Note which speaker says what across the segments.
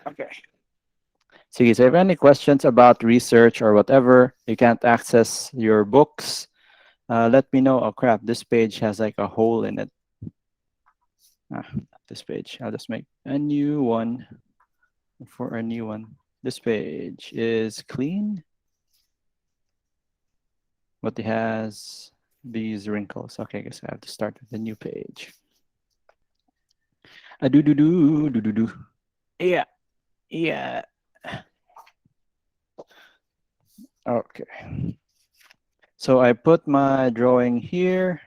Speaker 1: Okay. So if you have any questions about research or whatever, you can't access your books, let me know. Oh crap, this page has like a hole in it. Not this page. I'll just make a new one for a new one. This page is clean, but it has these wrinkles. Okay, I guess I have to start with a new page. A do do do do do do. Yeah, yeah. Okay. So I put my drawing here.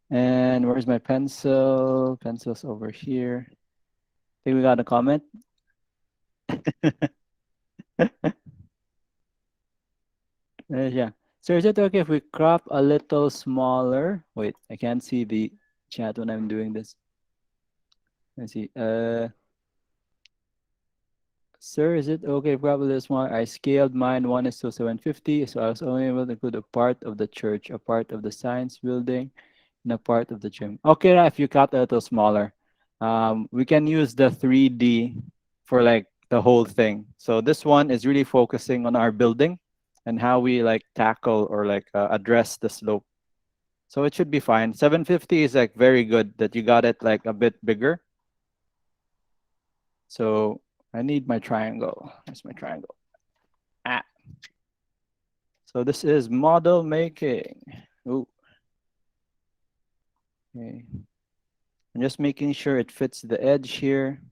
Speaker 1: And where's my pencil? Pencil's over here. Think we got a comment? Yeah. So is it okay if we crop a little smaller? Wait, I can't see the chat when I'm doing this. Let's see. Sir, is it okay if crop a little smaller? I scaled mine 1:750, so I was only able to include a part of the church, a part of the science building, and a part of the gym. Okay, if you cut a little smaller, we can use the 3D for like the whole thing. So this one is really focusing on our building and how we like tackle or like address the slope. So it should be fine. 750 is like very good that you got it like a bit bigger. So I need my triangle. That's my triangle. Ah. So this is model making. Ooh. Okay. I'm just making sure it fits the edge here.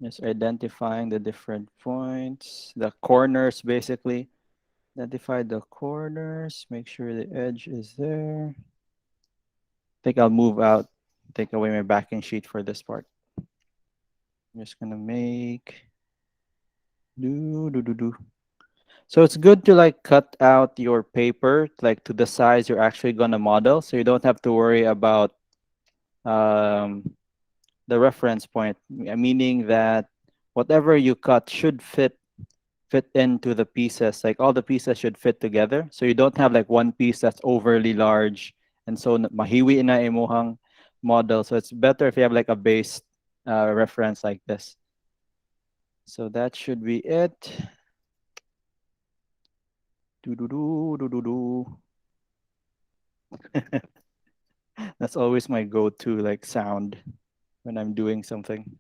Speaker 1: Just identifying the different points, the corners basically. Identify the corners, make sure the edge is there. I think I'll move out, take away my backing sheet for this part. I'm just gonna make do do do do. So it's good to like cut out your paper like to the size you're actually gonna model, so you don't have to worry about um, the reference point, meaning that whatever you cut should fit into the pieces. Like all the pieces should fit together. So you don't have like one piece that's overly large and so mahiwi na imuhang model. So it's better if you have like a base reference like this. So that should be it. Do do do do do do. That's always my go-to like sound when I'm doing something.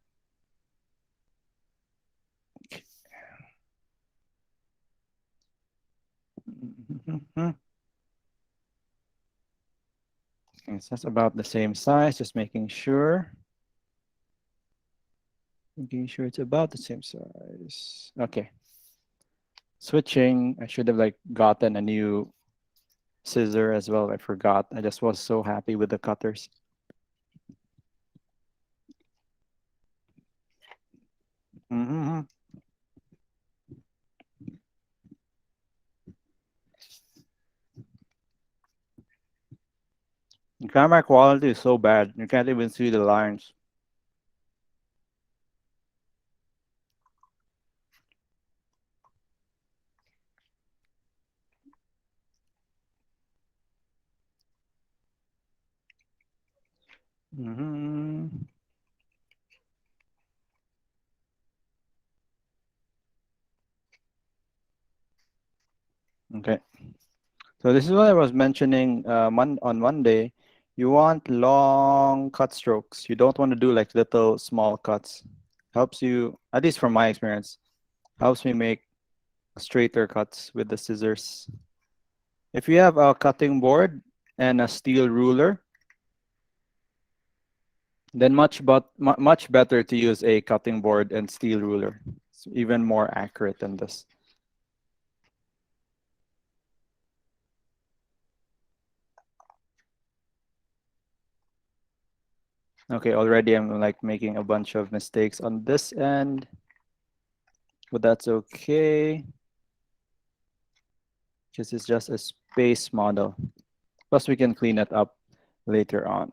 Speaker 1: Okay, so that's about the same size, just making sure. Making sure it's about the same size. Okay. Switching, I should have like gotten a new scissor as well. I forgot. I just was so happy with the cutters. Mm-hmm. The camera quality is so bad. You can't even see the lines. Mm-hmm. Okay. So this is what I was mentioning on Monday. You want long cut strokes. You don't want to do like little small cuts. Helps you, at least from my experience, helps me make straighter cuts with the scissors. If you have a cutting board and a steel ruler, then much better to use a cutting board and steel ruler. It's even more accurate than this. Okay, already I'm like making a bunch of mistakes on this end, but that's okay. This is just a space model. Plus we can clean it up later on.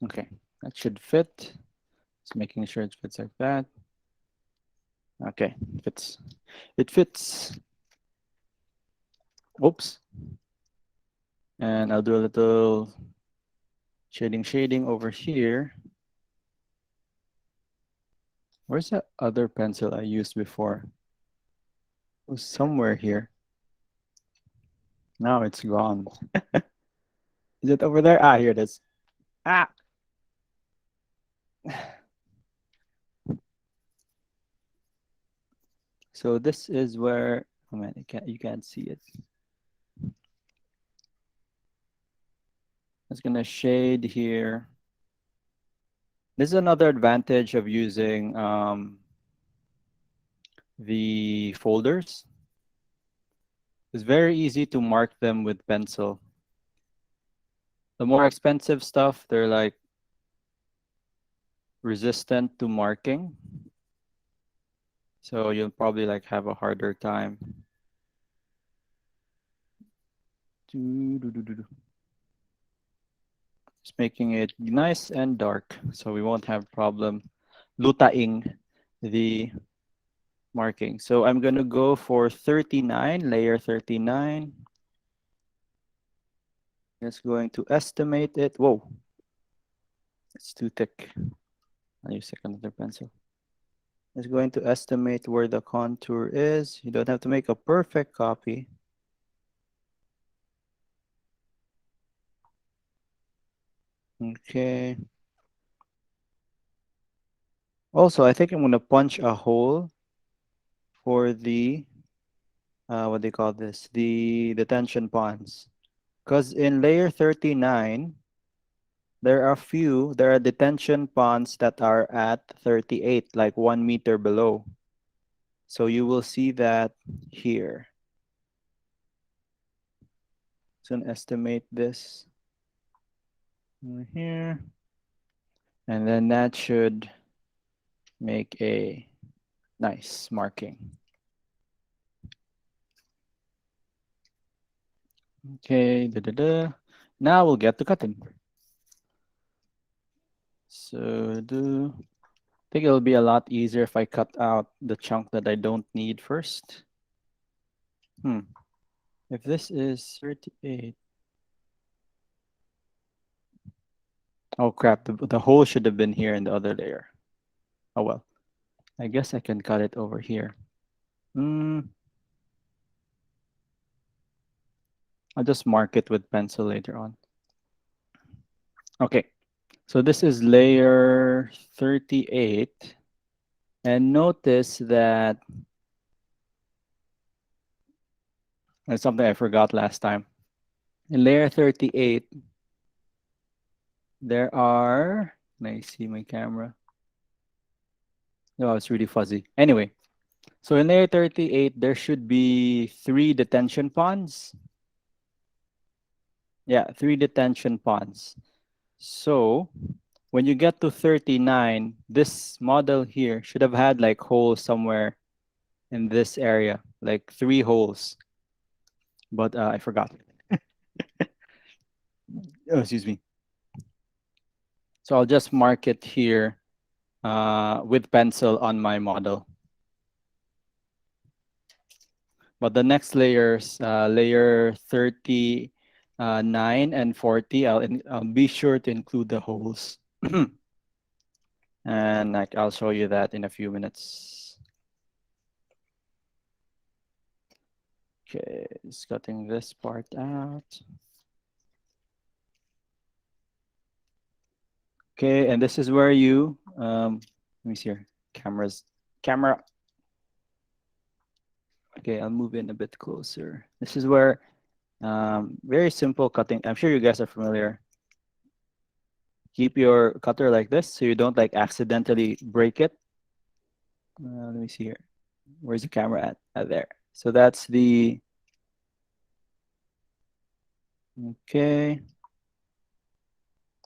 Speaker 1: Okay, that should fit. Just making sure it fits like that. Okay, fits. It fits. Oops. And I'll do a little shading over here. Where's that other pencil I used before? It was somewhere here. Now it's gone. Is it over there? Ah, here it is. Ah. So this is where, oh man, you can't see it. It's gonna shade here. This is another advantage of using the folders. It's very easy to mark them with pencil. The more expensive stuff, they're like resistant to marking. So you'll probably like have a harder time. Just making it nice and dark so we won't have problem lutaing the marking. So I'm gonna go for 39, layer 39. Just going to estimate it. Whoa, it's too thick. I'll use another pencil. Just going to estimate where the contour is. You don't have to make a perfect copy. Okay. Also, I think I'm gonna punch a hole for the what do you call this? The detention ponds. Because in layer 39, there are detention ponds that are at 38, like 1 meter below. So you will see that here. So estimate this here. And then that should make a nice marking. Okay, now we'll get to cutting. So I think it'll be a lot easier if I cut out the chunk that I don't need first. If this is 38. Oh crap, the hole should have been here in the other layer. Oh well, I guess I can cut it over here. I'll just mark it with pencil later on. Okay, so this is layer 38. And notice that there's something I forgot last time. In layer 38, there are, can I see my camera? No, it's really fuzzy. Anyway, so in layer 38, there should be 3 detention ponds. Yeah, 3 detention ponds. So when you get to 39, this model here should have had like holes somewhere in this area, like 3 holes. But I forgot. Oh, excuse me. So I'll just mark it here with pencil on my model. But the next layers, layer 39 and 40, I'll be sure to include the holes. And I'll show you that in a few minutes. Okay, just cutting this part out. Okay, and this is where you, let me see here, camera. Okay, I'll move in a bit closer. This is where, very simple cutting. I'm sure you guys are familiar. Keep your cutter like this so you don't like accidentally break it. Let me see here. Where's the camera at? There. So that's the, okay.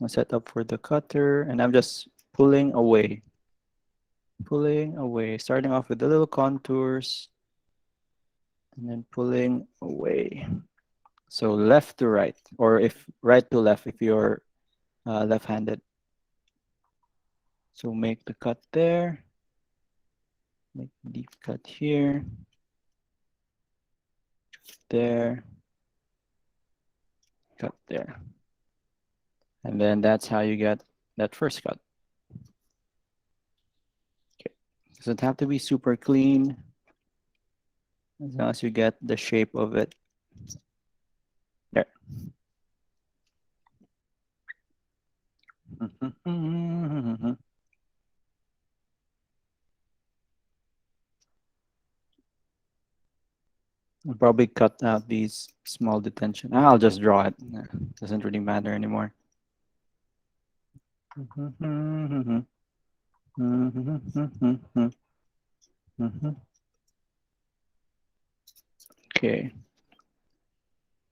Speaker 1: I'll set up for the cutter and I'm just pulling away, starting off with the little contours and then pulling away. So left to right, or if right to left if you're left-handed. So make the cut there. Make deep cut here. There. Cut there. And then that's how you get that first cut. Okay. Doesn't have to be super clean, as long as you get the shape of it. There. I'll probably cut out these small detention. I'll just draw it. Doesn't really matter anymore. Okay.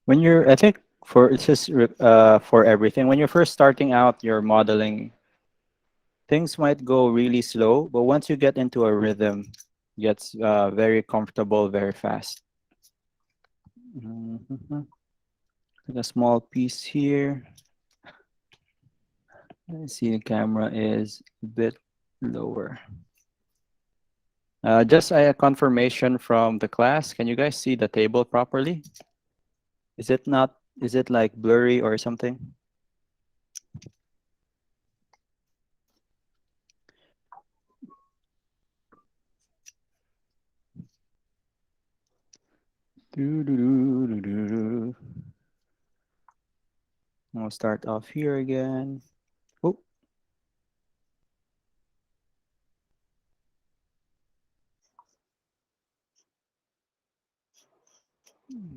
Speaker 1: When you're, I think for it's just for everything. When you're first starting out your modeling, things might go really slow, but once you get into a rhythm, it gets very comfortable very fast. Take a small piece here. I see the camera is a bit lower. Just a confirmation from the class. Can you guys see the table properly? Is it not? Is it like blurry or something? I'll start off here again. Oh.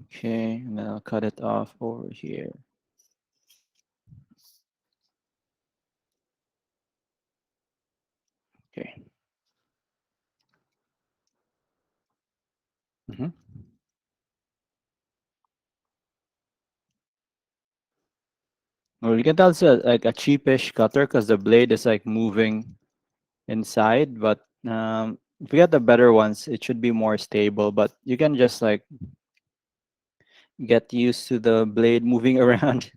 Speaker 1: Okay, and then I'll cut it off over here. Okay. Well, you can tell it's like a cheapish cutter because the blade is like moving inside, but if you get the better ones, it should be more stable, but you can just like get used to the blade moving around.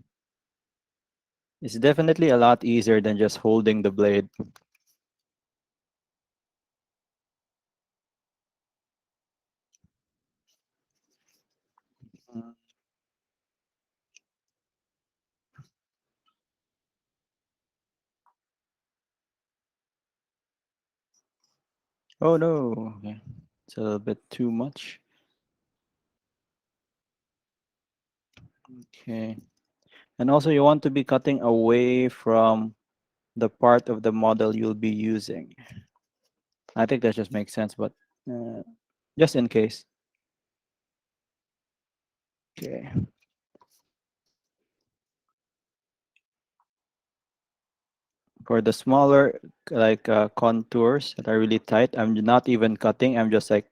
Speaker 1: It's definitely a lot easier than just holding the blade. Oh no, okay. It's a little bit too much. Okay. And also you want to be cutting away from the part of the model you'll be using. I think that just makes sense, but just in case. Okay. For the smaller like contours that are really tight, I'm not even cutting. I'm just like,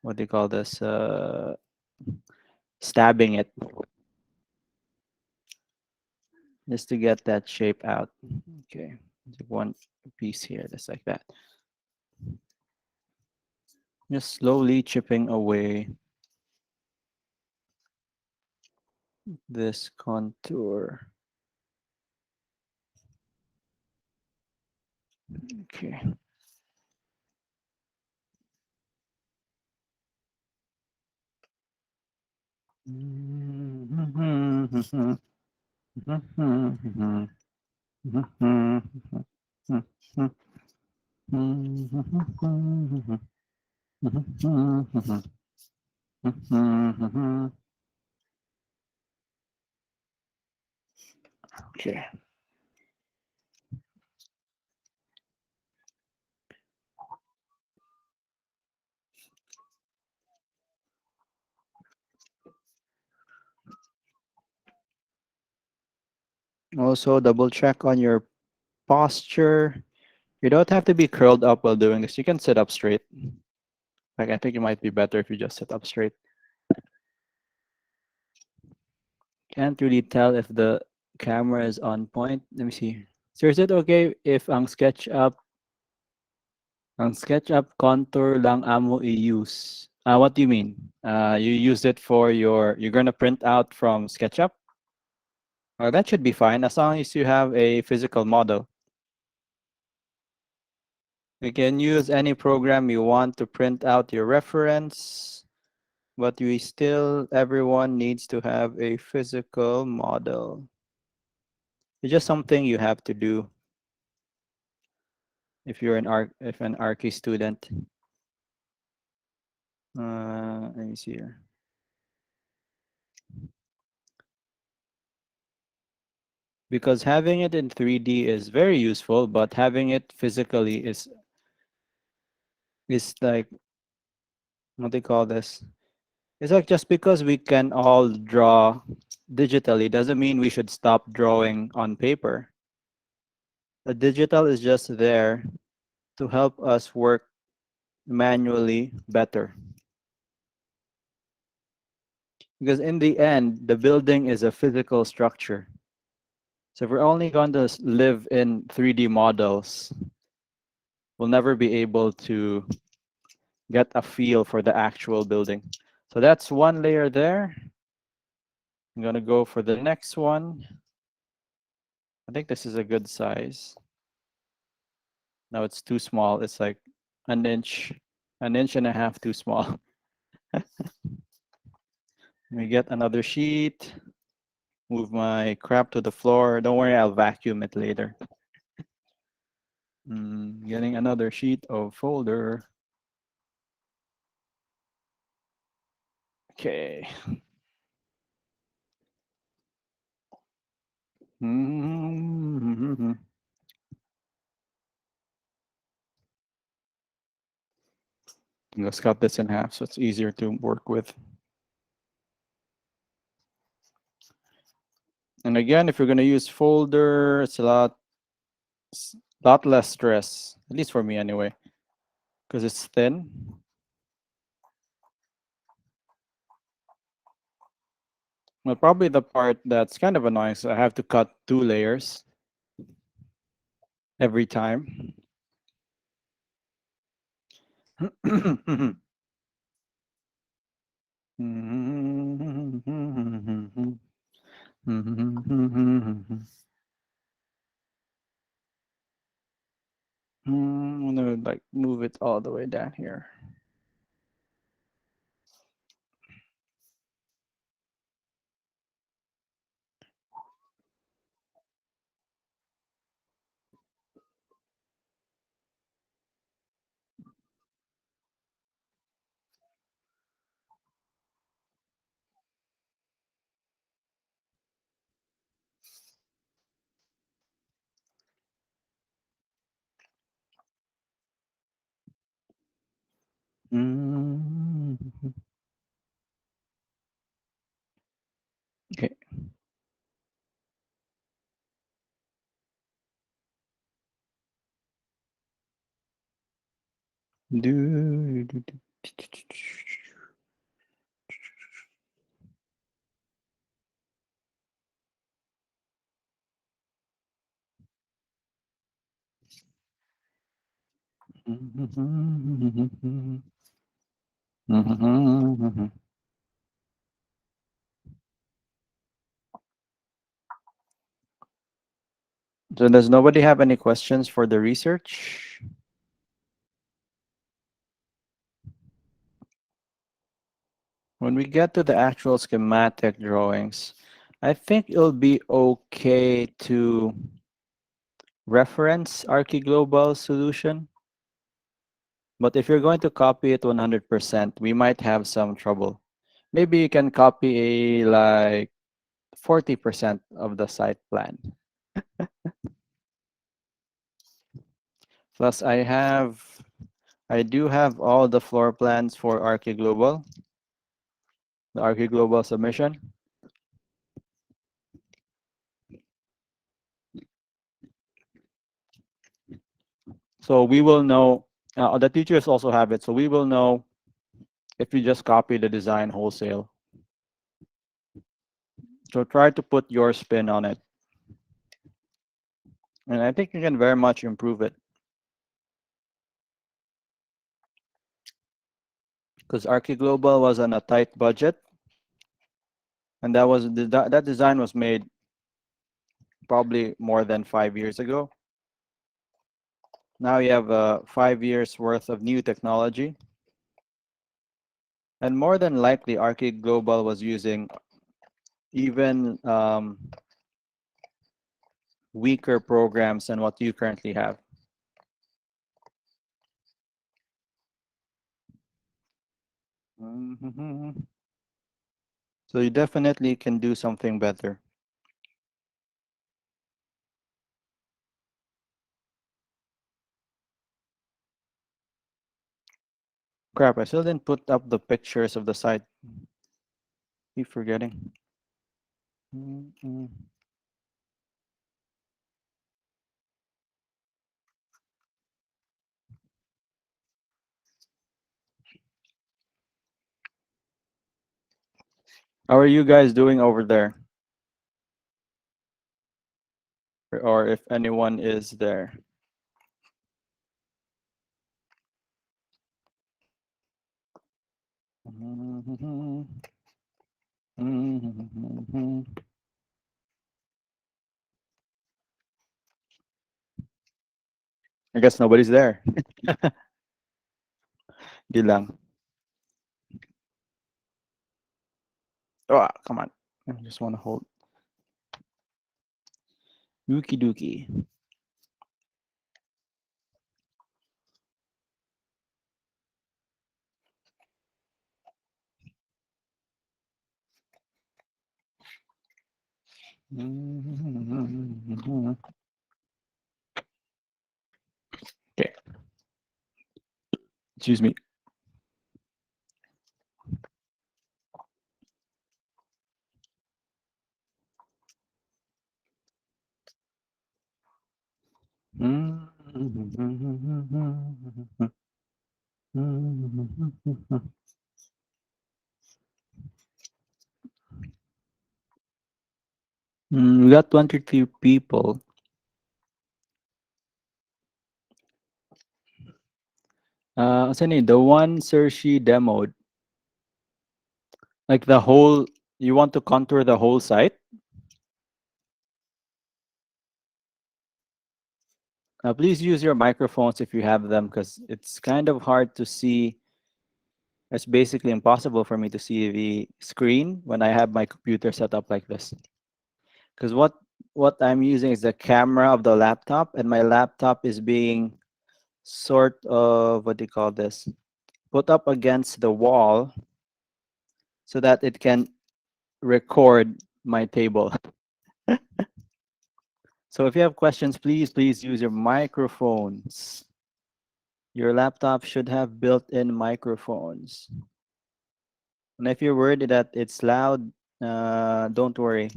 Speaker 1: what do you call this? Stabbing it just to get that shape out. Okay. One piece here, just like that. Just slowly chipping away this contour. Okay. Okay. Also, double check on your posture. You don't have to be curled up while doing this. You can sit up straight. Like, I think it might be better if you just sit up straight. Can't really tell if the camera is on point. Let me see. So is it okay if ang SketchUp contour lang amo i-use? What do you mean? You use it for you're gonna print out from SketchUp? That should be fine as long as you have a physical model. You can use any program you want to print out your reference, but everyone needs to have a physical model. It's just something you have to do if you're an Archi student. Let me see here. Because having it in 3D is very useful, but having it physically is like, what do you call this? It's like, just because we can all draw digitally doesn't mean we should stop drawing on paper. The digital is just there to help us work manually better. Because in the end, the building is a physical structure. So if we're only going to live in 3D models, we'll never be able to get a feel for the actual building. So that's one layer there. I'm going to go for the next one. I think this is a good size. No, it's too small. It's like an inch and a half too small. Let me get another sheet. Move my crap to the floor. Don't worry, I'll vacuum it later. Getting another sheet of folder. Okay. Let's cut this in half so it's easier to work with. And again, if you're going to use folder, it's a lot less stress, at least for me anyway, because it's thin. Well, probably the part that's kind of annoying is I have to cut 2 layers every time. I'm gonna like move it all the way down here. Okay. So does nobody have any questions for the research? When we get to the actual schematic drawings, I think it'll be okay to reference ArchiGlobal solution. But if you're going to copy it 100%, we might have some trouble. Maybe you can copy like 40% of the site plan. Plus, I do have all the floor plans for ArchiGlobal, the ArchiGlobal submission. So we will know, the teachers also have it, so we will know if you just copy the design wholesale. So try to put your spin on it. And I think you can very much improve it. Because ArchiGlobal was on a tight budget. And that design was made probably more than 5 years ago. Now you have 5 years worth of new technology. And more than likely, Arcade Global was using even weaker programs than what you currently have. Mhm. So you definitely can do something better. Crap, I still didn't put up the pictures of the site. Keep forgetting. Mhm. How are you guys doing over there? Or if anyone is there. I guess nobody's there. Di lang. Oh, come on. I just want to hold. Dookie dookie. Okay. Excuse me. We got 23 people. Saan yun? The one Sershi demoed, like the whole, you want to contour the whole site? Please use your microphones if you have them, because it's kind of hard to see. It's basically impossible for me to see the screen when I have my computer set up like this. Because what I'm using is the camera of the laptop, and my laptop is being sort of, what do you call this, put up against the wall so that it can record my table. So if you have questions, please use your microphones. Your laptop should have built-in microphones. And if you're worried that it's loud, don't worry.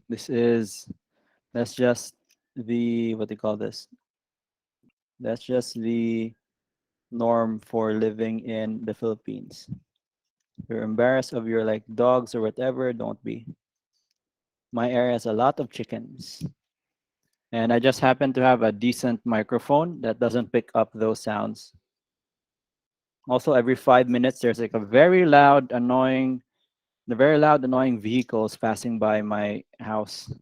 Speaker 1: This is, that's just the, what do you call this? That's just the norm for living in the Philippines. If you're embarrassed of your like dogs or whatever, don't be. My area has a lot of chickens. And I just happen to have a decent microphone that doesn't pick up those sounds. Also, every 5 minutes, there's like a very loud, annoying, the very loud, annoying vehicles passing by my house.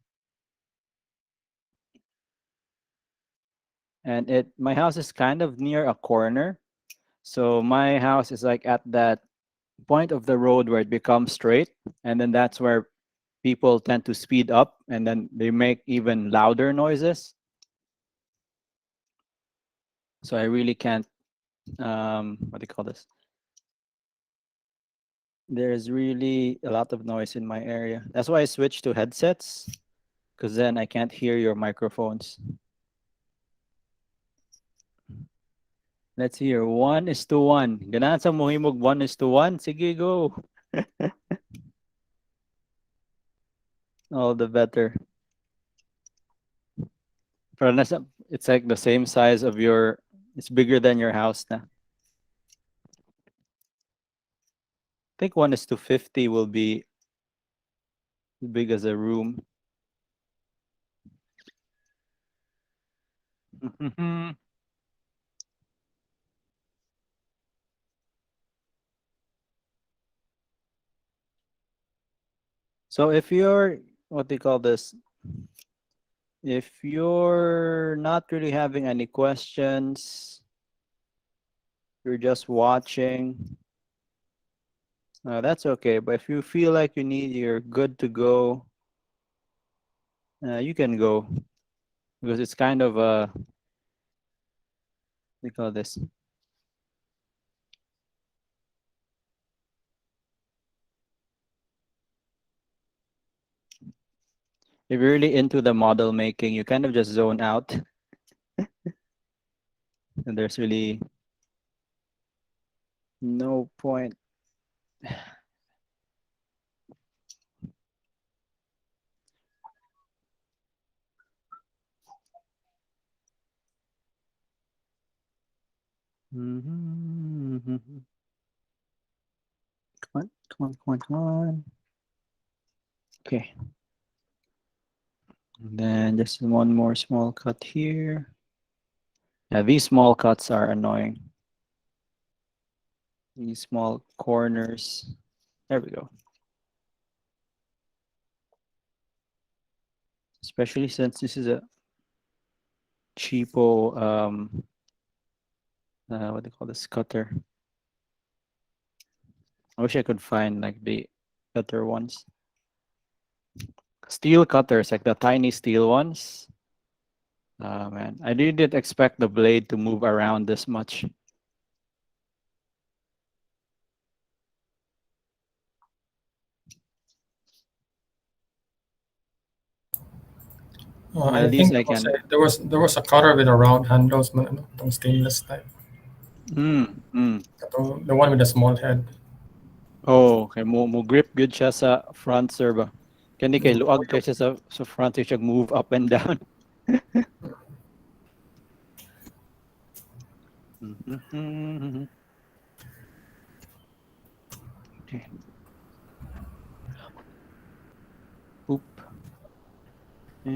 Speaker 1: And my house is kind of near a corner. So my house is like at that point of the road where it becomes straight. And then that's where people tend to speed up and then they make even louder noises. So I really can't, what do you call this? There's really a lot of noise in my area. That's why I switched to headsets, because then I can't hear your microphones. Let's hear 1:1. Ganahan sa mohimog 1:1. Sige, go. All the better. Pero it's like the same size of your, it's bigger than your house na. I think 1:50 will be as big as a room. So if you're, what do you call this? If you're not really having any questions, you're just watching, that's okay. But if you feel like you're good to go, you can go because it's kind of a, we call this. If you're really into the model making, you kind of just zone out, and there's really no point. Mhm. Come on, come on, come on, come on. Okay. And then just one more small cut here. Yeah, these small cuts are annoying. These small corners. There we go. Especially since this is a cheapo, what do you call this, cutter. I wish I could find like the better ones. Steel cutters, like the tiny steel ones. Oh man, I really didn't expect the blade to move around this much.
Speaker 2: I
Speaker 1: At least
Speaker 2: think
Speaker 1: I can.
Speaker 2: there was a cutter with a round handles, man, ano, itong stainless type.
Speaker 1: Mm.
Speaker 2: The one with the small head.
Speaker 1: Oh, okay. Mo grip good siya sa front, sir ba? Kani kay luag kay siya sa front, siya move up and down. Mhm. Okay. Oop. A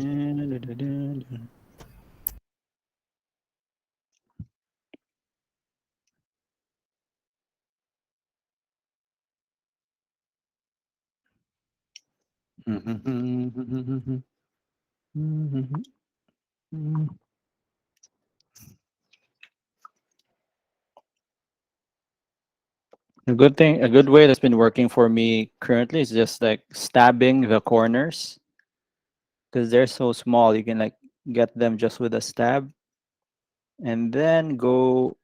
Speaker 1: good way that's been working for me currently is just like stabbing the corners because they're so small. You can like get them just with a stab and then go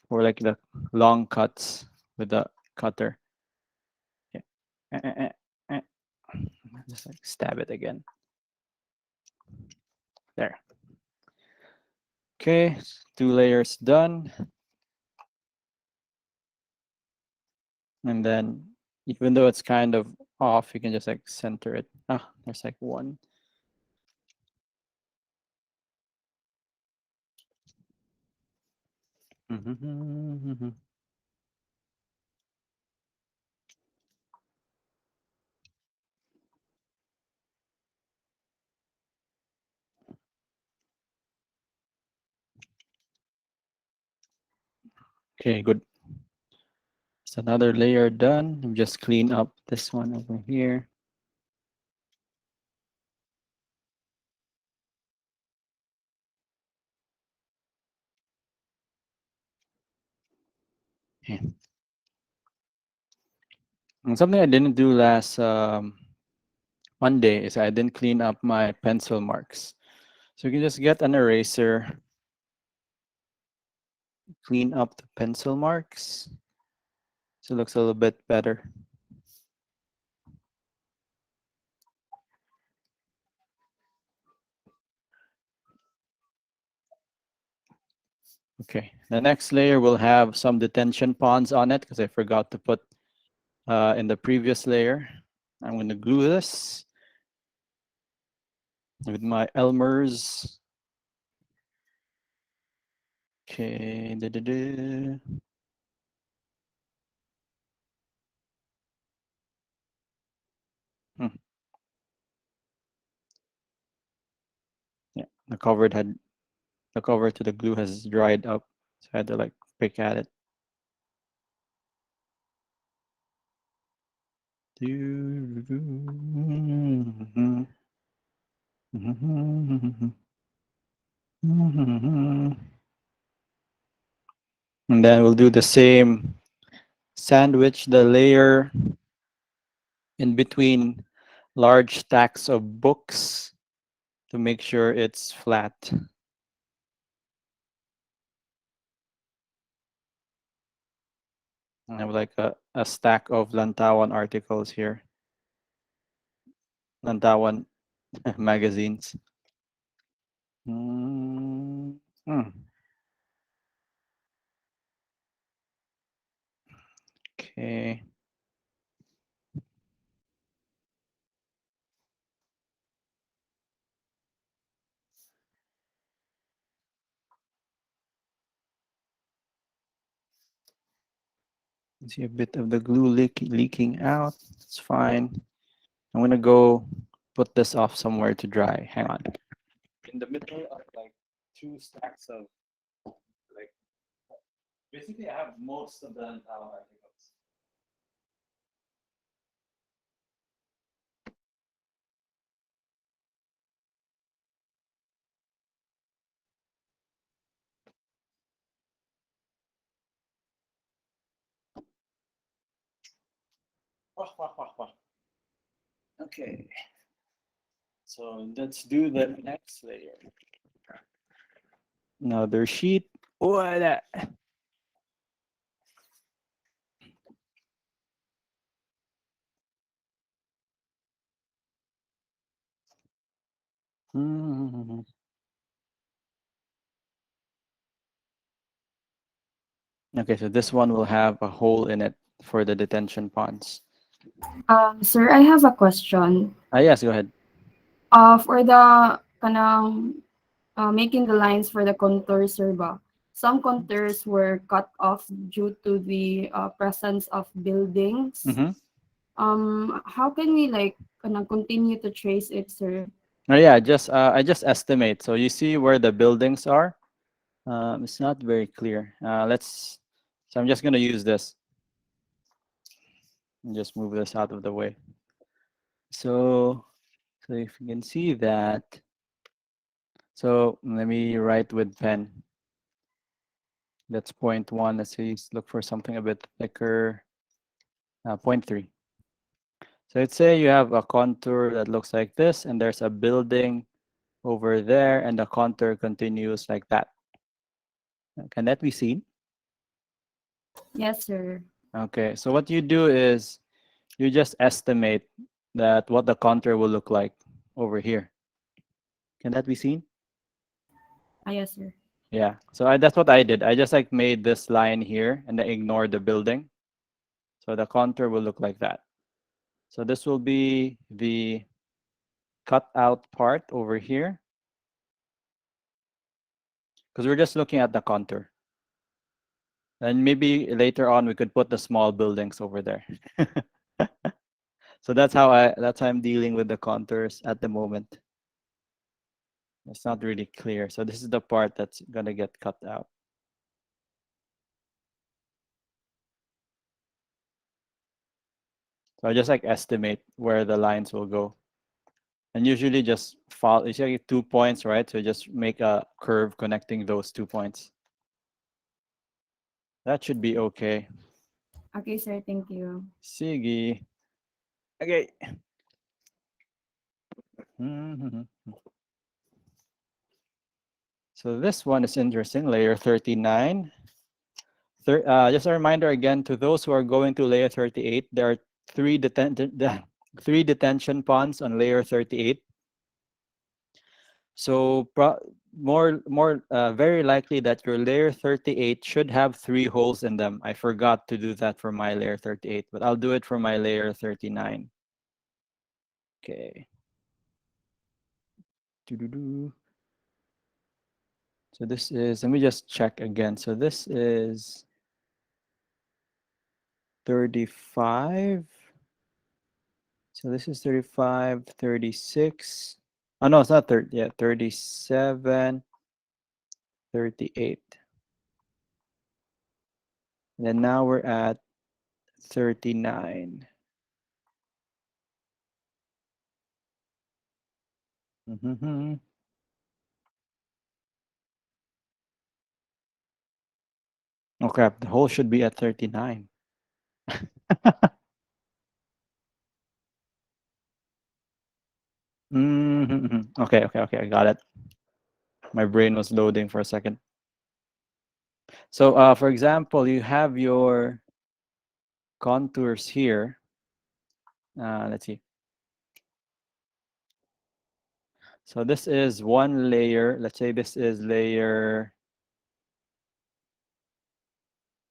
Speaker 1: for like the long cuts with the cutter. Yeah. Eh, eh, eh, eh. Just like stab it again. There. Okay, 2 layers done. And then even though it's kind of off, you can just like center it. Ah, there's like one. Okay, good. It's another layer done. I'm just clean up this one over here. Okay. And something I didn't do last Monday is I didn't clean up my pencil marks. So you can just get an eraser, clean up the pencil marks. So it looks a little bit better. Okay, the next layer will have some detention ponds on it because I forgot to put in the previous layer. I'm going to glue this with my Elmers. Okay. Hmm. Yeah, the cover to the glue has dried up, so I had to like pick at it. And then we'll do the same, sandwich the layer in between large stacks of books to make sure it's flat. I have like a stack of Lantawan articles here, Lantawan magazines. Mm, hmm, okay. See a bit of the glue leaking out. It's fine. I'm gonna go put this off somewhere to dry. Hang on. In the middle of like two stacks of like basically I have most of the articles. Wah, wah, wah, wah. Okay, so let's do the next layer. Another sheet. What? Hmm. Okay, so this one will have a hole in it for the detention ponds.
Speaker 3: Sir, I have a question.
Speaker 1: Ah, yes, go ahead.
Speaker 3: For the kanang making the lines for the contours, sir ba? Some contours were cut off due to the presence of buildings.
Speaker 1: Mm-hmm.
Speaker 3: How can we like continue to trace it, sir?
Speaker 1: Oh, yeah, I just estimate. So you see where the buildings are. It's not very clear. Let's. So I'm just gonna use this and just move this out of the way. So, so if you can see that. So let me write with pen. That's point one. Let's see. Look for something a bit thicker. Point three. So let's say you have a contour that looks like this, and there's a building over there, and the contour continues like that. Can that be seen?
Speaker 3: Yes, sir.
Speaker 1: Okay, so what you do is you just estimate that what the contour will look like over here. Can that be seen?
Speaker 3: Yes, sir.
Speaker 1: Yeah, so that's what I did. I just like made this line here and then ignored the building. So the contour will look like that. So this will be the cut out part over here because we're just looking at the contour. And maybe later on we could put the small buildings over there. So that's how I'm dealing with the contours at the moment. It's not really clear. So this is the part that's gonna get cut out. So I just like estimate where the lines will go. And usually just follow, it's like 2 points, right? So just make a curve connecting those 2 points. That should be okay.
Speaker 3: Okay, sir. Thank you.
Speaker 1: Sige. Okay. Mhm. So this one is interesting, layer 39. Just a reminder again to those who are going to layer 38, there are three detention ponds on layer 38. So very likely that your layer 38 should have 3 holes in them. I forgot to do that for my layer 38, but I'll do it for my layer 39. Okay. Doo-doo-doo. So this is, let me just check again. So this is 35. So this is 35, 36. Oh no, it's not 30. Yeah, 37, 38. And then now we're at 39. Mm-hmm. Oh crap, the hole should be at 39. Okay, okay, okay, I got it. My brain was loading for a second. So for example, you have your contours here. Let's see. So this is one layer. Let's say this is layer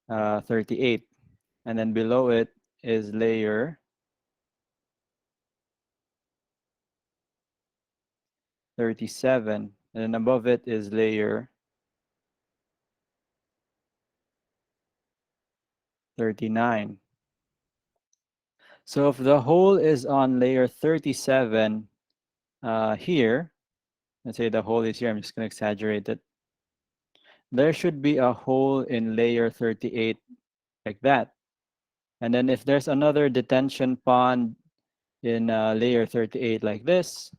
Speaker 1: 38. And then below it is layer 37. And then above it is layer 39. So if the hole is on layer 37 here, let's say the hole is here, I'm just going to exaggerate it. There should be a hole in layer 38 like that. And then if there's another detention pond in layer 38 like this,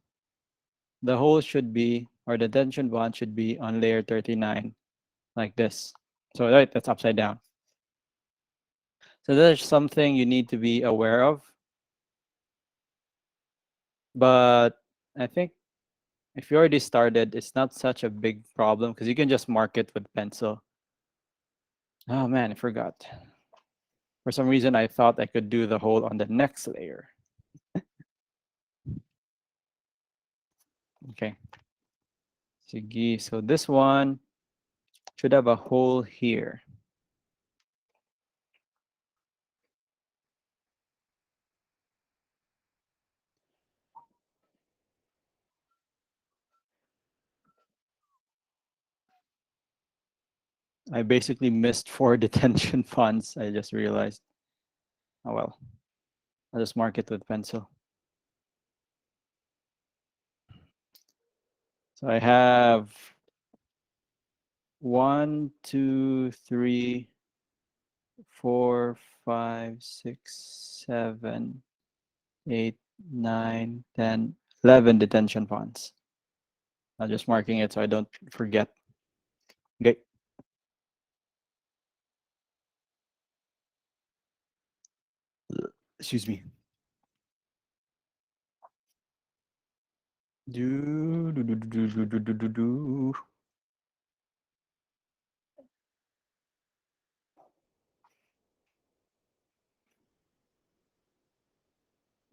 Speaker 1: the hole should be, or the detention pond should be on layer 39 like this. So right, that's upside down. So there's something you need to be aware of. But I think if you already started, it's not such a big problem because you can just mark it with pencil. Oh man, I forgot. For some reason, I thought I could do the hole on the next layer. Okay. Sige. So this one should have a hole here. I basically missed 4 detention ponds. I just realized. Oh well. I'll just mark it with pencil. So I have 1, 2, 3, 4, 5, 6, 7, 8, 9, 10, 11 detention ponds. I'm just marking it so I don't forget. Okay. Excuse me. Do.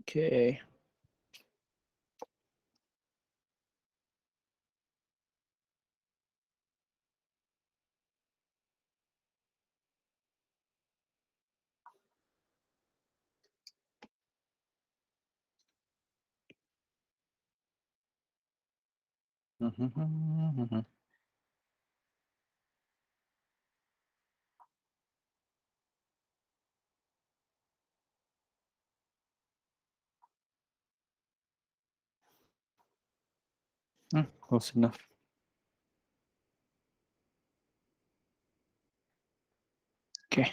Speaker 1: Okay. Close enough. Okay.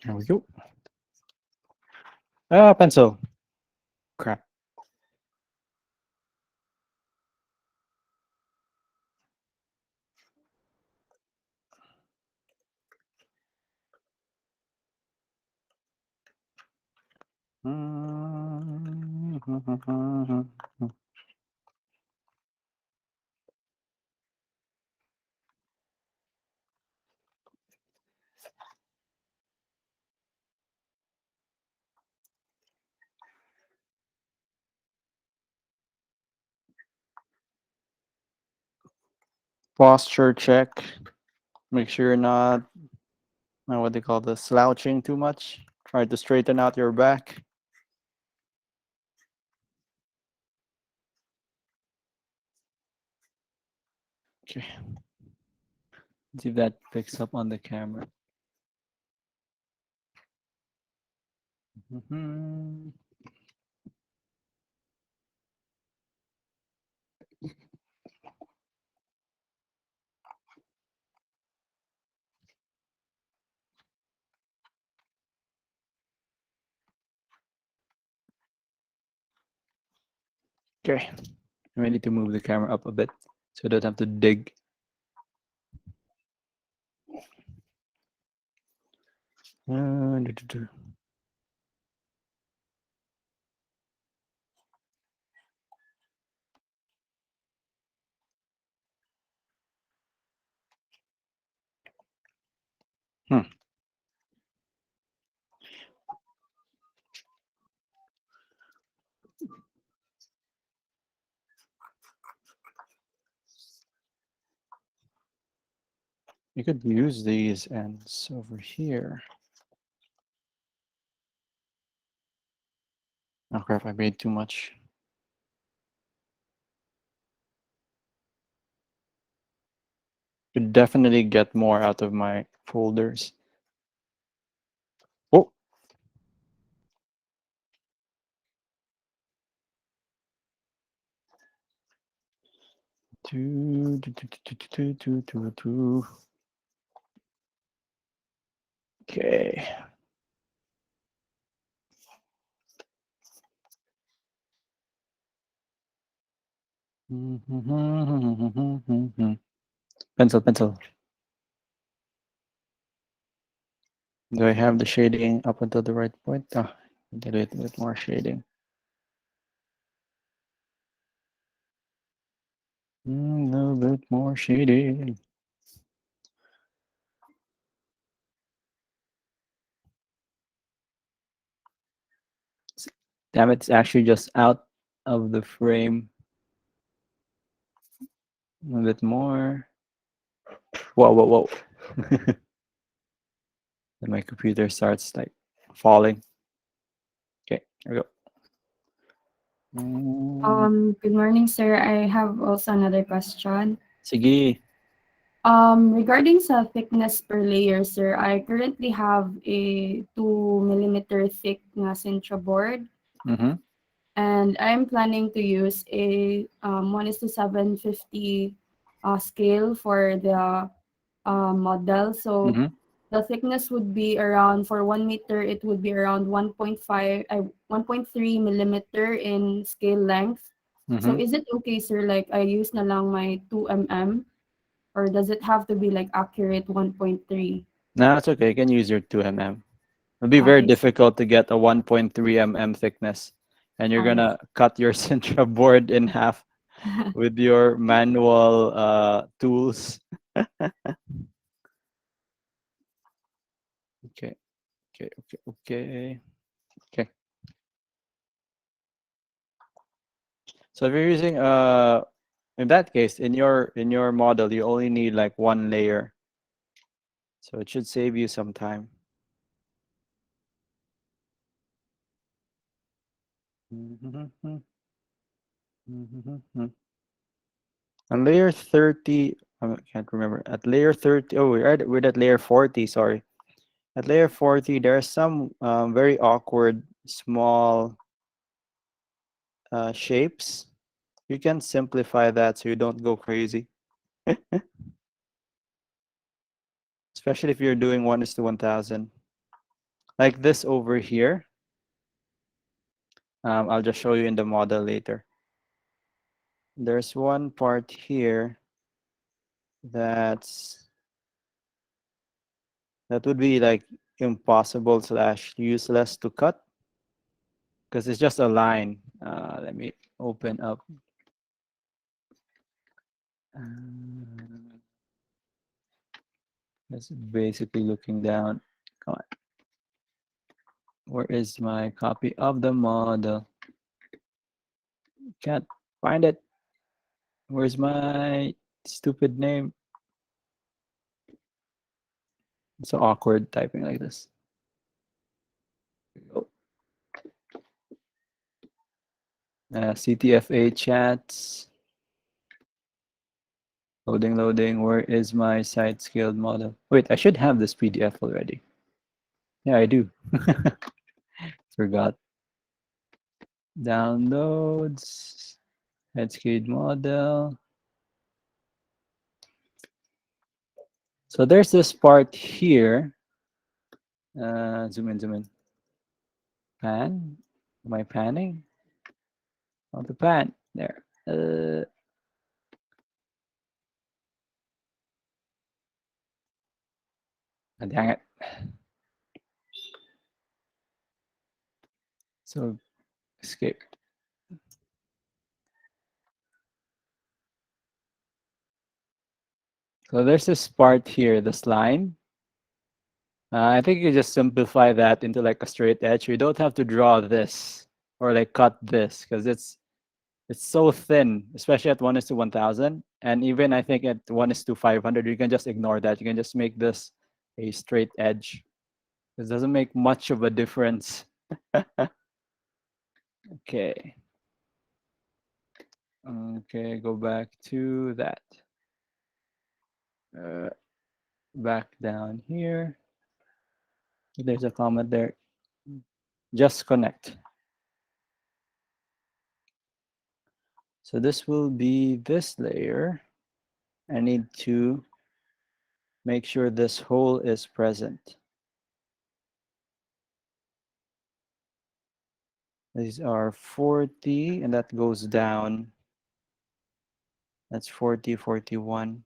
Speaker 1: There we go. Ah, pencil. Crap. Posture check. Make sure you're not, what they call this, slouching too much. Try to straighten out your back. Okay. See if that picks up on the camera. Okay. I need to move the camera up a bit so I don't have to dig. Do, do, do. Hmm. You could use these ends over here. Oh crap, I made too much. Could definitely get more out of my folders. Oh, two. Okay. Pencil, pencil. Do I have the shading up until the right point? Ah, did it with more shading. A little bit more shading. Damn it, it's actually just out of the frame. A bit more. Whoa, whoa, whoa. Then my computer starts like falling. Okay, there we go.
Speaker 3: Good morning, sir. I have also another question.
Speaker 1: Sige.
Speaker 3: Regarding sa thickness per layer, sir, I currently have a 2 millimeter thick na Sintra board,
Speaker 1: Mm-hmm.
Speaker 3: and I'm planning to use a 1:750 scale for the model. So
Speaker 1: Mm-hmm.
Speaker 3: the thickness would be around, for 1 meter, it would be around 1.3 millimeter in scale length. So
Speaker 1: Mm-hmm.
Speaker 3: is it okay, sir, like I use na lang my 2 mm, or does it have to be like accurate 1.3?
Speaker 1: No, it's okay. You can use your 2 mm. It'll be very
Speaker 3: Okay,
Speaker 1: difficult to get a 1.3 mm thickness. And you're
Speaker 3: okay.
Speaker 1: gonna cut your Sintra board in half with your manual tools. Okay, okay. Okay. So if you're using in that case, in your model, you only need like one layer. So it should save you some time. On layer 30, I can't remember. At layer 30, oh, we're at layer 40, sorry. At layer 40, there are some very awkward small shapes. You can simplify that so you don't go crazy. Especially if you're doing 1:1000. Like this over here. I'll just show you in the model later. There's one part here that's that would be like impossible slash useless to cut because it's just a line. Let me open up. It's basically looking down. Come on. Where is my copy of the model? Can't find it. Where's my stupid name? It's so awkward typing like this. CTFA chats. Loading, loading. Where is my site scaled model? Wait, I should have this PDF already. Yeah, I do. Forgot. Downloads. Head scaled model. So there's this part here. Zoom in, zoom in. Pan. Am I panning? How to pan? There. Dang it. So escape. So there's this part here, this line. I think you just simplify that into like a straight edge. You don't have to draw this or like cut this because it's so thin, especially at 1:1000. And even I think at 1:500, you can just ignore that. You can just make this a straight edge. This doesn't make much of a difference. Okay. Okay, go back to that. Back down here. There's a comment there. Just connect. So this will be this layer. I need to make sure this hole is present. These are 40, and that goes down. That's 40, 41.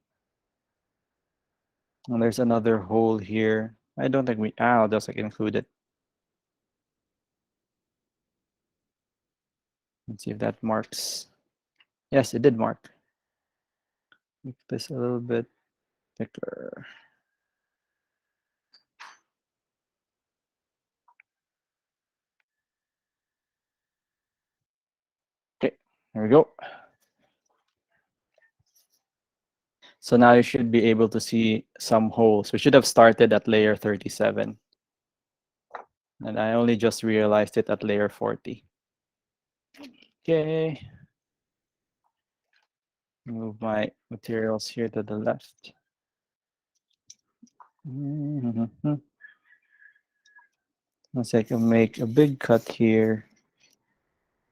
Speaker 1: And there's another hole here. I don't think I'll just like include it. Let's see if that marks. Yes, it did mark. Make this a little bit thicker. Okay, there we go. So now you should be able to see some holes. We should have started at layer 37. And I only just realized it at layer 40. Okay. Move my materials here to the left. Once I can make a big cut here.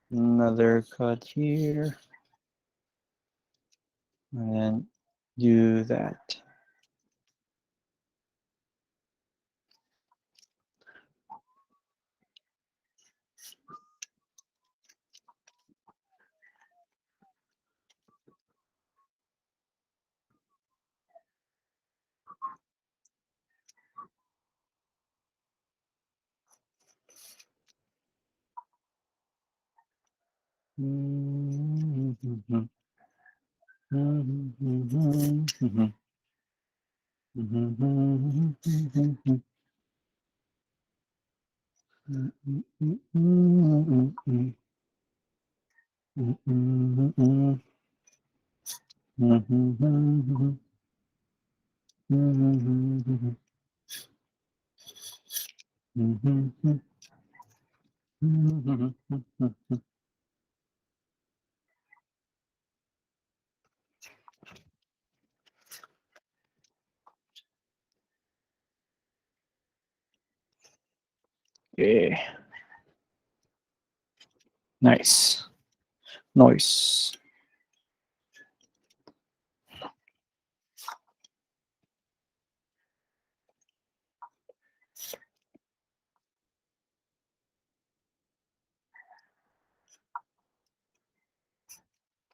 Speaker 1: Another cut here. And then do that. Okay. Nice. Nice.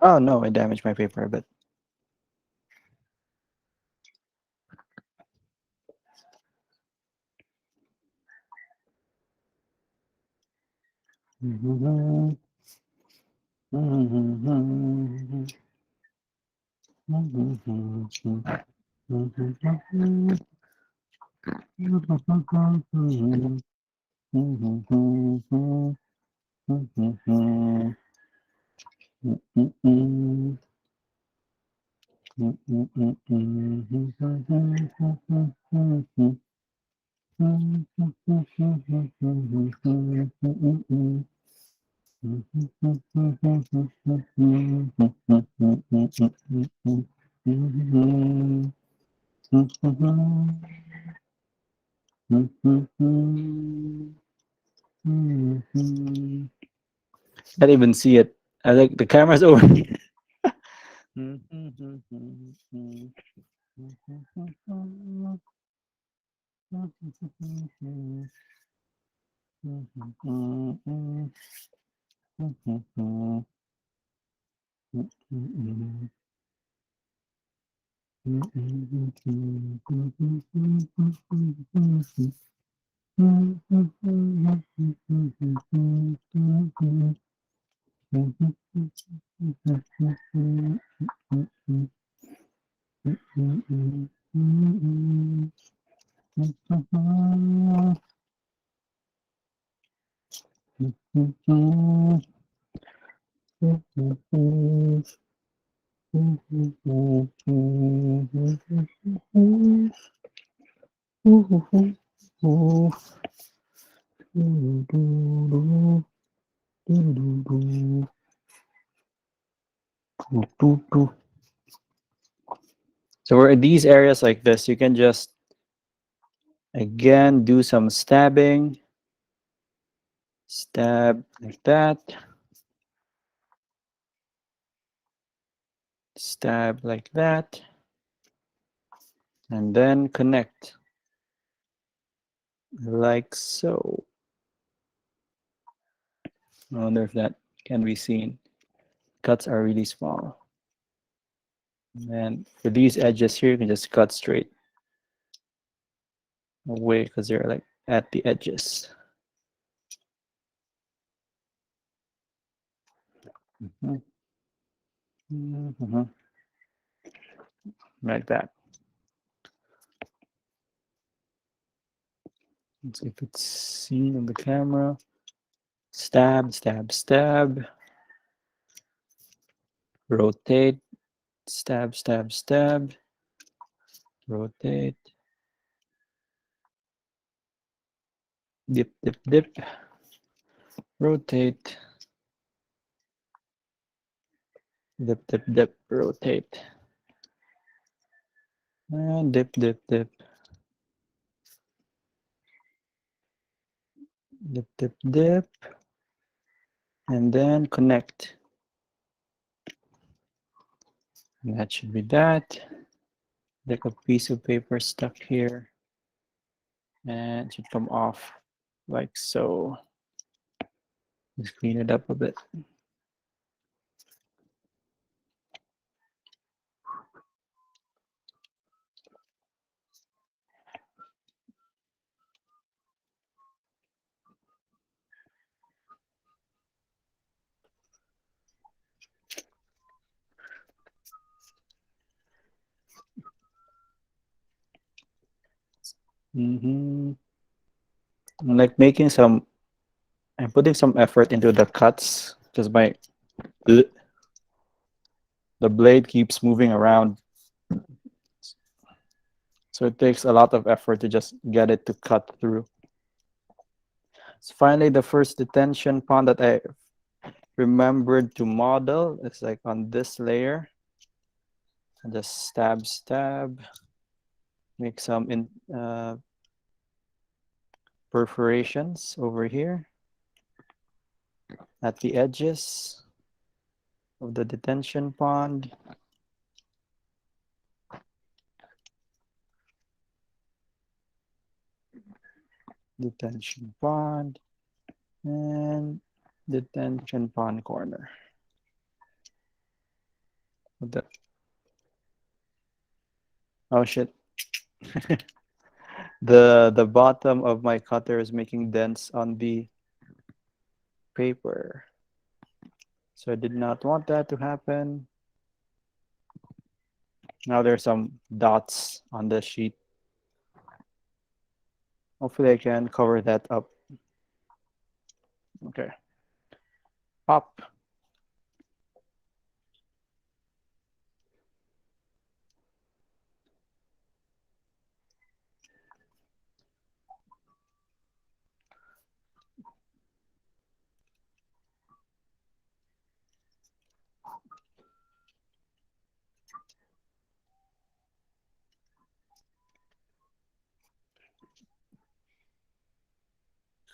Speaker 1: Oh no, I damaged my paper a bit. Can't even see it. I think the camera's over here. So we're in these areas like this, you can just again do some stabbing. Stab like that. Stab like that. And then connect like so. I wonder if that can be seen. Cuts are really small. And for these edges here, you can just cut straight away because they're like at the edges. Like that. Let's see if it's seen on the camera. Stab, stab, stab. Rotate. Stab, stab, stab. Rotate. Dip, dip, dip. Rotate. Dip, dip, dip. Rotate. And dip, dip, dip. Dip, dip, dip. And then connect. And that should be that. Like a piece of paper stuck here. And it should come off like so. Just clean it up a bit. I'm like making some, I'm putting some effort into the cuts because the blade keeps moving around. So it takes a lot of effort to just get it to cut through. So finally, the first detention pond that I remembered to model is like on this layer. And just stab, stab. Make some perforations over here at the edges of the detention pond. Detention pond and detention pond corner. Oh shit. The bottom of my cutter is making dents on the paper. So I did not want that to happen. Now there's some dots on the sheet. Hopefully I can cover that up. Okay. Pop.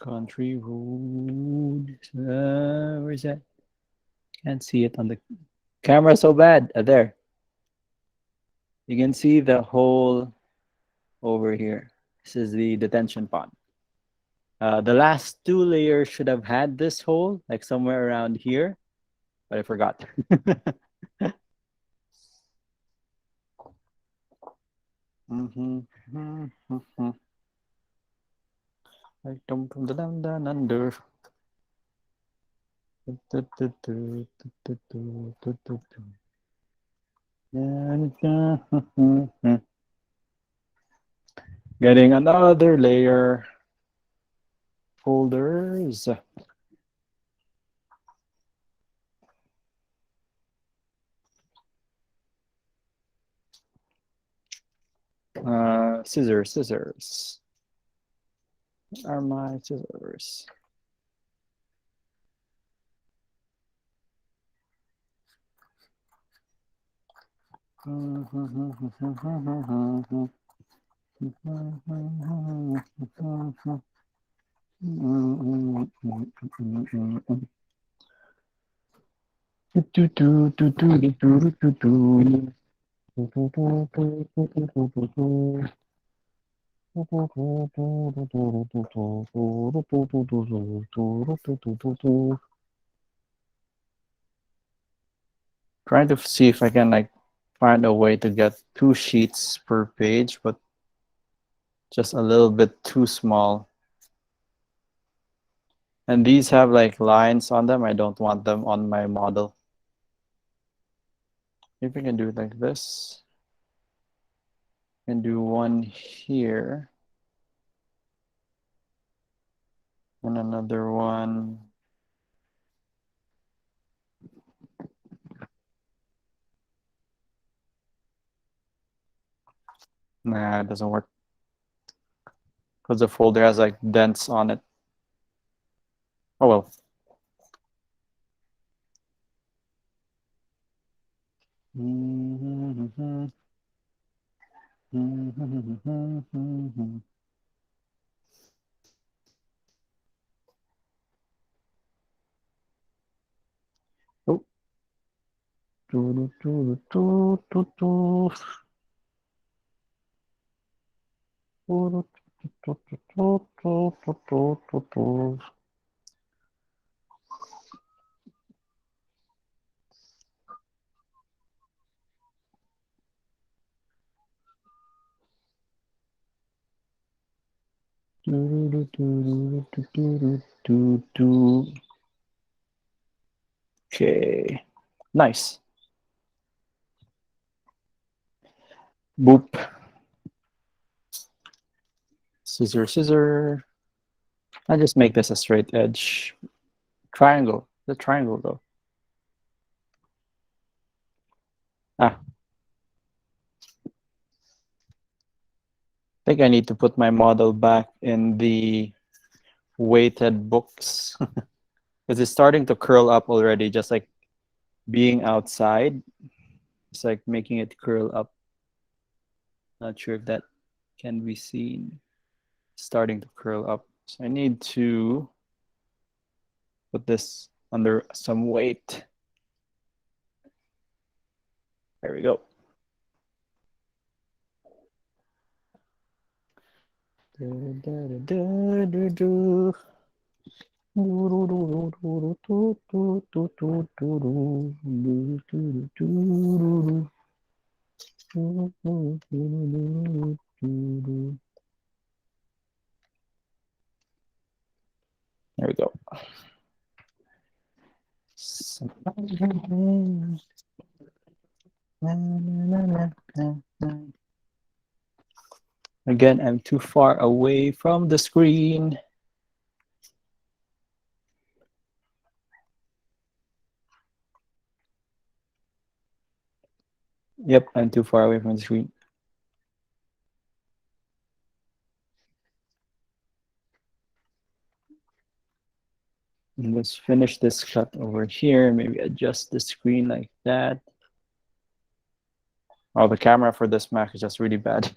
Speaker 1: Country road. Where's that? Can't see it on the camera so bad. There. You can see the hole over here. This is the detention pond. The last two layers should have had this hole, like somewhere around here, but I forgot. I come from the down under. Getting another layer. Folders. Scissors. Where are my scissors? Trying to see if I can like find a way to get 2 sheets per page, but just a little bit too small. And these have like lines on them. I don't want them on my model. If I can do it like this, and do one here, and another one. Nah, it doesn't work because the folder has like dents on it. Oh well. Oh. Okay, nice. Boop. Scissor. I just make this a straight edge. Triangle. The triangle though. I think I need to put my model back in the weighted books because it's starting to curl up already, just like being outside. It's like making it curl up. Not sure if that can be seen. Starting to curl up. So I need to put this under some weight. There we go. There we go. Again, I'm too far away from the screen. Yep, I'm too far away from the screen. And let's finish this cut over here. Maybe adjust the screen like that. Oh, the camera for this Mac is just really bad.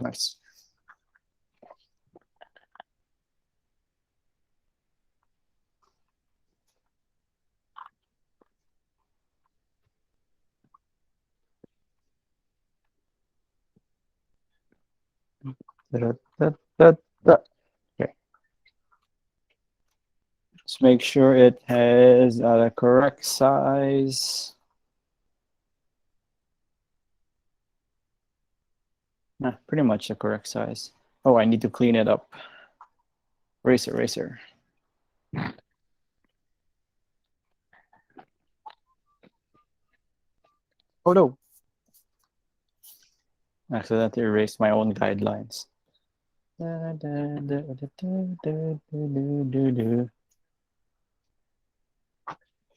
Speaker 1: Nice. Okay. Just make sure it has the correct size. Pretty much the correct size. Oh, I need to clean it up. Eraser. Oh no. Accidentally erased my own guidelines.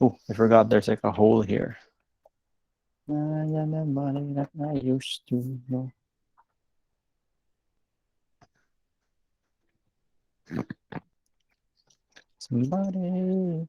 Speaker 1: Oh, I forgot there's like a hole here. Money that I used to know. Somebody.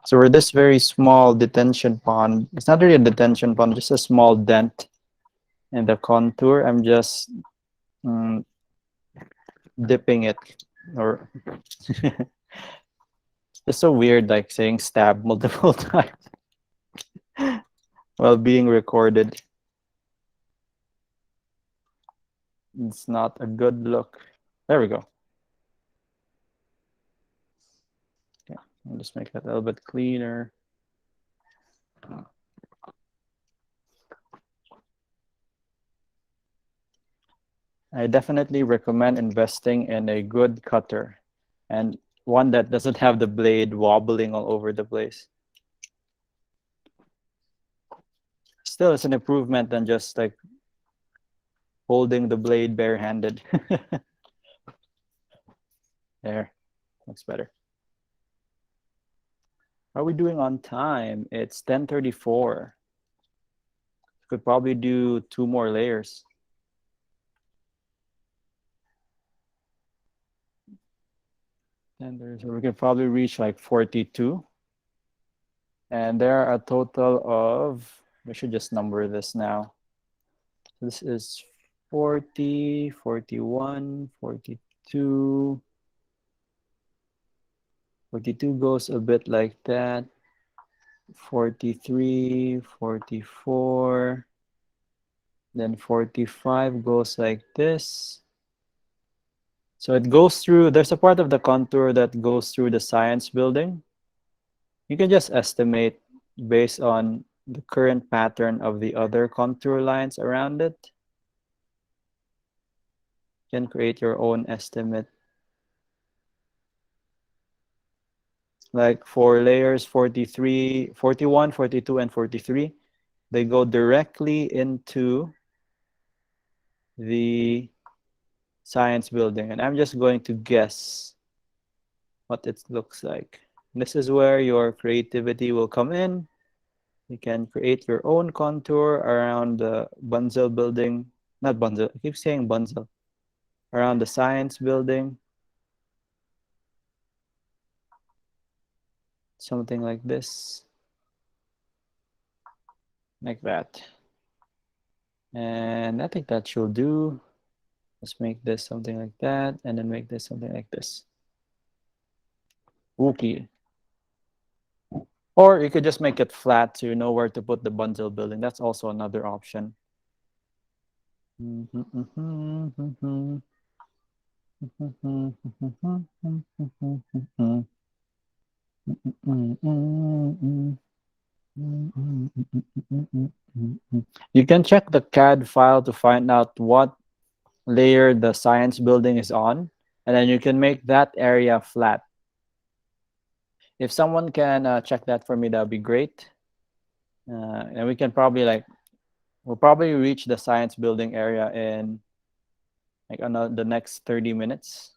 Speaker 1: So we're this very small detention pond. It's not really a detention pond, just a small dent in the contour. I'm just dipping it, or it's so weird, like saying stab multiple times while being recorded. It's not a good look. There we go. Okay, I'll just make that a little bit cleaner. I definitely recommend investing in a good cutter and one that doesn't have the blade wobbling all over the place. Still, it's an improvement than just like holding the blade barehanded. There, looks better. How are we doing on time? It's 10:34. Could probably do 2 more layers. And so we could probably reach like 42. And there are a total of, we should just number this now. This is 40, 41, 42. 42 goes a bit like that. 43, 44. Then 45 goes like this. So it goes through, there's a part of the contour that goes through the science building. You can just estimate based on the current pattern of the other contour lines around it. You can create your own estimate. Like for layers 43, 41, 42, and 43, they go directly into the science building. And I'm just going to guess what it looks like. This is where your creativity will come in. You can create your own contour around the Bunzel building. Not Bunzel, I keep saying Bunzel. Around the science building. Something like this. Like that. And I think that should do. Let's make this something like that, and then make this something like this. Okay. Or you could just make it flat so you know where to put the Bunzel building. That's also another option. You can check the CAD file to find out what layer the science building is on, and then you can make that area flat. If someone can check that for me, that would be great. And we can probably we'll probably reach the science building area in like the next 30 minutes.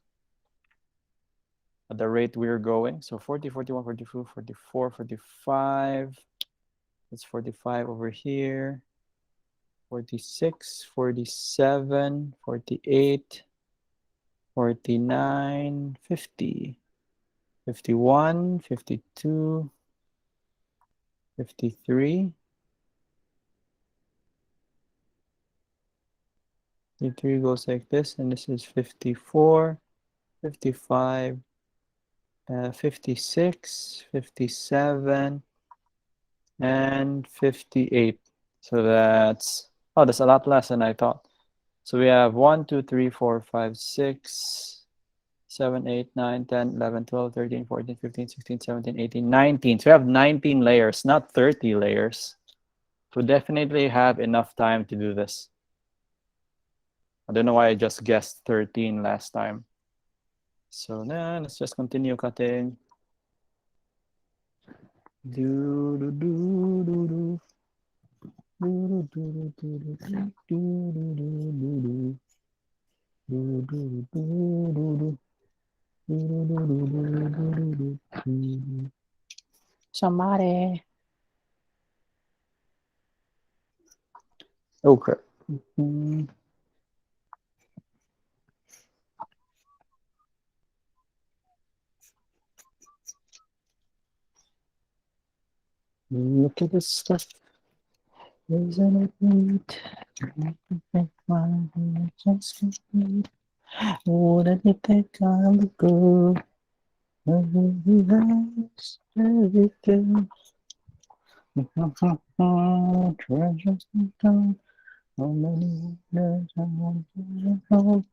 Speaker 1: at the rate we're going. So 40, 41, 42, 44, 45. That's 45 over here. 46, 47, 48, 49, 50, 51, 52, 53. 53 goes like this, and this is 54, 55, 56, 57, and 58. So that's, oh, that's a lot less than I thought. So we have 1, 2, 3, 4, 5, 6, 7, 8, 9, 10, 11, 12, 13, 14, 15, 16, 17, 18, 19. So we have 19 layers, not 30 layers. So definitely have enough time to do this. I don't know why I just guessed 13 last time. So now let's just continue cutting. Do do do do do. Do do do do do do do do do. Do do do do do. Do do do do do do. Somebody. Oh crap. Look at this stuff. Isn't it neat? Just complete. Wouldn't you think I look good? Everything. Treasures down. How many years I want to hold.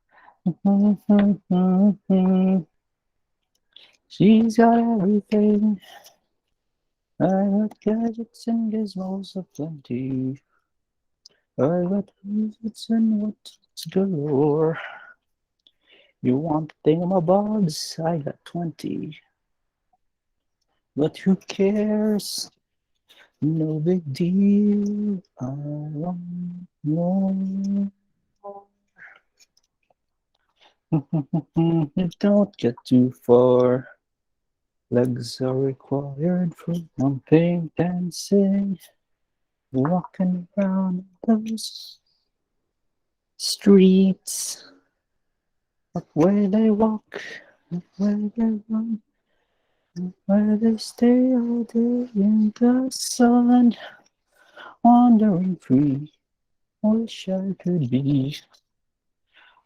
Speaker 1: She's got everything. I got gadgets and gizmos aplenty. I got gadgets and what's galore. You want thingamabobs? I got 20. But who cares? No big deal. I want more. Don't get too far. Legs are required for jumping, dancing, walking around those streets. Up where they walk, up where they run, up where they stay all day in the sun. Wandering free, wish I could be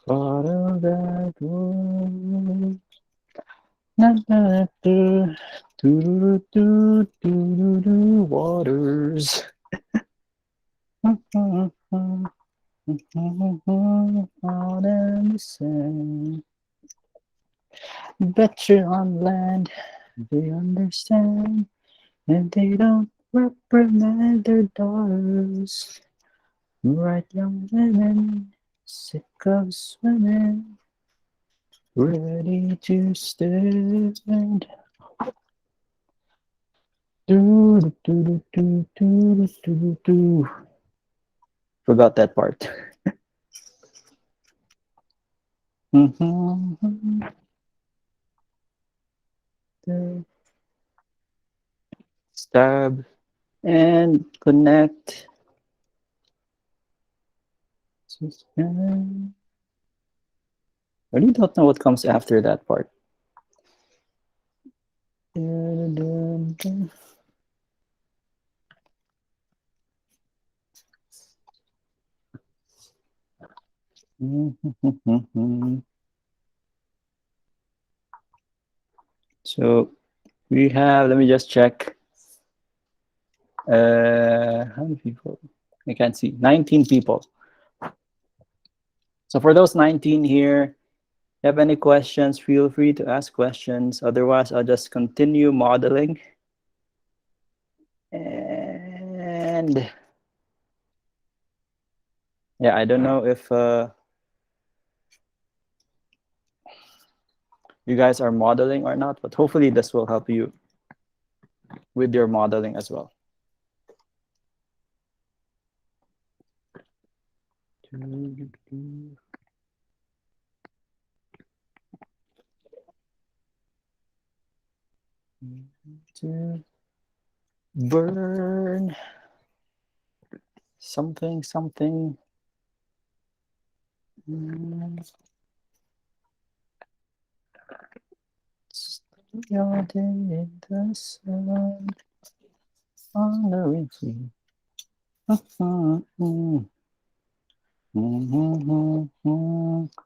Speaker 1: part of that world. Na na do do do do do waters. All in the same. Bet you're on land, they understand, and they don't reprimand their daughters. Right, young women, sick of swimming, ready to stand. Do do do do do do do. Forgot that part. Stab and connect. I really don't know what comes after that part. So we have, let me just check. How many people? I can't see. 19 people. So for those 19 here, if you have any questions, feel free to ask questions. Otherwise, I'll just continue modeling. And yeah, I don't know if you guys are modeling or not, but hopefully this will help you with your modeling as well. To burn something, something. Your day in the sun on the reef.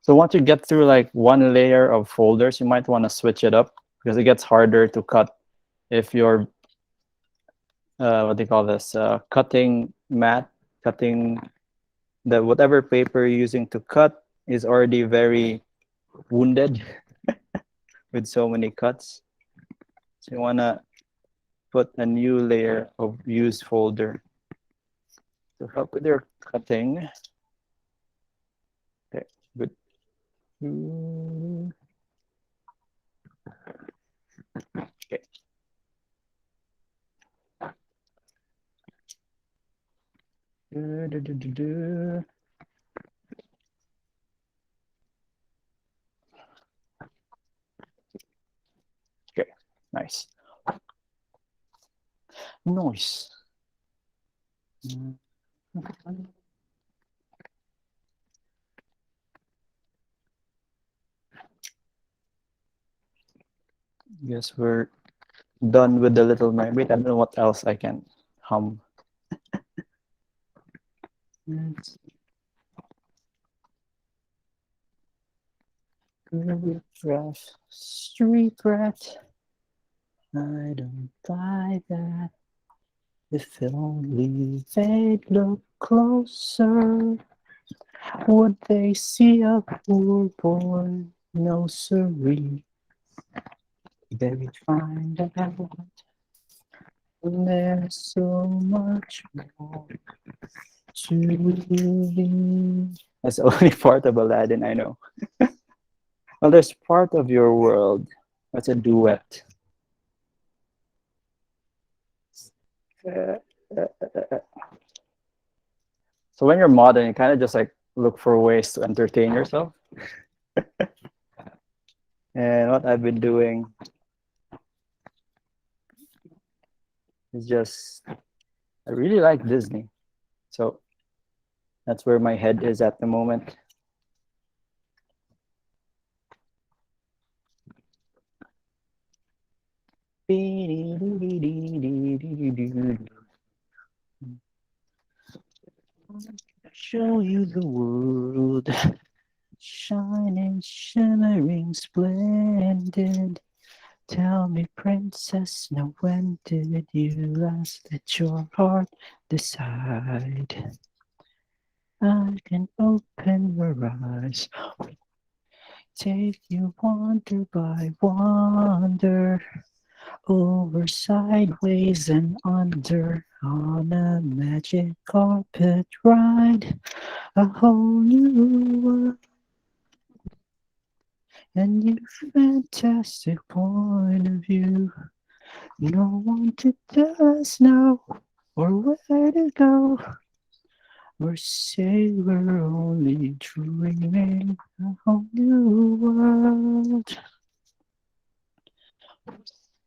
Speaker 1: So once you get through like one layer of folders, you might want to switch it up because it gets harder to cut if you're what do you call this, cutting mat, cutting the whatever paper you're using to cut is already very wounded with so many cuts. So you want to put a new layer of used folder to help with your cutting. Okay, good. Okay. Okay, nice. Nice. Guess we're done with the Little Mermaid. I don't know what else I can hum. Rough street rat. I don't buy that. If only they'd look closer, would they see a poor boy? No siree. They'd find out there's so much more to believe. That's the only part of Aladdin I know. Well, there's part of your world. That's a duet. So when you're modern, you kind of just like look for ways to entertain yourself. And what I've been doing is just, I really like Disney. So that's where my head is at the moment. Show you the world, shining, shimmering, splendid. Tell me, princess, now when did you last let your heart decide? I can open your eyes, take you wonder by wonder, over, sideways, and under, on a magic carpet ride, a whole new world, and your fantastic point of view. No one to tell us now or where to go, or say we're only dreaming a whole new world.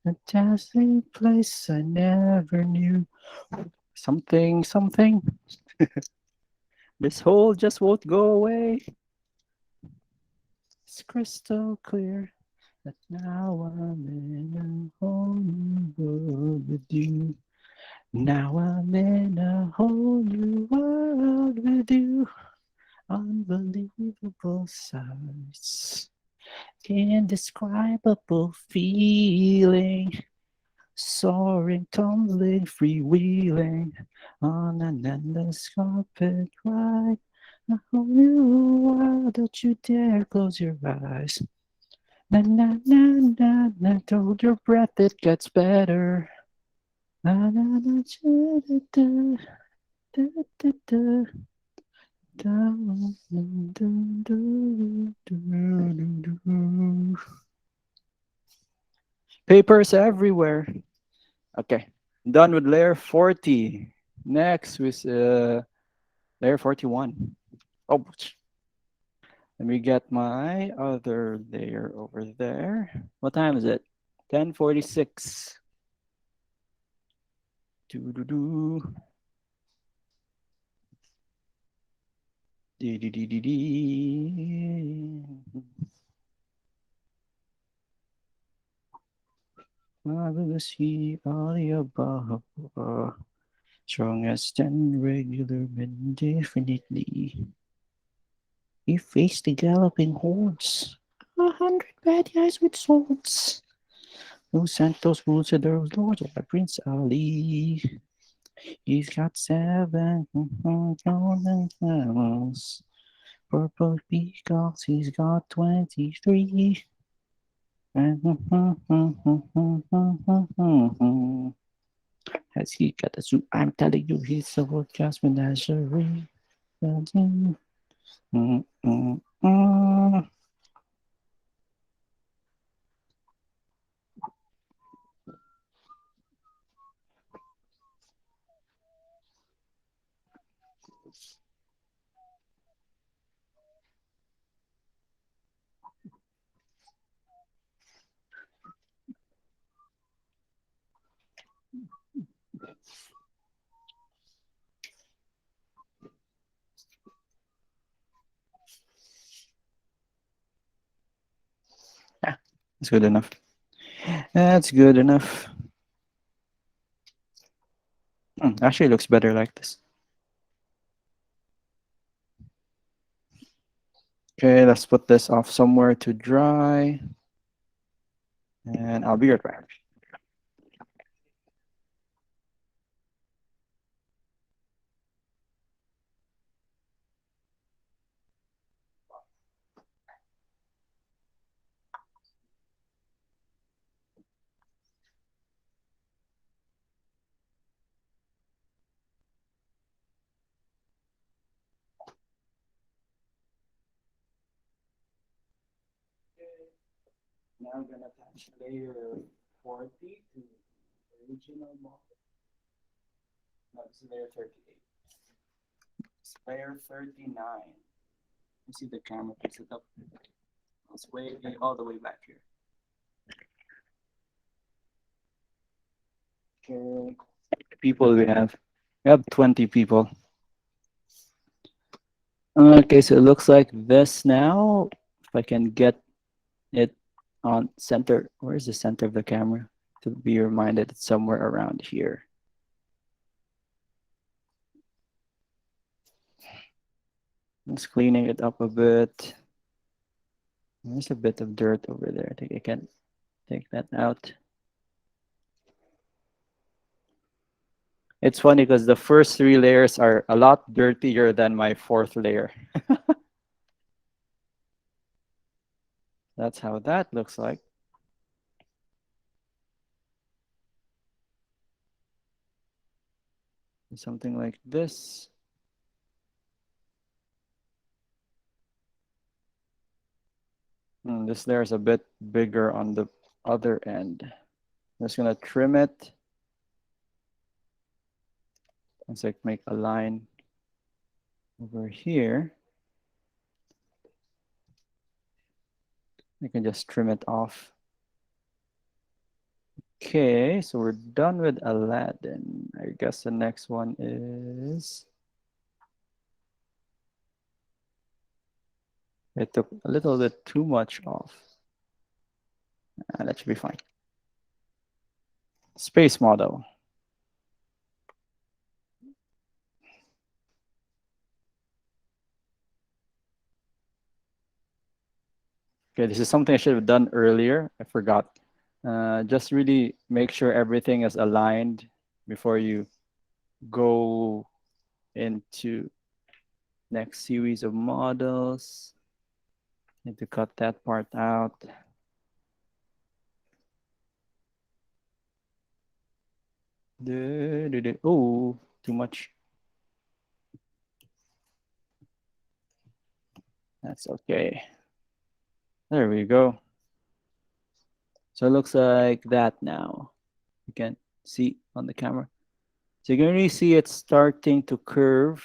Speaker 1: A dazzling place I never knew. Something, something. This hole just won't go away. It's crystal clear that now I'm in a whole new world with you. Now I'm in a whole new world with you. Unbelievable sights, indescribable feeling, soaring, tumbling, freewheeling on an endless carpet ride. A whole new world, don't you dare close your eyes. Na na na na na, hold your breath, it gets better. Na na na da da da da da. Papers everywhere. Okay, done with layer 40. Next with layer 41. Oh, let me get my other layer over there. What time is it? 10:46. Do do do. Dee, dee, dee, dee, dee. Marvelous he all the above. Strong as 10 regular men, definitely. He faced the galloping hordes. 100 bad guys with swords. Who sent those fools to those lords by Prince Ali? He's got 7 golden camels. Purple peacocks, he's got 23. Has he got a suit? I'm telling you, he's so just menagerie. Mm, mm, mm. Yeah, that's good enough. That's good enough. Actually, looks better like this. Okay, let's put this off somewhere to dry. And I'll be right back. Now I'm going to attach layer 40 to the original model. No, this is layer 38. It's layer 39. You see the camera picks it up. It's way all the way back here. Okay. People we have. We have 20 people. Okay, so it looks like this now. If I can get it on center. Where's the center of the camera? To be reminded it's somewhere around here. Just cleaning it up a bit. There's a bit of dirt over there. I think I can take that out. It's funny because the first 3 layers are a lot dirtier than my 4th layer. That's how that looks like. Something like this. This layer is a bit bigger on the other end. I'm just gonna trim it. Let's like make a line over here. You can just trim it off. Okay, so we're done with Aladdin. I guess the next one is... It took a little bit too much off. That should be fine. Space model. Okay, this is something I should have done earlier. I forgot. Just really make sure everything is aligned before you go into next series of models. Need to cut that part out. Oh, too much. That's okay. There we go. So it looks like that now. You can see on the camera. So you can really see it starting to curve.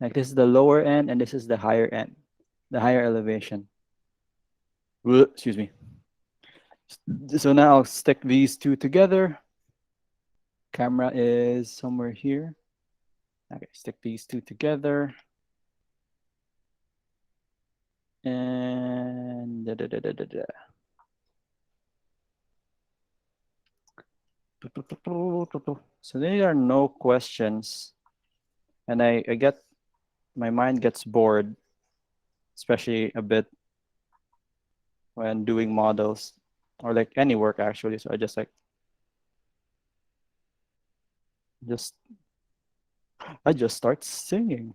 Speaker 1: Like this is the lower end and this is the higher end, the higher elevation. Excuse me. So now I'll stick these two together. Camera is somewhere here. Okay, stick these two together. And so there are no questions. And I get my mind gets bored, especially a bit when doing models or like any work actually. So I just I just start singing.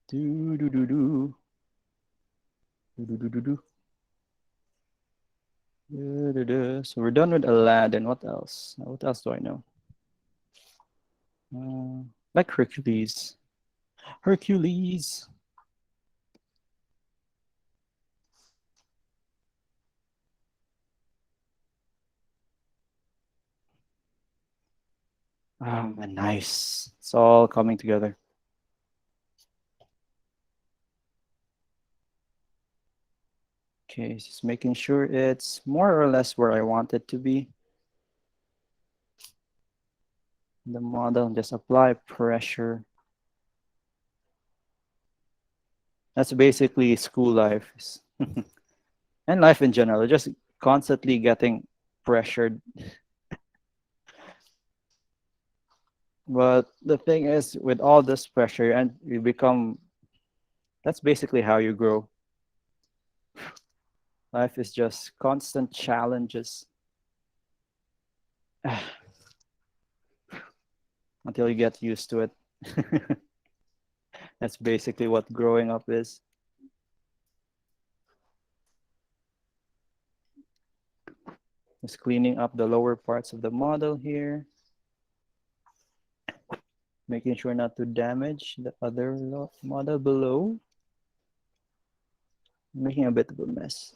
Speaker 1: Do do do do do do do do do. So we're done with Aladdin. What else? What else do I know? Like Hercules. Hercules. Nice. It's all coming together. Okay, just making sure it's more or less where I want it to be. The model, just apply pressure. That's basically school life and life in general. Just constantly getting pressured. But the thing is, with all this pressure, and you become, that's basically how you grow. Life is just constant challenges until you get used to it. That's basically what growing up is. Just cleaning up the lower parts of the model here. Making sure not to damage the other model below. Making a bit of a mess.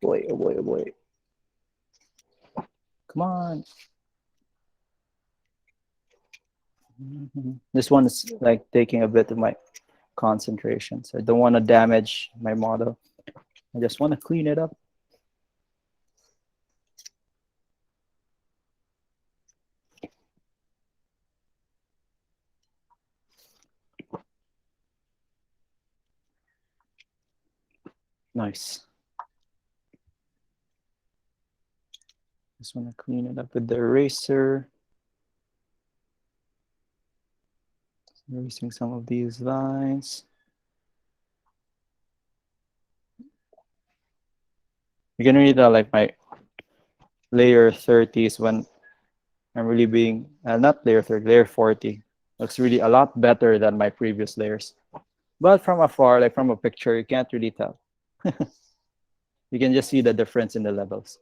Speaker 1: Boy, oh boy, oh boy. Come on. This one is like taking a bit of my concentration. So I don't want to damage my model. I just want to clean it up. Nice. Just want to clean it up with the eraser. Erasing some of these lines. You can read that like my layer 30s when I'm really being, not layer 30, layer 40. Looks really a lot better than my previous layers. But from afar, like from a picture, you can't really tell. You can just see the difference in the levels.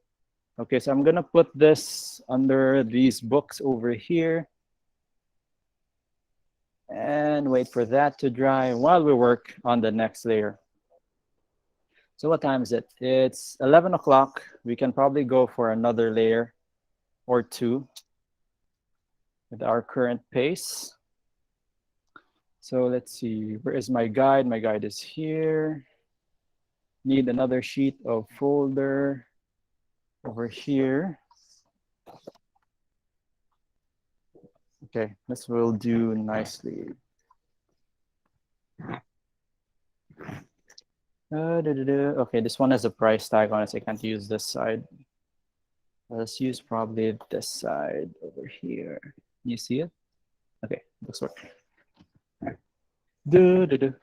Speaker 1: Okay, so I'm gonna put this under these books over here and wait for that to dry while we work on the next layer. So what time is it? It's 11 o'clock. We can probably go for another layer or two with our current pace. So let's see, where is my guide? My guide is here. Need another sheet of folder over here. Okay, this will do nicely. Okay, this one has a price tag on it, so I can't use this side. Let's use probably this side over here. You see it? Okay, this works. Do, do, do.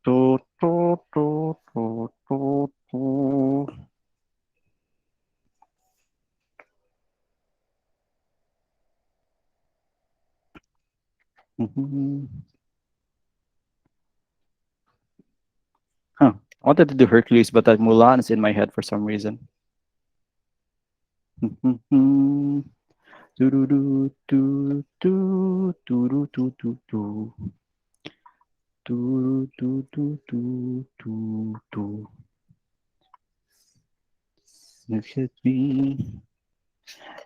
Speaker 1: Do, do, do, do, do, do. Huh. I wanted to do Hercules, but that Mulan is in my head for some reason. Do do do do do do do do do do do do do do. Look at me.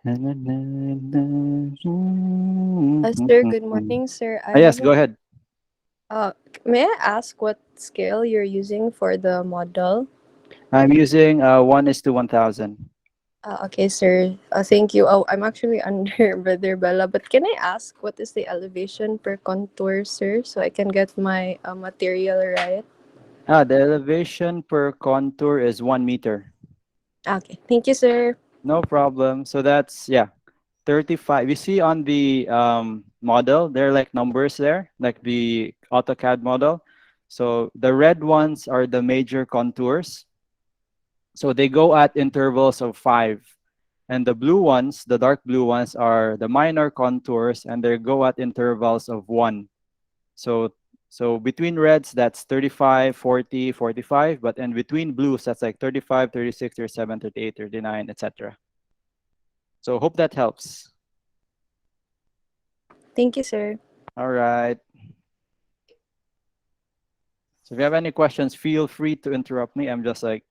Speaker 1: Na, na, na, na,
Speaker 4: Sir, good morning, sir. I
Speaker 1: Yes,
Speaker 4: have
Speaker 1: go
Speaker 4: a
Speaker 1: ahead.
Speaker 4: uh, may I ask what scale you're using for the model?
Speaker 1: I'm using 1:1000.
Speaker 4: Okay, sir. Thank you. Oh, I'm actually under Brother Bella, but can I ask what is the elevation per contour, sir, so I can get my material right?
Speaker 1: The elevation per contour is 1 meter.
Speaker 4: Okay, thank you, sir.
Speaker 1: No problem. So that's, yeah, 35. You see on the model, there are like numbers there, like the AutoCAD model. So the red ones are the major contours. So they go at intervals of 5. And the blue ones, the dark blue ones, are the minor contours, and they go at intervals of 1. So between reds, that's 35, 40, 45. But in between blues, that's like 35, 36, 37, 38, 39, etc. So hope that helps.
Speaker 4: Thank you, sir.
Speaker 1: All right. So if you have any questions, feel free to interrupt me. I'm just like,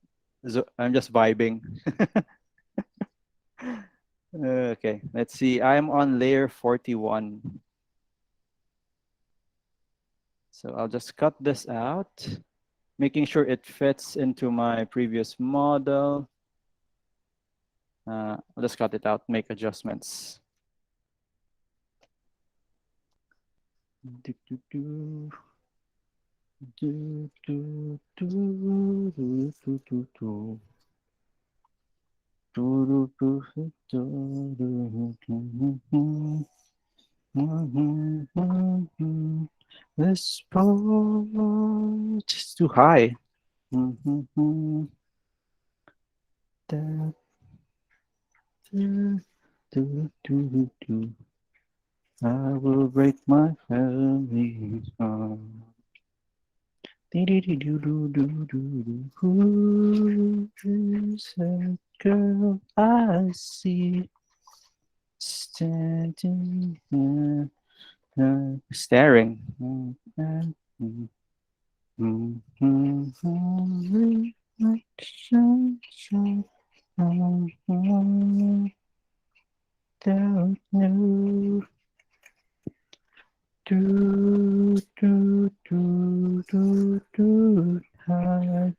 Speaker 1: I'm just vibing. Okay, let's see. I'm on layer 41. So I'll just cut this out, making sure it fits into my previous model. I'll just cut it out, make adjustments. Do, do, do. Do, do, do, do, do, do, do. Do, do, do, do, do, do, do. This boat is too high. Da, da, do, do, do. I will break my family's heart. Who is that girl I see standing there, staring? Don't know. Do, do, do, do, do, hide.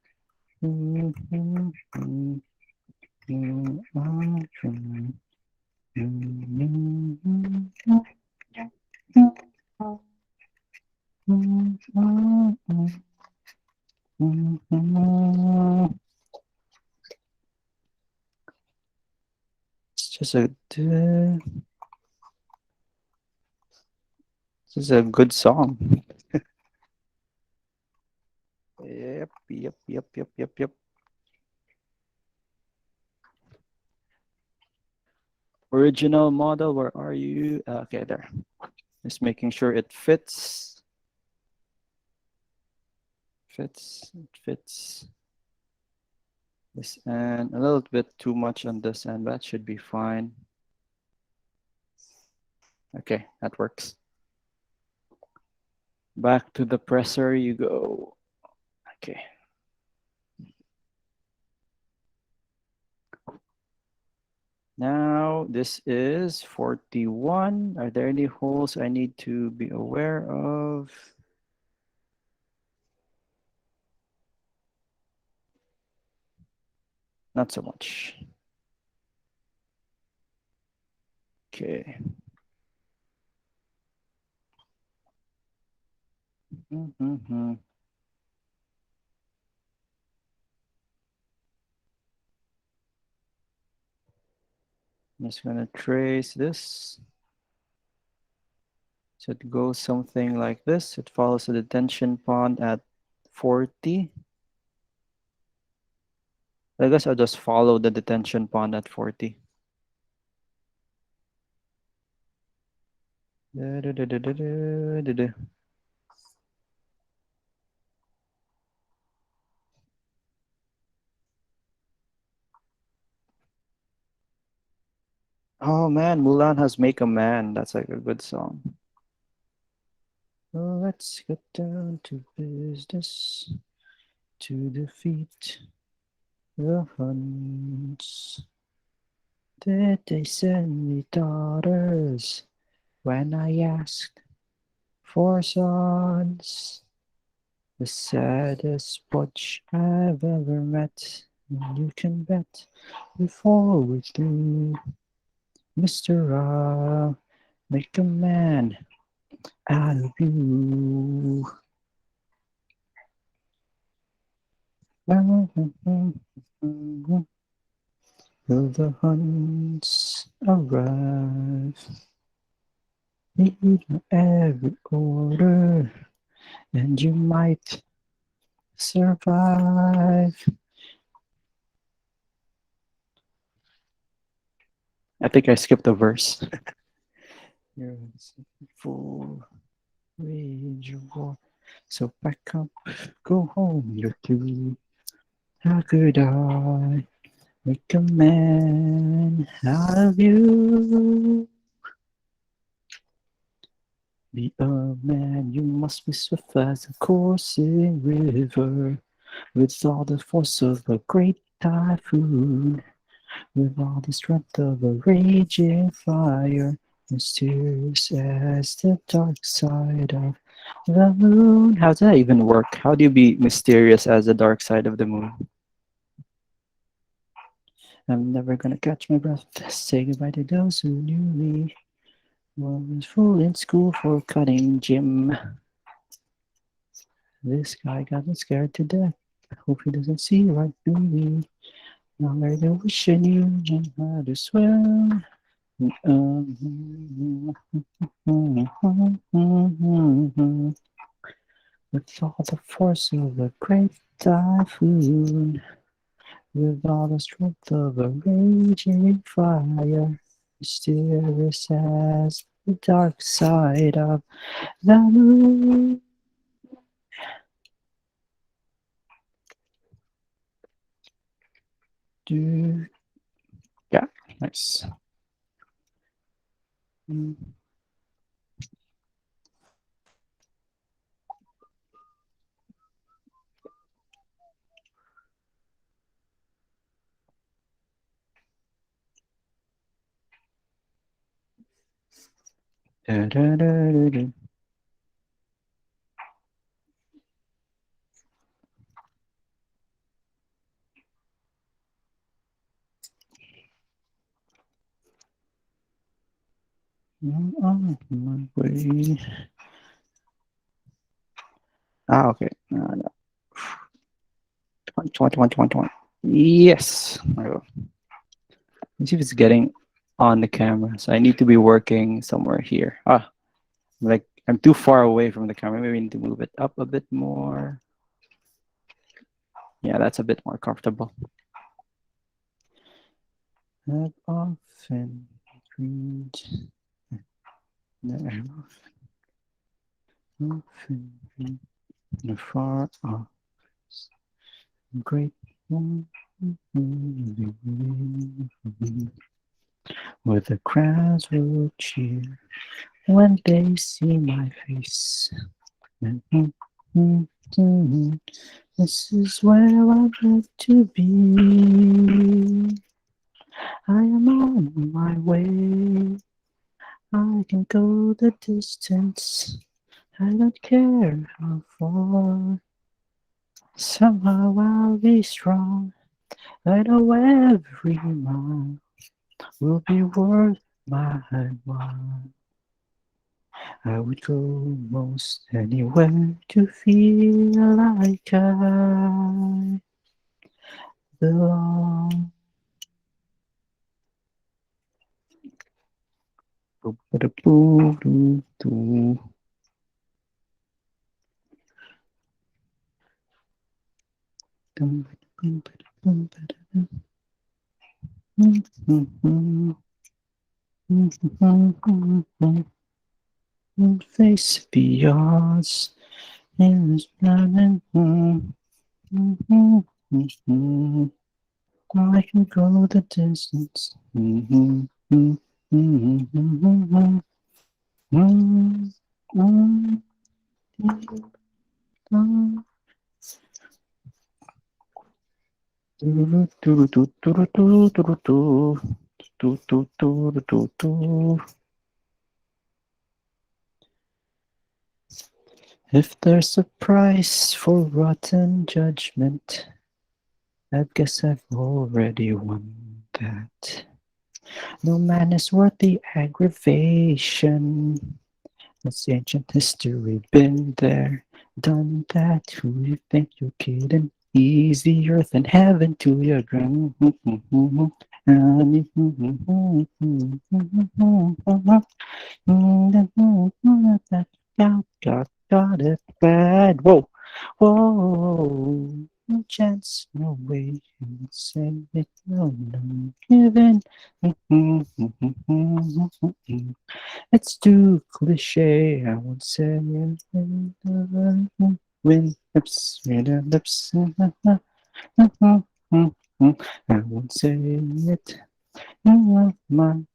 Speaker 1: It's just a good song. Yep, yep, yep, yep, yep, yep. Original model, where are you? Okay, there. Just making sure it fits. It fits. This end, a little bit too much on this end, that should be fine. Okay, that works. Back to the presser you go. Okay. Now this is 41. Are there any holes I need to be aware of? Not so much. Okay. I'm just gonna trace this. So it goes something like this. It follows the detention pond at 40. I guess I'll just follow the detention pond at 40. Da, da, da, da, da, da, da, da. Oh man, Mulan has Make a Man. That's like a good song. Well, let's get down to business to defeat the Huns. Did they send me daughters when I asked for sons? The saddest butch I've ever met. And you can bet before we through, Mr. Make a man out of you. Will the Huns arrive? Need every order, and you might survive. I think I skipped a verse. You're full rage of war. So back up, go home, you're through. How could I make a man out of you? Be a man, you must be swift as a coursing river, with all the force of a great typhoon, with all the strength of a raging fire, mysterious as the dark side of the moon. How does that even work? How do you be mysterious as the dark side of the moon? I'm never gonna catch my breath. Say goodbye to those who knew me. Was full in school for cutting gym. This guy got me scared to death. Hope he doesn't see right through me. Now I wish I knew how to swim. With all the force of a great typhoon, with all the strength of a raging fire, mysterious as the dark side of the moon. Yeah, nice. I'm on my way. Ah, okay. No. 20. Yes. Let's see if it's getting on the camera. So I need to be working somewhere here. Like I'm too far away from the camera. Maybe I need to move it up a bit more. Yeah, that's a bit more comfortable. I've often dreamed. Often dreamed far off. Great one. Where the crowds will cheer when they see my face. This is where I love to be. I am on my way. I can go the distance. I don't care how far. Somehow I'll be strong. I know every mile will be worth my while. I would go most anywhere to feel like I belong. Face beyond in this planet. I can go the distance. If there's a price for rotten judgment, I guess I've already won that. No man is worth the aggravation. It's ancient history, been there, done that. Who you think you're kidding? Easy earth and heaven to your ground. Got it bad. Whoa, whoa. No chance, no way. Say it, no, no, given. It's too cliche. I won't say it. When lips, lips. I won't say it. My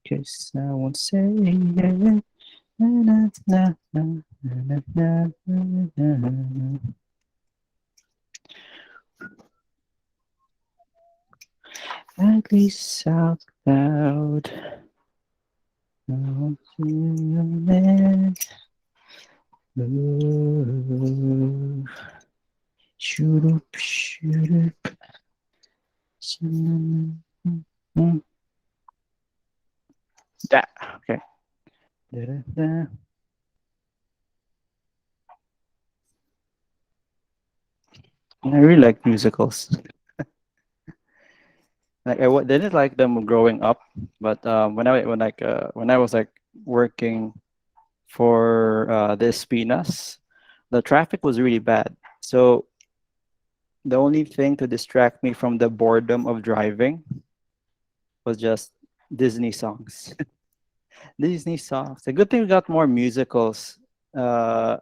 Speaker 1: case, I won't say it. Na, na, na, na, na, na, na, na. At least out loud. I'll feel it. Ooh. Shoot up, shoot up. That okay. Da-da-da. I really like musicals. Like didn't like them growing up, but when I was like working for the Espinas, the traffic was really bad. So the only thing to distract me from the boredom of driving was just Disney songs. Disney songs. The good thing we got more musicals uh,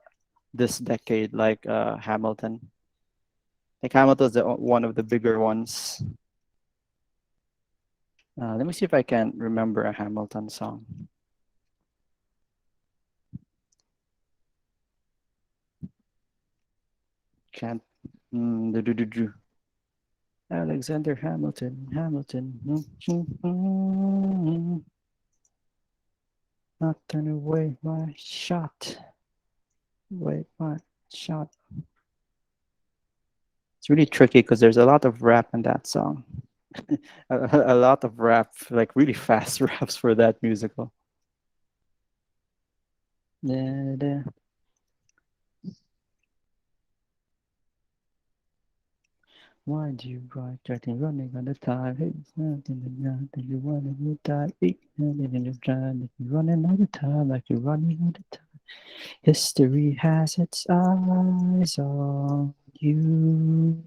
Speaker 1: this decade, like Hamilton. Like Hamilton's one of the bigger ones. Let me see if I can remember a Hamilton song. Can't. Do. Alexander Hamilton, Hamilton. Not turn away my shot. Wait, my shot. It's really tricky because there's a lot of rap in that song. A lot of rap, like really fast raps for that musical. Da, da. Why do you write writing running on the time? Hey, it's nothing but nothing. You want to die. Eat nothing in your time. If you're running all the time, like you're running all the time. History has its eyes on you.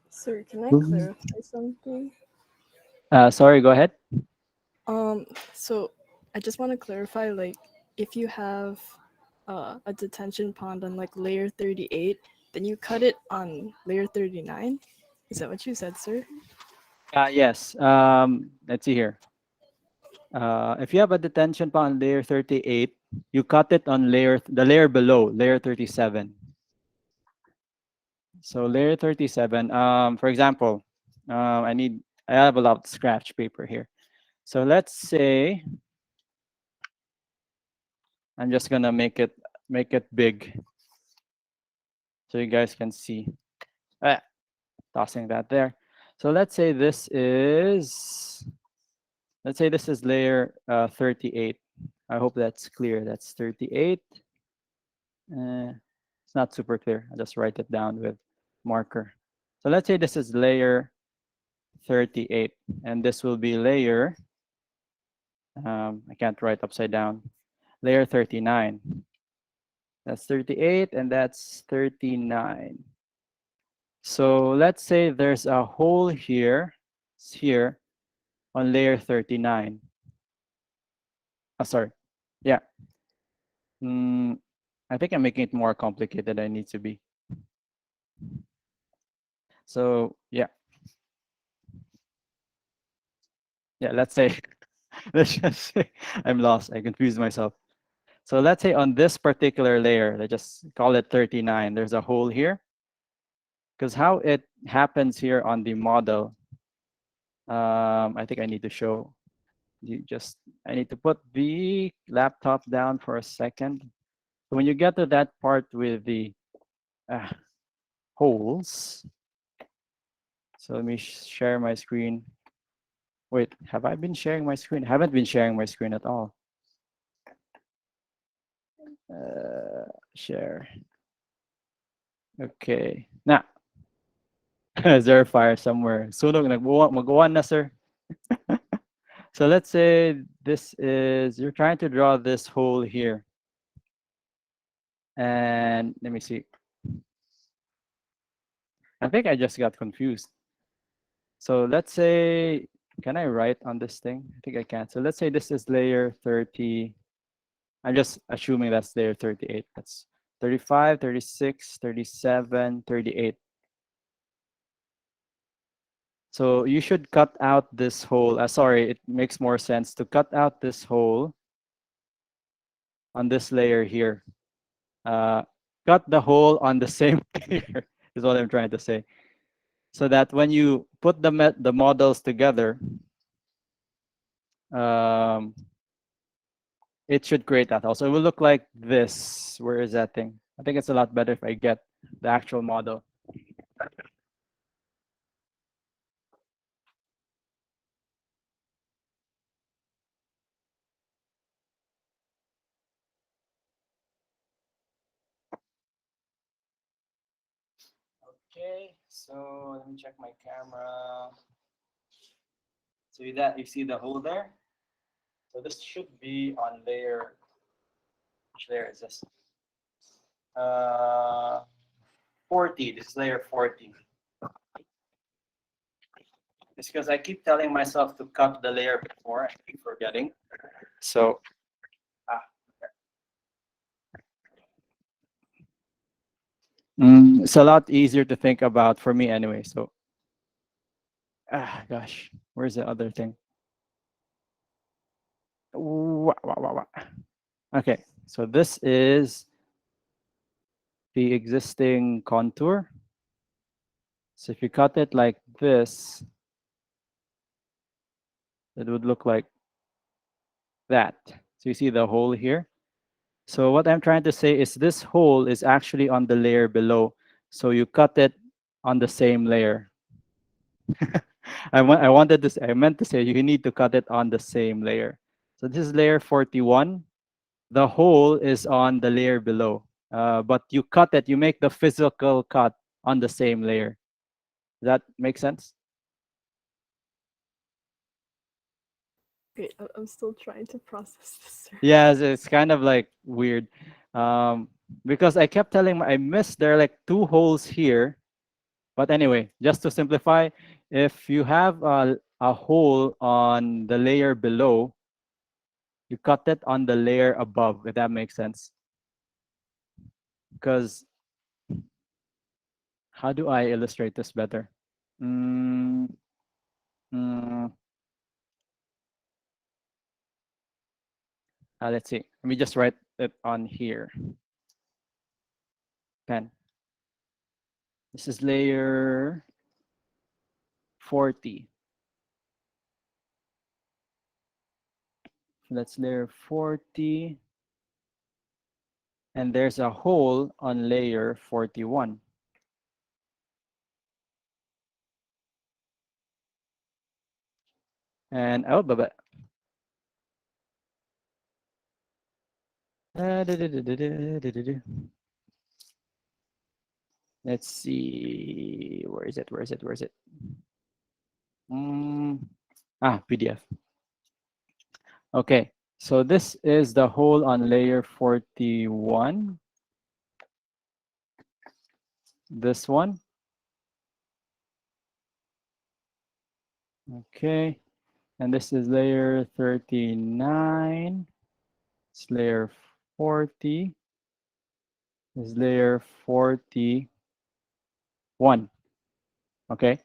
Speaker 4: Sir, can I clarify something?
Speaker 1: Sorry, go ahead.
Speaker 4: Um, so I just want to clarify, like, if you have a detention pond on like layer 38, then you cut it on layer 39. Is that what you said, sir?
Speaker 1: Yes. Let's see here. If you have a detention pond on layer 38, you cut it on the layer below, layer 37. So layer 37, for example, I have a lot of scratch paper here. So let's say I'm just gonna make it big so you guys can see. Ah, tossing that there. So let's say this is layer 38. I hope that's clear. That's 38. It's not super clear. I'll just write it down with marker. So let's say this is layer 38, and this will be layer, I can't write upside down, layer 39. That's 38, and that's 39. So let's say there's a hole here, here on layer 39. Oh, sorry. Yeah. I think I'm making it more complicated than I need to be. So yeah. Yeah, let's say, let's just say I'm lost. I confused myself. So let's say on this particular layer, let's just call it 39. There's a hole here. Because how it happens here on the model, I think I need to show you just, I need to put the laptop down for a second. So when you get to that part with the holes, so let me share my screen. Wait, have I been sharing my screen? I haven't been sharing my screen at all. Share. Okay. Now, is there a fire somewhere? Sunog, mag-1 na, sir. So let's say this is, you're trying to draw this hole here. And let me see. I think I just got confused. So let's say, can I write on this thing? I think I can. So let's say this is layer 30. I'm just assuming that's layer 38. That's 35, 36, 37, 38. So you should cut out this hole. Sorry, it makes more sense to cut out this hole on this layer here. Cut the hole on the same layer is what I'm trying to say. So that when you put the models together, it should create that also. It will look like this. Where is that thing? I think it's a lot better if I get the actual model. Okay, so let me check my camera. So you see the hole there? So this should be on layer, which layer is this? 40, this is layer 40. It's because I keep telling myself to cut the layer before, I keep forgetting. So, it's a lot easier to think about for me anyway. So, gosh, where's the other thing? Okay, so this is the existing contour. So if you cut it like this, it would look like that. So you see the hole here. So what I'm trying to say is this hole is actually on the layer below. So you cut it on the same layer. I meant to say you need to cut it on the same layer. So this is layer 41. The hole is on the layer below. But you cut it, you make the physical cut on the same layer. Does that make sense?
Speaker 4: Okay, I'm still trying to process this. Sir.
Speaker 1: Yeah, it's kind of like weird. Because I kept telling I missed there are like two holes here. But anyway, just to simplify, if you have a hole on the layer below, you cut it on the layer above, if that makes sense. Because how do I illustrate this better? Let's see. Let me just write it on here. Pen. This is layer 40. That's layer 40. And there's a hole on layer 41. And oh, baba. Let's see. Where is it? Where is it? Where is it? PDF. Okay. So this is the hole on layer 41. This one. Okay. And this is layer 39. It's layer 40. Is layer 41. Okay.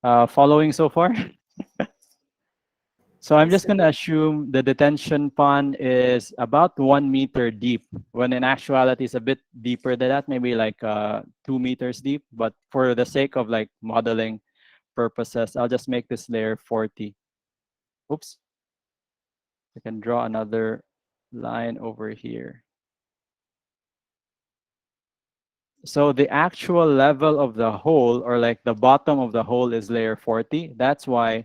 Speaker 1: Following so far? So I'm
Speaker 4: Yes,
Speaker 1: just
Speaker 4: sir.
Speaker 1: going to assume the detention pond is about 1 meter deep, when in actuality it's a bit deeper than that, maybe like 2 meters deep. But for the sake of like modeling purposes, I'll just make this layer 40. Oops. I can draw another line over here. So the actual level of the hole, or like the bottom of the hole, is layer 40. That's why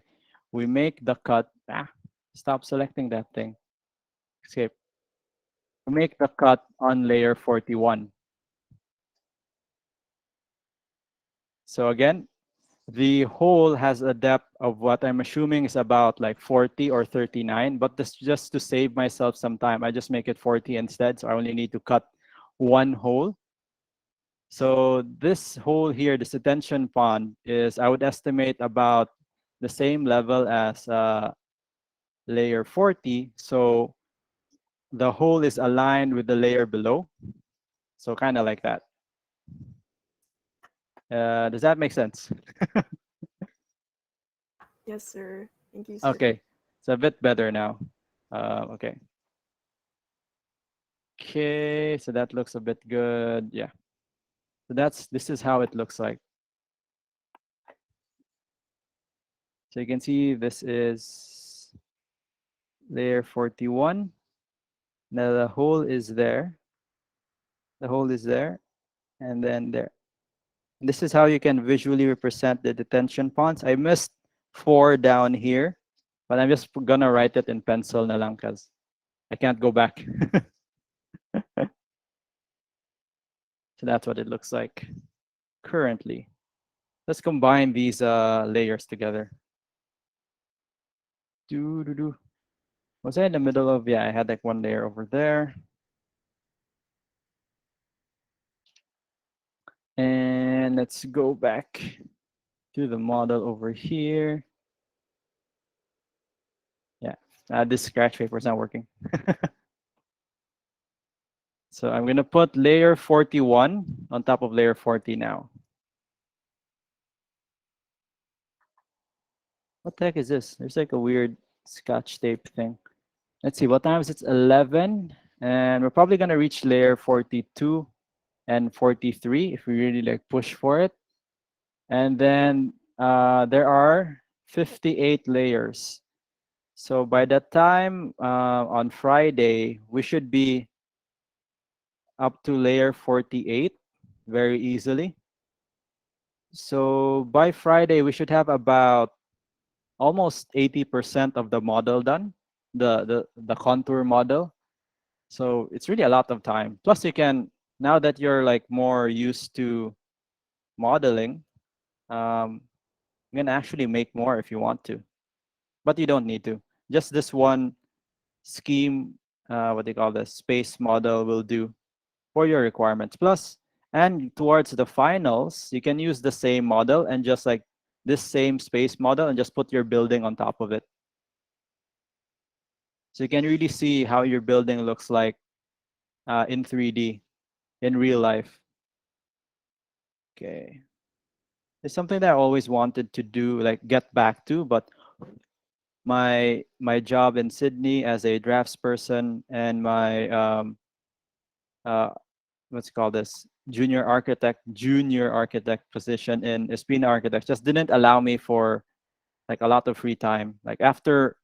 Speaker 1: we make the cut. Stop selecting that thing. Escape. We make the cut on layer 41. So again, the hole has a depth of what I'm assuming is about like 40 or 39, but this, just to save myself some time, I just make it 40 instead. So I only need to cut one hole. So this hole here, this detention pond, is, I would estimate, about the same level as layer 40. So the hole is aligned with the layer below. So kind of like that. Does that make sense?
Speaker 4: Yes, sir. Thank you, sir.
Speaker 1: Okay, it's a bit better now. Okay. Okay, so that looks a bit good. Yeah. So this is how it looks like. So you can see this is layer 41. Now the hole is there. The hole is there, and then there. And this is how you can visually represent the detention ponds. I missed 4 down here, but I'm just gonna write it in pencil na lang because I can't go back. So that's what it looks like currently. Let's combine these layers together. Do. Was I in the middle of? Yeah, I had like one layer over there. And let's go back to the model over here. Yeah, this scratch paper is not working. So I'm going to put layer 41 on top of layer 40 now. What the heck is this? There's like a weird scotch tape thing. Let's see, what time is it? 11. And we're probably going to reach layer 42 and 43 if we really like push for it. And then there are 58 layers. So by that time, on Friday, we should be up to layer 48 very easily. So by Friday, we should have about almost 80% of the model done, the contour model. So it's really a lot of time. Plus you can, now that you're like more used to modeling, you can actually make more if you want to, but you don't need to. Just this one scheme, what they call the space model, will do for your requirements. Plus, and towards the finals, you can use the same model and just like this same space model and just put your building on top of it. So you can really see how your building looks like in 3D, in real life. Okay. It's something that I always wanted to do, like get back to, but my job in Sydney as a draftsperson and my uh, what's it called, this junior architect position in Espina Architects just didn't allow me for like a lot of free time. Like after,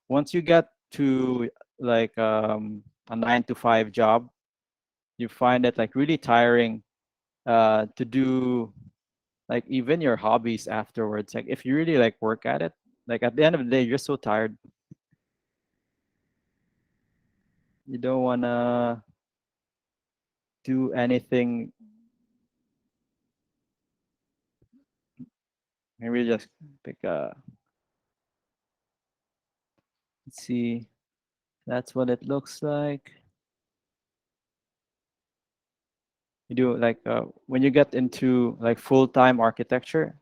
Speaker 1: once you get to like a 9 to 5 job, you find it like really tiring to do like even your hobbies afterwards. Like if you really like work at it, like at the end of the day, you're so tired. You don't wanna do anything. Maybe just pick a, let's see. That's what it looks like. You do like when you get into like full-time architecture,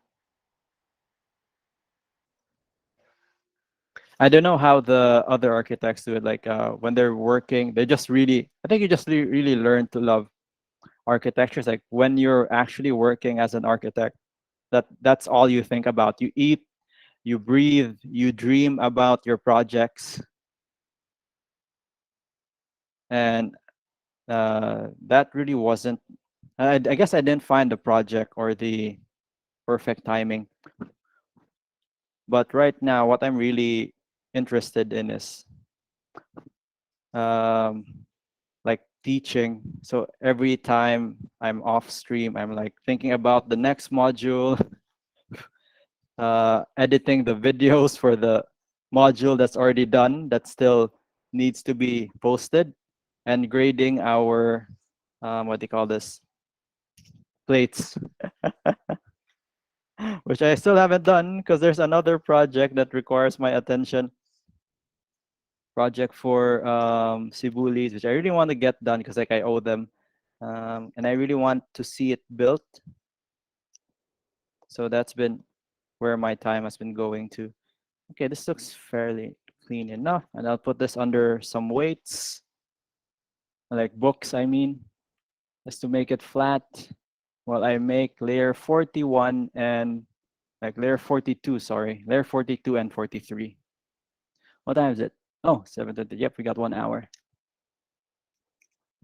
Speaker 1: I don't know how the other architects do it. Like when they're working, they just really. I think you just really learn to love architecture. It's like when you're actually working as an architect, that's all you think about. You eat, you breathe, you dream about your projects, and that really wasn't. I guess I didn't find the project or the perfect timing. But right now, what I'm really interested in is um, like teaching. So every time I'm off stream, I'm like thinking about the next module, editing the videos for the module that's already done that still needs to be posted, and grading our what do you call this, plates, which I still haven't done because there's another project that requires my attention. Project for Sibulis, which I really want to get done because like I owe them, and I really want to see it built. So that's been where my time has been going to. Okay, this looks fairly clean enough, and I'll put this under some weights, like books. I mean, just to make it flat. While I make layer 41 and like layer 42. Sorry, layer 42 and 43. What time is it? Oh, 7:30. Yep, we got 1 hour.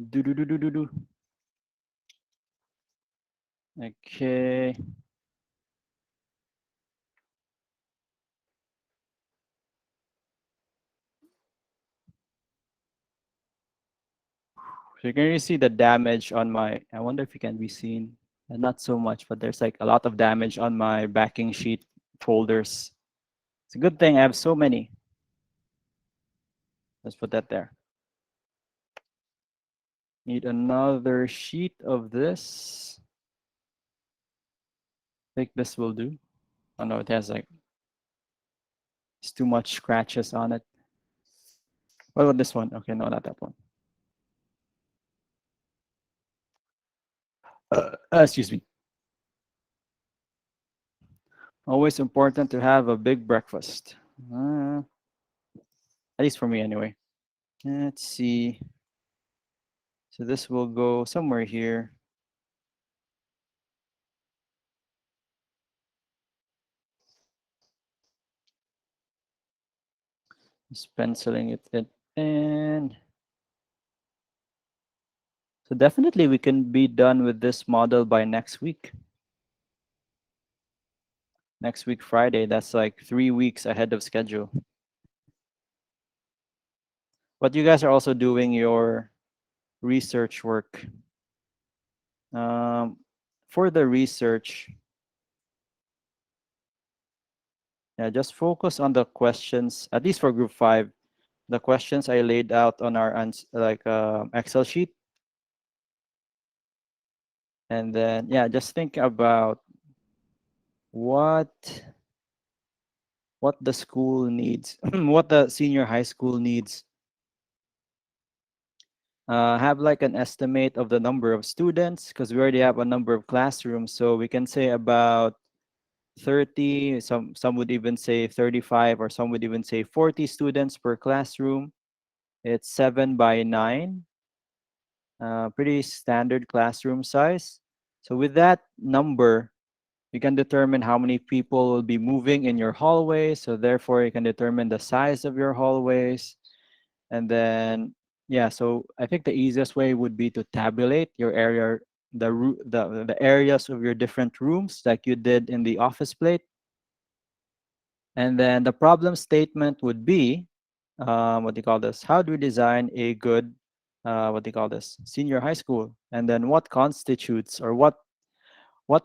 Speaker 1: Do do do do do do. Okay. So you can really see the damage on my, I wonder if you can be seen. Not so much, but there's like a lot of damage on my backing sheet folders. It's a good thing I have so many. Let's put that there. Need another sheet of this. I think this will do. Oh no, it has like, it's too much scratches on it. What about this one? Okay, no, not that one. Excuse me. Always important to have a big breakfast. At least for me anyway. Let's see. So this will go somewhere here. Just penciling it in. And so definitely we can be done with this model by next week. Next week, Friday. That's like 3 weeks ahead of schedule. But you guys are also doing your research work. For the research, yeah, just focus on the questions, at least for group 5, the questions I laid out on our Excel sheet. And then, yeah, just think about what the school needs, what the senior high school needs. Have like an estimate of the number of students because we already have a number of classrooms. So we can say about 30, some would even say 35, or some would even say 40 students per classroom. It's 7 by 9, pretty standard classroom size. So with that number, you can determine how many people will be moving in your hallway. So therefore, you can determine the size of your hallways. And then, yeah, so I think the easiest way would be to tabulate your area, the areas of your different rooms like you did in the office plate. And then the problem statement would be, what do you call this? How do we design a good, what do you call this? Senior high school? And then what constitutes, or what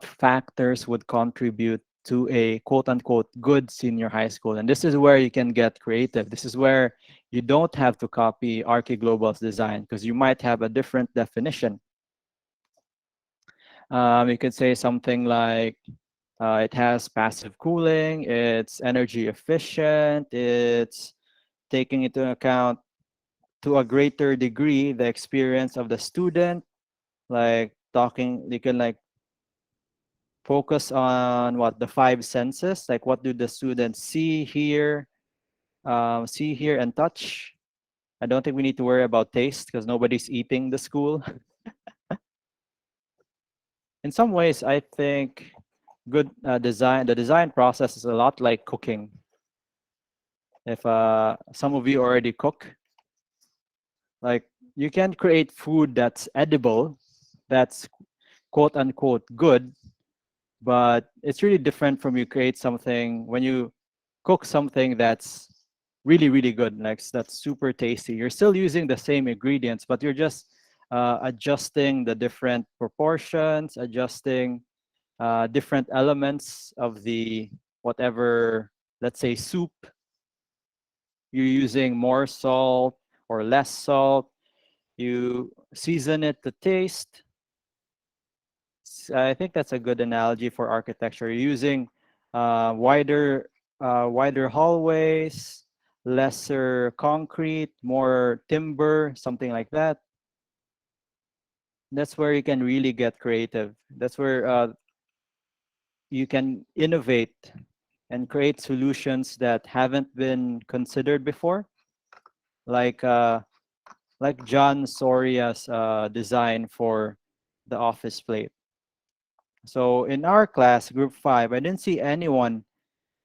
Speaker 1: factors would contribute to a quote unquote good senior high school? And this is where you can get creative. This is where you don't have to copy Archi Global's design because you might have a different definition. You could say something like, it has passive cooling, it's energy efficient, it's taking into account to a greater degree the experience of the student, like talking, you can like focus on what the 5 senses, like what do the students see, hear, see, hear, and touch. I don't think we need to worry about taste because nobody's eating the school. In some ways, I think good design, the design process is a lot like cooking. If some of you already cook, like you can create food that's edible, that's quote unquote good, but it's really different from you create something when you cook something that's really really good, like that's super tasty. You're still using the same ingredients, but you're just adjusting the different proportions, adjusting different elements of the whatever, let's say soup. You're using more salt or less salt. You season it to taste. I think that's a good analogy for architecture. You're using wider hallways, lesser concrete, more timber, something like that. That's where you can really get creative. That's where you can innovate and create solutions that haven't been considered before, like uh, like John Soria's design for the office plate. So in our class, group 5, I didn't see anyone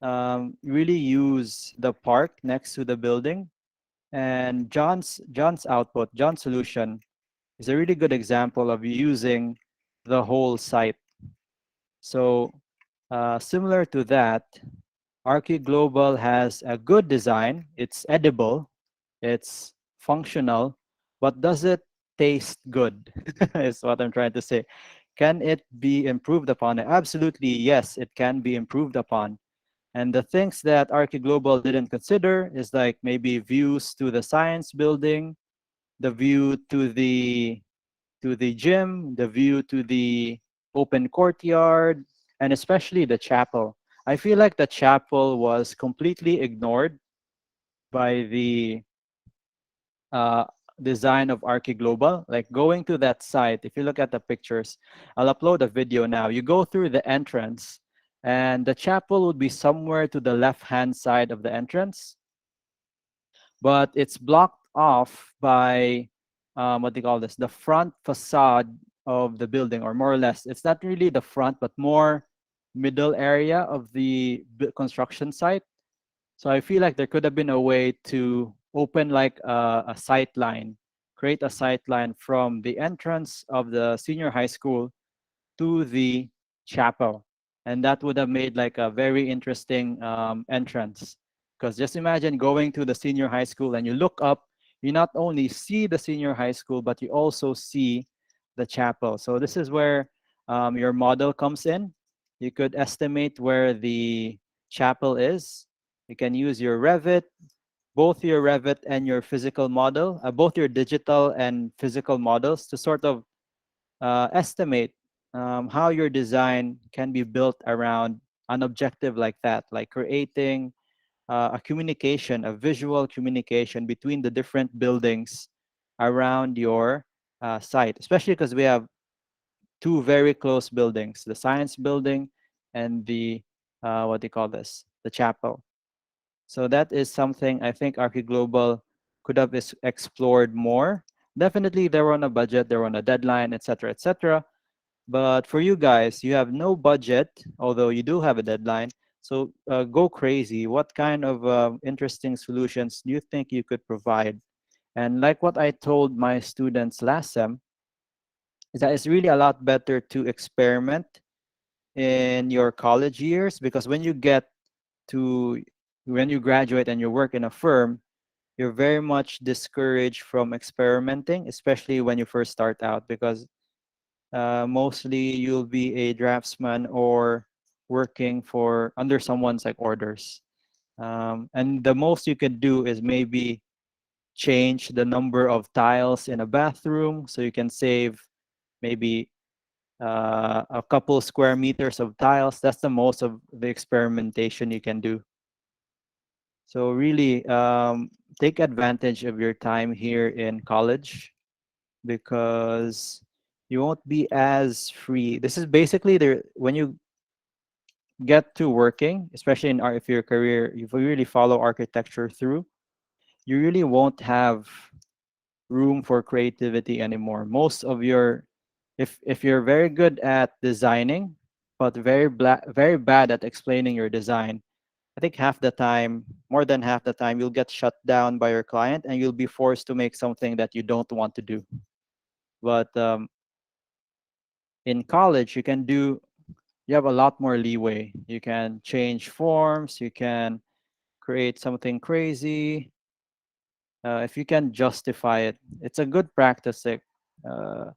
Speaker 1: really use the park next to the building. And John's output, John's solution is a really good example of using the whole site. So similar to that, Archie Global has a good design. It's edible, it's functional, but does it taste good? Is what I'm trying to say. Can it be improved upon? Absolutely, yes, it can be improved upon. And the things that Archie Global didn't consider is like maybe views to the science building, the view to the gym, the view to the open courtyard, and especially the chapel. I feel like the chapel was completely ignored by the uh, design of Archie Global. Like going to that site, if you look at the pictures, I'll upload a video now. You go through the entrance, and the chapel would be somewhere to the left-hand side of the entrance, but it's blocked off by what do you call this? The front facade of the building, or more or less, it's not really the front, but more middle area of the construction site. So I feel like there could have been a way to open like a sight line, create a sight line from the entrance of the senior high school to the chapel. And that would have made like a very interesting entrance. Because just imagine going to the senior high school and you look up, you not only see the senior high school, but you also see the chapel. So this is where your model comes in. You could estimate where the chapel is. You can use your Revit, both your Revit and your physical model, both your digital and physical models to sort of estimate how your design can be built around an objective like that, like creating a communication, a visual communication between the different buildings around your site, especially because we have two very close buildings, the science building and the, what do you call this, the chapel. So that is something I think ArchiGlobal could have explored more. Definitely, they were on a budget, they were on a deadline, etc., etc. But for you guys, you have no budget, although you do have a deadline. So go crazy. What kind of interesting solutions do you think you could provide? And like what I told my students last sem, is that it's really a lot better to experiment in your college years, because when you get to when you graduate and you work in a firm, you're very much discouraged from experimenting, especially when you first start out, because mostly you'll be a draftsman or working for under someone's like orders. And the most you can do is maybe change the number of tiles in a bathroom so you can save maybe a couple square meters of tiles. That's the most of the experimentation you can do. So really take advantage of your time here in college, because you won't be as free. This is basically the when you get to working, especially in if your career, if you really follow architecture through, you really won't have room for creativity anymore. Most of your, if you're very good at designing, but very bad at explaining your design, I think half the time, more than half the time, you'll get shut down by your client and you'll be forced to make something that you don't want to do. But in college, you have a lot more leeway. You can change forms, you can create something crazy. If you can justify it, it's a good practice. Uh,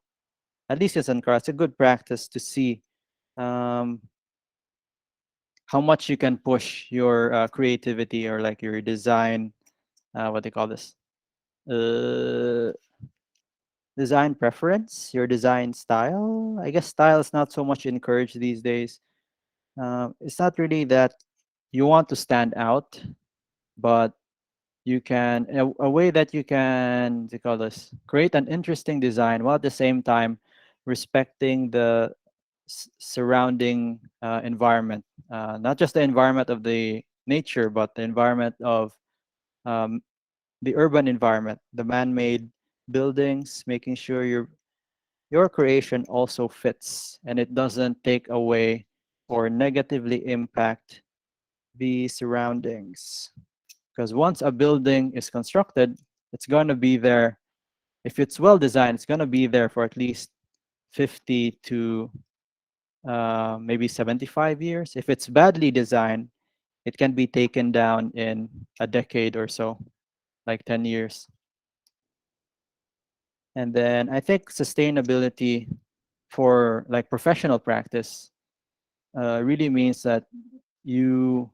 Speaker 1: at least it's it's a good practice to see um, how much you can push your creativity or like your design. What do you call this? Uh, Design preference, your design style. I guess style is not so much encouraged these days. It's not really that you want to stand out, but you can a way that you can what do you call this, create an interesting design while at the same time respecting the surrounding environment, not just the environment of the nature, but the environment of um, the urban environment, the man-made buildings, making sure your creation also fits and it doesn't take away or negatively impact the surroundings. Because once a building is constructed, it's going to be there. If it's well designed, it's going to be there for at least 50 to maybe 75 years. If it's badly designed, it can be taken down in a decade or so, like 10 years. And then I think sustainability for like professional practice really means that you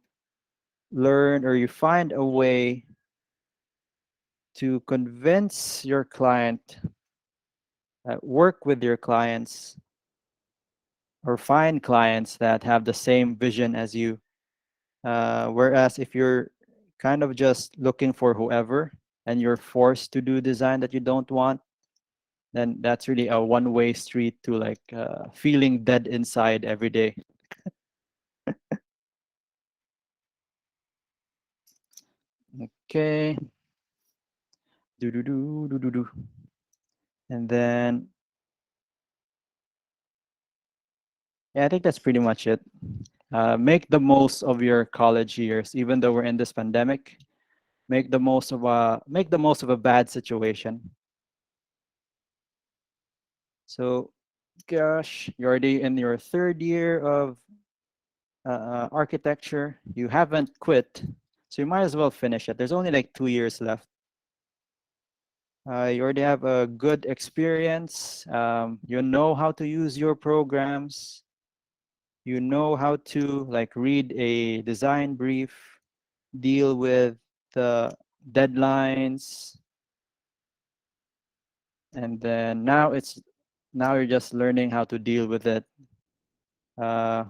Speaker 1: learn or you find a way to convince your client, work with your clients, or find clients that have the same vision as you. Whereas if you're kind of just looking for whoever and you're forced to do design that you don't want, then that's really a one-way street to like feeling dead inside every day. Okay. Do do do do do do. And then yeah, I think that's pretty much it. Make the most of your college years, even though we're in this pandemic. Make the most of a bad situation. So, gosh, you're already in your third year of architecture. You haven't quit, so you might as well finish it. There's only like 2 years left. You already have a good experience. You know how to use your programs. You know how to like read a design brief, deal with the deadlines, and then now you're just learning how to deal with it. Uh,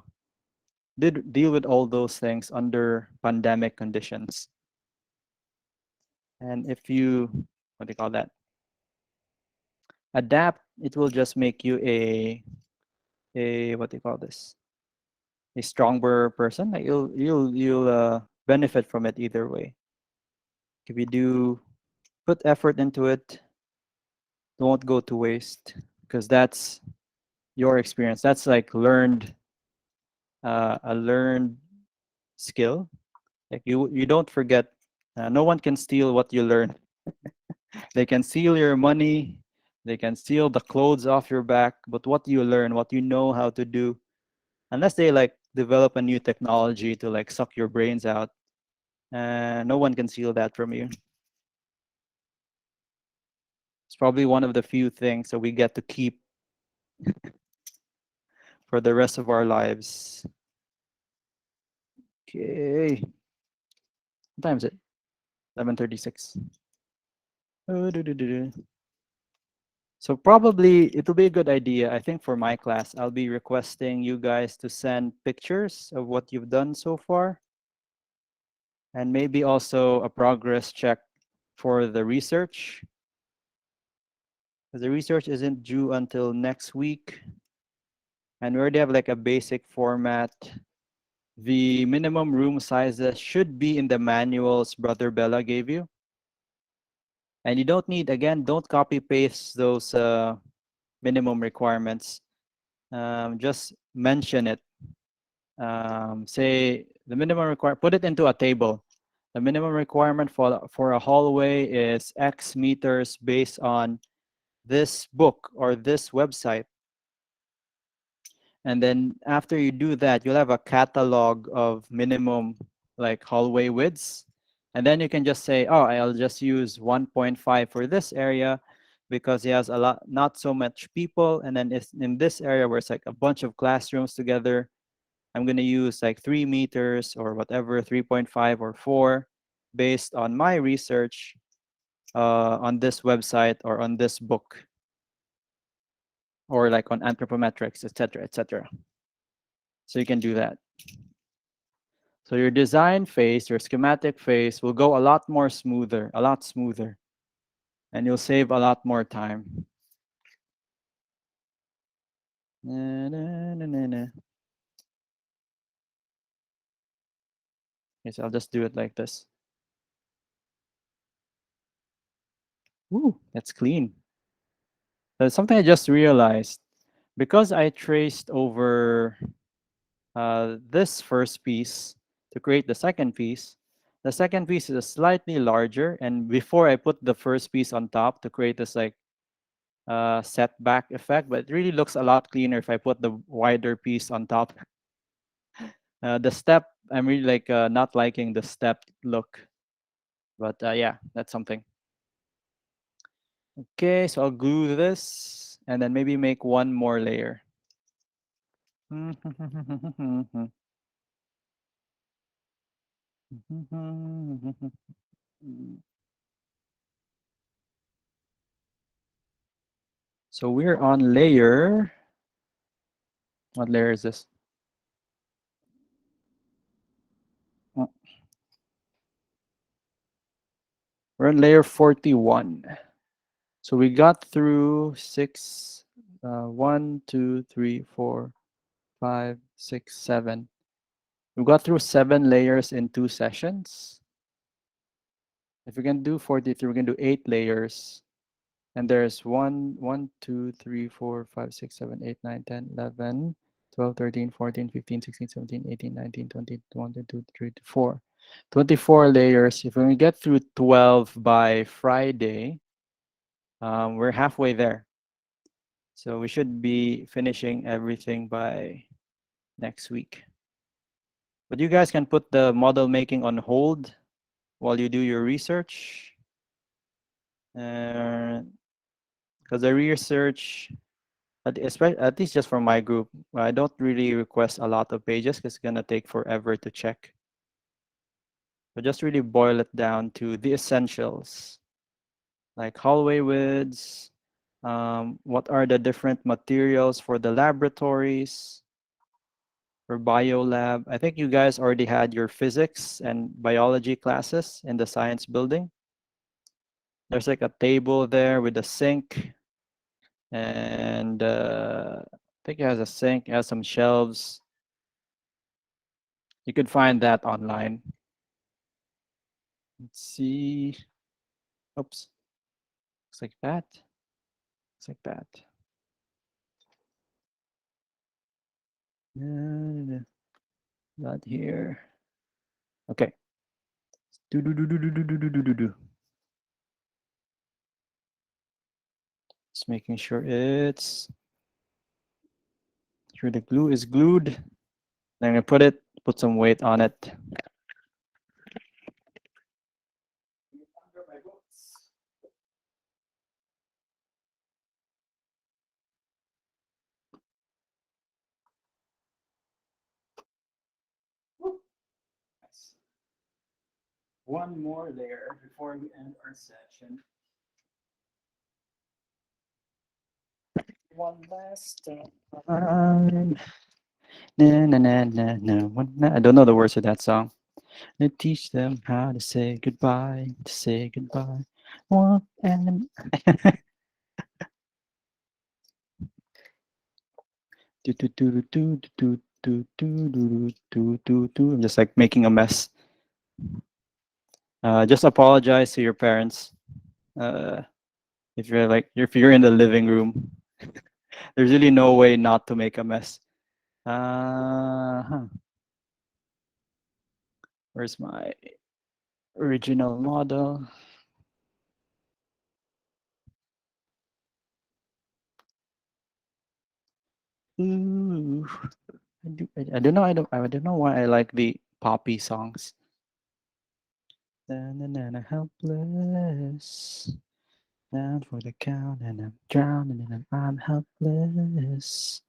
Speaker 1: did deal with all those things under pandemic conditions. And if you what do you call that? Adapt, it will just make you a what do you call this? A stronger person. Like you'll benefit from it either way. If you do put effort into it, don't go to waste because that's your experience. That's like a learned skill. Like you don't forget. No one can steal what you learn. They can steal your money. They can steal the clothes off your back. But what you learn, what you know how to do, unless they like develop a new technology to like suck your brains out, no one can steal that from you. It's probably one of the few things that we get to keep for the rest of our lives. Okay. What time is it? 11:36. So probably it'll be a good idea. I think for my class, I'll be requesting you guys to send pictures of what you've done so far, and maybe also a progress check for the research. Because the research isn't due until next week, and we already have like a basic format The minimum room sizes should be in the manuals Brother Bella gave you. And you don't need, again, don't copy paste those minimum requirements. Just mention it. Say the minimum requirement, put it into a table. The minimum requirement for a hallway is X meters based on this book or this website. And then after you do that, you'll have a catalog of minimum like hallway widths. And then you can just say, oh, I'll just use 1.5 for this area because it has a lot, not so much people. And then it's in this area where it's like a bunch of classrooms together, I'm going to use like 3 meters or whatever, 3.5 or 4 based on my research on this website or on this book or like on anthropometrics, etc., etc. So you can do that. So your design phase, your schematic phase will go a lot more smoother, a lot smoother, and you'll save a lot more time. Na, na, na, na, na. Okay, so I'll just do it like this. Ooh, that's clean. That's something I just realized. Because I traced over this first piece to create the second piece is slightly larger. And before I put the first piece on top to create this like setback effect, but it really looks a lot cleaner if I put the wider piece on top. The step, I'm really like not liking the step look, but yeah, that's something. Okay, so I'll glue this and then maybe make one more layer. So we're on layer. What layer is this? Oh. We're on layer 41. So we got through 6, 1, 2, 3, 4, 5, 6, 7. We got through 7 layers in 2 sessions. If we can do 43, we can do 8 layers. And there's 1, 2, 3, 4, 5, 6, 7, 8, 9, 10, 11, 12, 13, 14, 15, 16, 17, 18, 19, 20, 21, 22, 23, 24. 24 layers. If we get through 12 by Friday, we're halfway there. So we should be finishing everything by next week. But you guys can put the model making on hold while you do your research. Because the research, at least just for my group, I don't really request a lot of pages because it's going to take forever to check. So just really boil it down to the essentials, like hallway widths, what are the different materials for the laboratories, for biolab. I think you guys already had your physics and biology classes in the science building. There's like a table there with a sink, and I think it has a sink, it has some shelves. You could find that online. Let's see. Oops. Looks like that. Looks like that. Not here. Okay. Do. Just making sure the glue is glued. Then I'm gonna put some weight on it. One more layer before we end our session. One last time. Na, na, na, na, na. I don't know the words of that song. I teach them how to say goodbye, to say goodbye. One and do, do, do, do, do, do. I'm just like making a mess. Just apologize to your parents. Uh, if you're in the living room, there's really no way not to make a mess. Where's my original model? Ooh, I don't know. I don't know why I like the poppy songs. Na, helpless. Down for the count, and I'm drowning, and I'm helpless.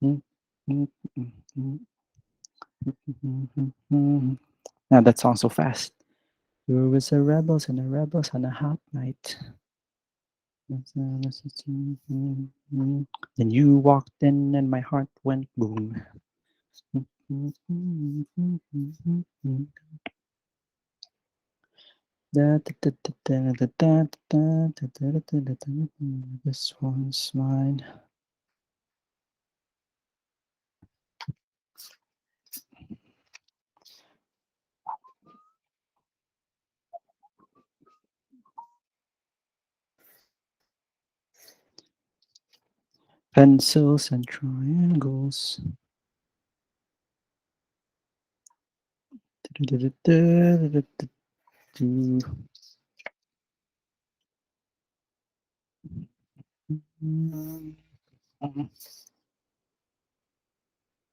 Speaker 1: Mm, mm, mm, mm, Now that song's so fast. We were the rebels and the rebels on a hot night. Then you walked in and my heart went boom. This one's mine. Pencils and triangles.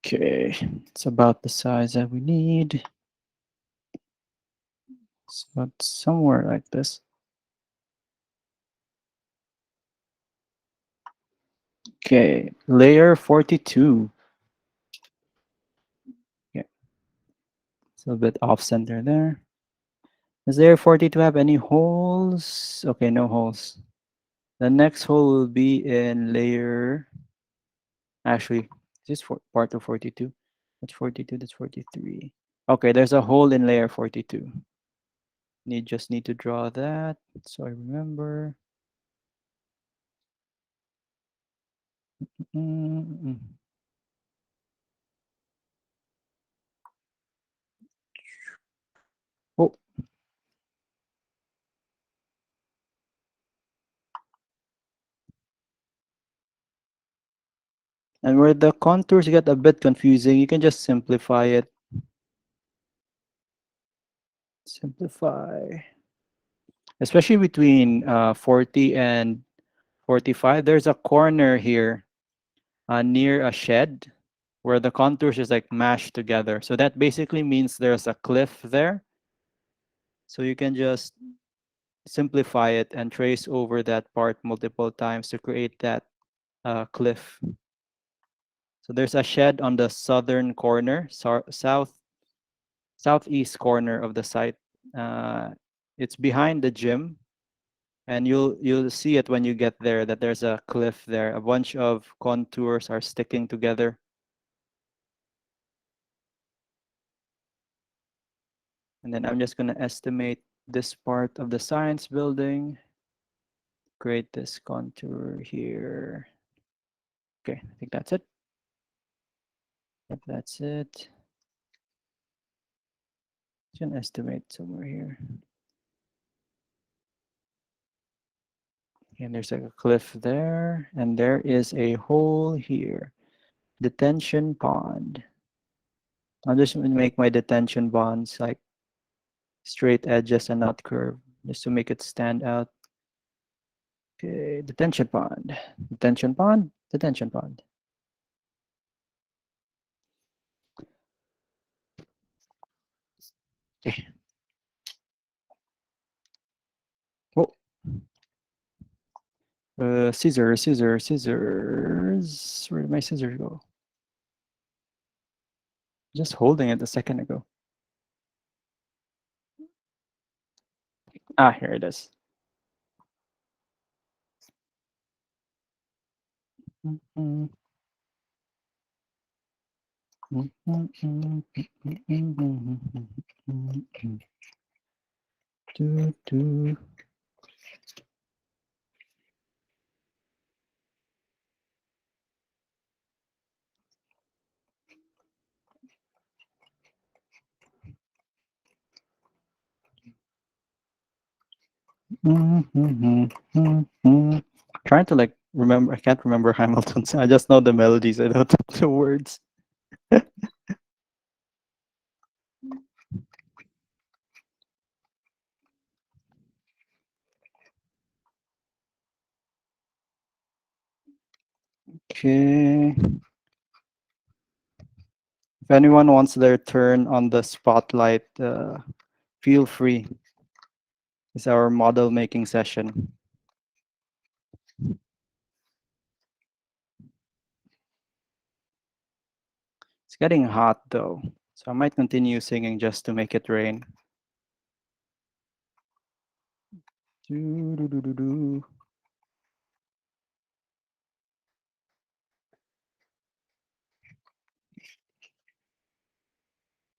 Speaker 1: Okay, it's about the size that we need. It's about somewhere like this. Okay, layer 42. Yeah, it's a bit off center there. Does layer 42 have any holes? Okay, no holes. The next hole will be in layer. Actually, this for part of 42. That's 42. That's 43. Okay, there's a hole in layer 42. Just need to draw that so I remember. Mm-mm. Oh, and where the contours get a bit confusing, you can just simplify it. Simplify. Especially between 40 and 45, there's a corner here near a shed where the contours is like mashed together. So that basically means there's a cliff there. So you can just simplify it and trace over that part multiple times to create that cliff. So there's a shed on the southern corner, southeast corner of the site. Uh, it's behind the gym, and you'll see it when you get there that there's a cliff there. A bunch of contours are sticking together. And then I'm just going to estimate this part of the science building. Create this contour here. Okay, I think that's it. Yep, that's it. Can estimate somewhere here. And there's like a cliff there, and there is a hole here. Detention pond. I'm just going to make my detention bonds like straight edges and not curved, just to make it stand out. Okay, detention pond. Detention pond. Detention pond. Okay. Oh. Scissors. Where did my scissors go? Just holding it a second ago. Ah, here it is. Trying to like remember. I can't remember Hamilton's. I just know the melodies. I don't know the words. Okay. If anyone wants their turn on the spotlight, feel free. It's our model making session. It's getting hot though, so I might continue singing just to make it rain. Doo-doo-doo-doo-doo.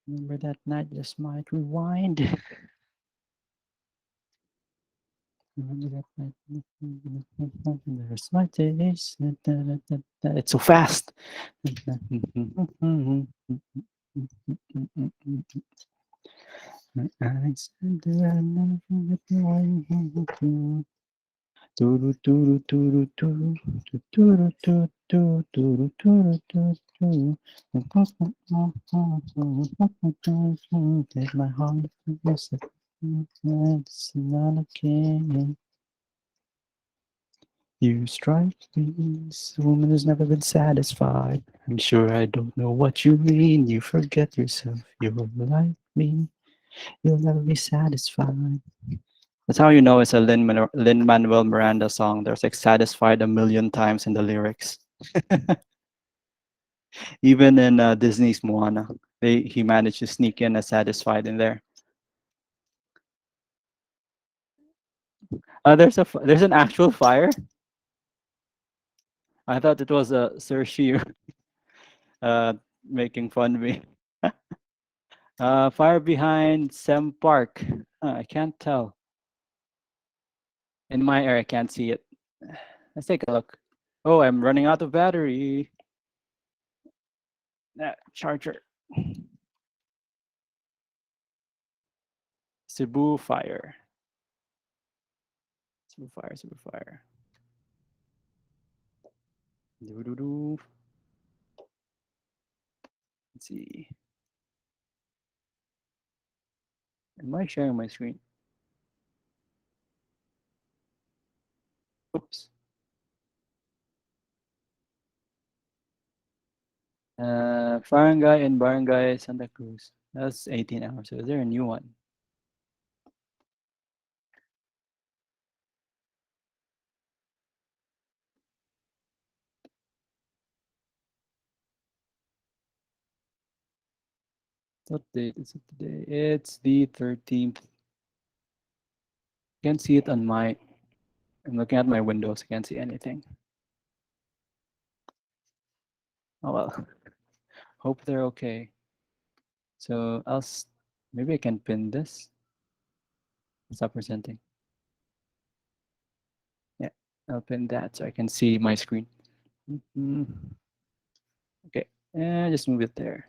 Speaker 1: Remember that night, just might rewind. Remember that night. There's my taste. It's so fast. My eyes and the Turu turu turu turu turu turu turu turu turu turu turu. Take my heart and miss it. It's not a game. You strike me as a woman who's never been satisfied. I'm sure I don't know what you mean. You forget yourself. You're like me. You'll never be satisfied. That's how you know it's a Lin-Manuel Miranda song. There's like satisfied a million times in the lyrics. Even in Disney's Moana, he managed to sneak in a satisfied in there. There's an actual fire. I thought it was a Cersei making fun of me. Fire behind Sem Park. I can't tell. In my area, I can't see it. Let's take a look. Oh, I'm running out of battery. Charger. Cebu fire. Cebu fire. Cebu fire. Doo-doo-doo. Let's see. Am I sharing my screen? Oops. Barangay and Barangay Santa Cruz. That's 18 hours. So is there a new one? What date is it today? It's the 13th. Can't see it on my. I'm looking at my windows. I can't see anything. Oh well. Hope they're okay. So maybe I can pin this. Stop presenting. Yeah, I'll pin that so I can see my screen. Okay, and just move it there.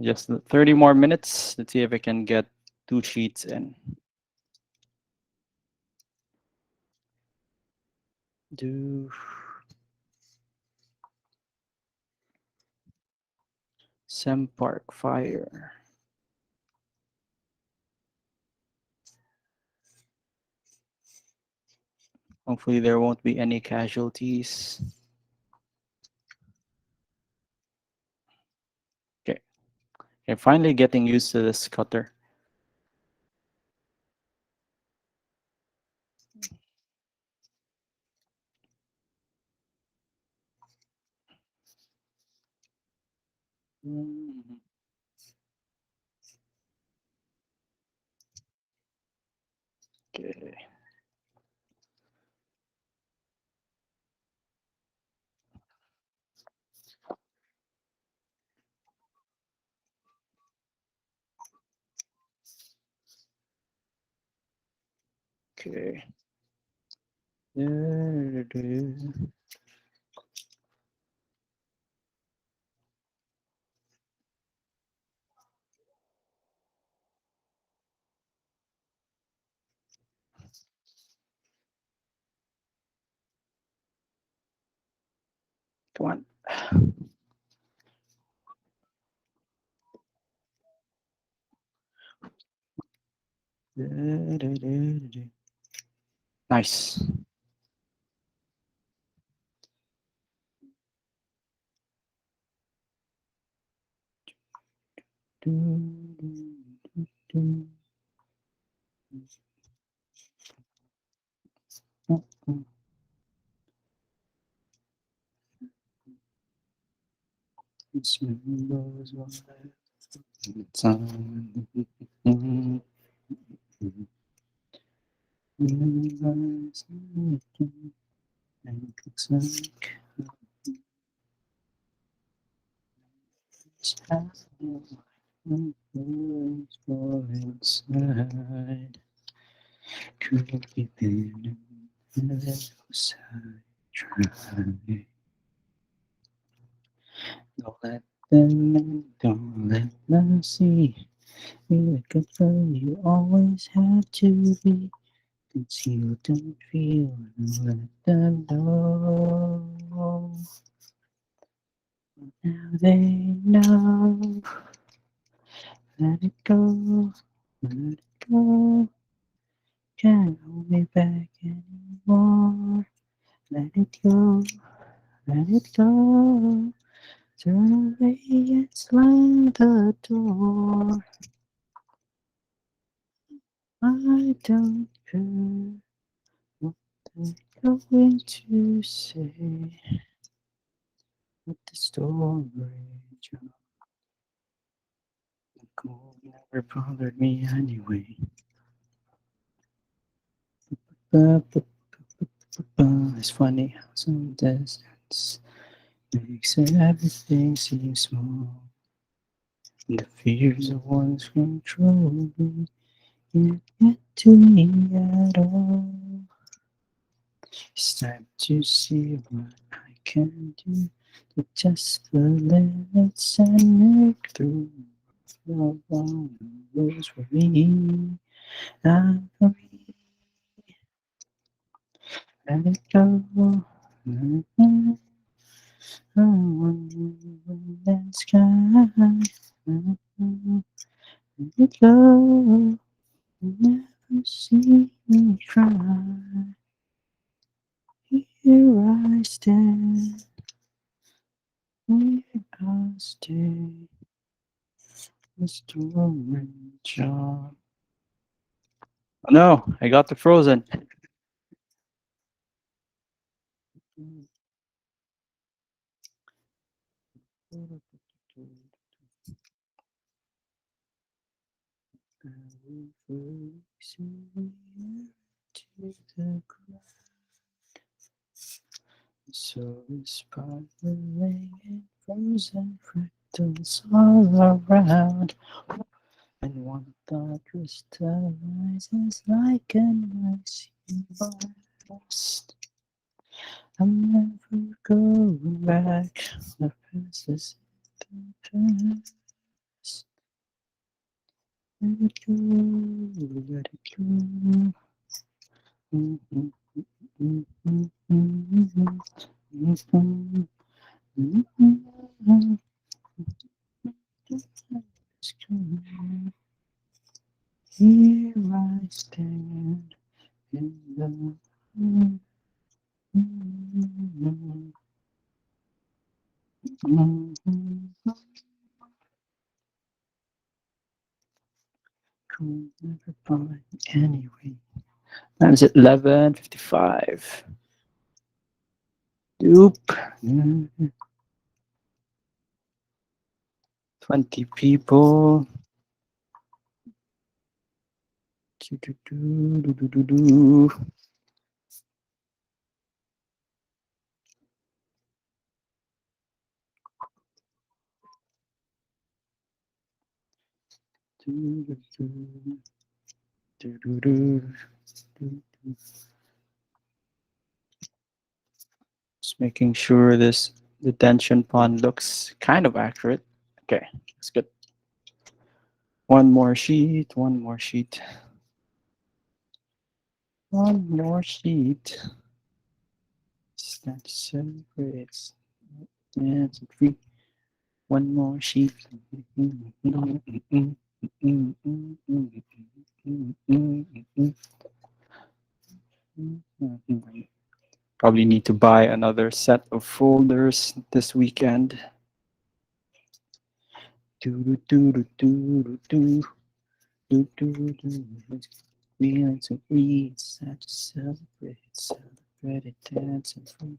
Speaker 1: Just 30 more minutes. Let's see if I can get 2 sheets in. Sem Park fire. Hopefully there won't be any casualties. Okay. Okay, finally getting used to this cutter. Okay. Okay. Come on. Nice. Inside, could be been try. Don't let them in, don't let them see. Be like a girl you always have to be. Conceal, don't feel, and let them know. Now they know. Let it go, let it go. Can't hold me back anymore. Let it go, let it go. Turn away and slam the door. I don't care what they're going to say. Let the story jump. The cold never bothered me anyway. It's funny how some distance makes everything seem small. The fears of one's control can't get to me at all. It's time to see what I can do to test the limits and make through. No one knows for me. I'm free. Let it go. Let it that sky. Let it go. Never see me cry. Here I stand. Here I'll stay. The story, John. Oh no, I got the frozen. So spiraling in frozen fractals all around, and one thought crystallizes like an icy blast. I'm never going back. The past is the past. Let it go, let it go. Mm-hmm. Here I stand in the could never find anyway. Time is 11:55. Doop. 20 people. Do-do-do-do-do-do-do. Do-do-do. Do-do-do. Do-do. Just making sure this detention pond looks kind of accurate. Okay, that's good. One more sheet, one more sheet. One more sheet. That celebrates dance and free. One more sheet. Probably need to buy another set of folders this weekend. Feeling so free, it's time to celebrate it, dance and free.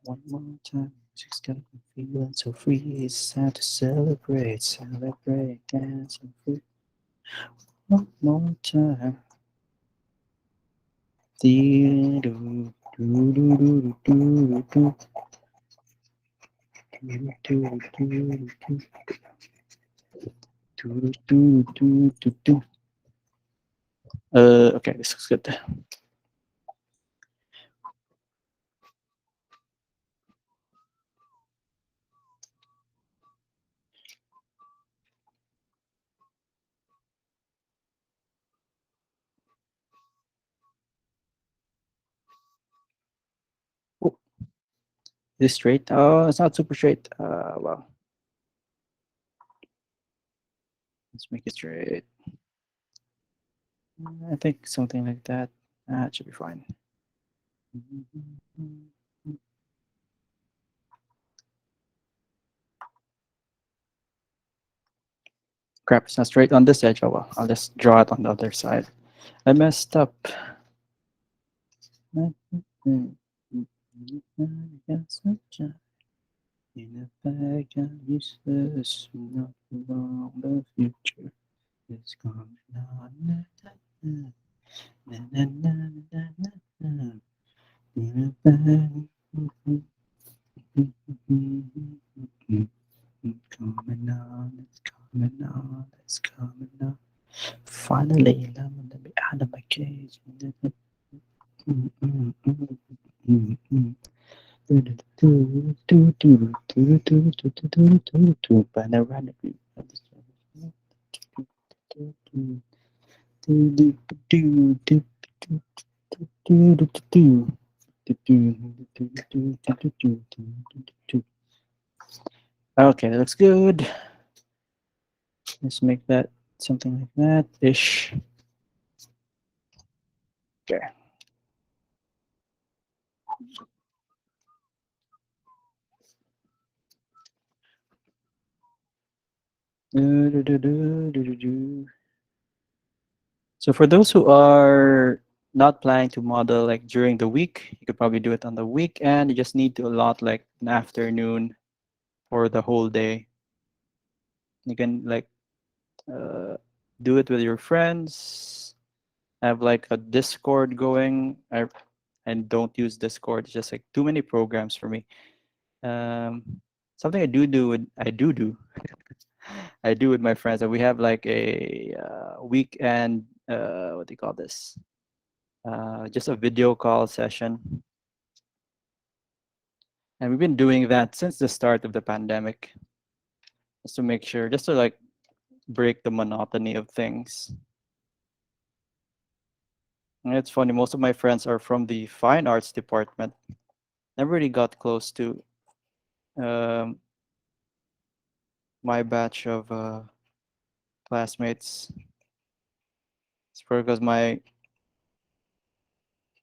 Speaker 1: One more time, just got me feeling so free, it's time to celebrate, dance and free. One more time. Do do do do do do do do. Okay, this looks good. Oh, is this straight? Oh, it's not super straight. Well, let's make it straight. I think something like that. It should be fine. Crap, it's not straight on this edge. Oh well, I'll just draw it on the other side. I messed up. In a bag, I'm useless, not along the future is coming on. Na, na, na, na, na, na, na, na. In a bag, coming on, it's coming on, it's coming on. Finally, let me out of my cage. Panoramic. Okay, that looks good. Let's make that something like that ish. Okay. So for those who are not planning to model like during the week, you could probably do it on the weekend. You just need to allot like an afternoon for the whole day. You can like uh, do it with your friends. Have like a Discord going. And don't use Discord. It's just like too many programs for me. Um, something I do I do with my friends. And we have like a weekend. What do you call this? Just a video call session. And we've been doing that since the start of the pandemic, just to make sure, just to like break the monotony of things. And it's funny, most of my friends are from the fine arts department. Never really got close to um, my batch of classmates. It's because my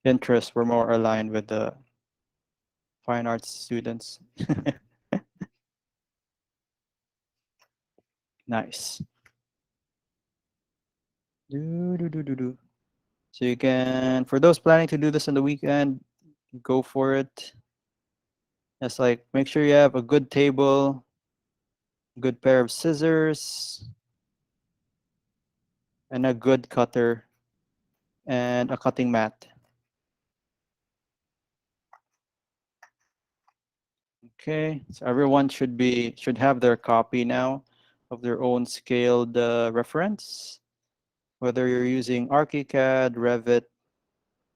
Speaker 1: interests were more aligned with the fine arts students. Nice. Do. So you can, for those planning to do this on the weekend, go for it. Just like make sure you have a good table, good pair of scissors, and a good cutter, and a cutting mat. Okay, so everyone should have their copy now of their own scaled reference, whether you're using ArchiCAD, Revit,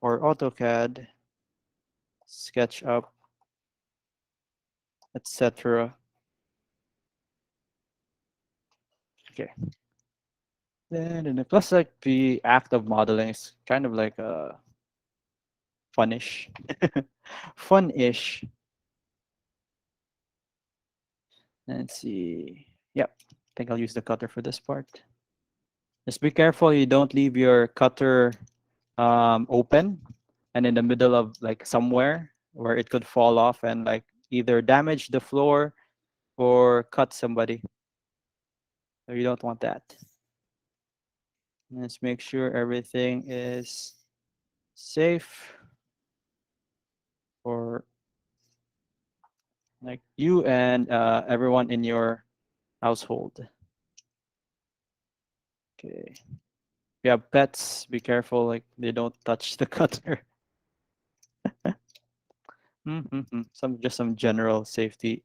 Speaker 1: or AutoCAD, SketchUp, etc. Okay. Then plus like the act of modeling is kind of like a funish, fun-ish. Let's see. Yep. I think I'll use the cutter for this part. Just be careful you don't leave your cutter open and in the middle of like somewhere where it could fall off and like either damage the floor or cut somebody. So you don't want that. Let's make sure everything is safe for like you and everyone in your household. Okay. If you have pets, be careful like they don't touch the cutter. Some general safety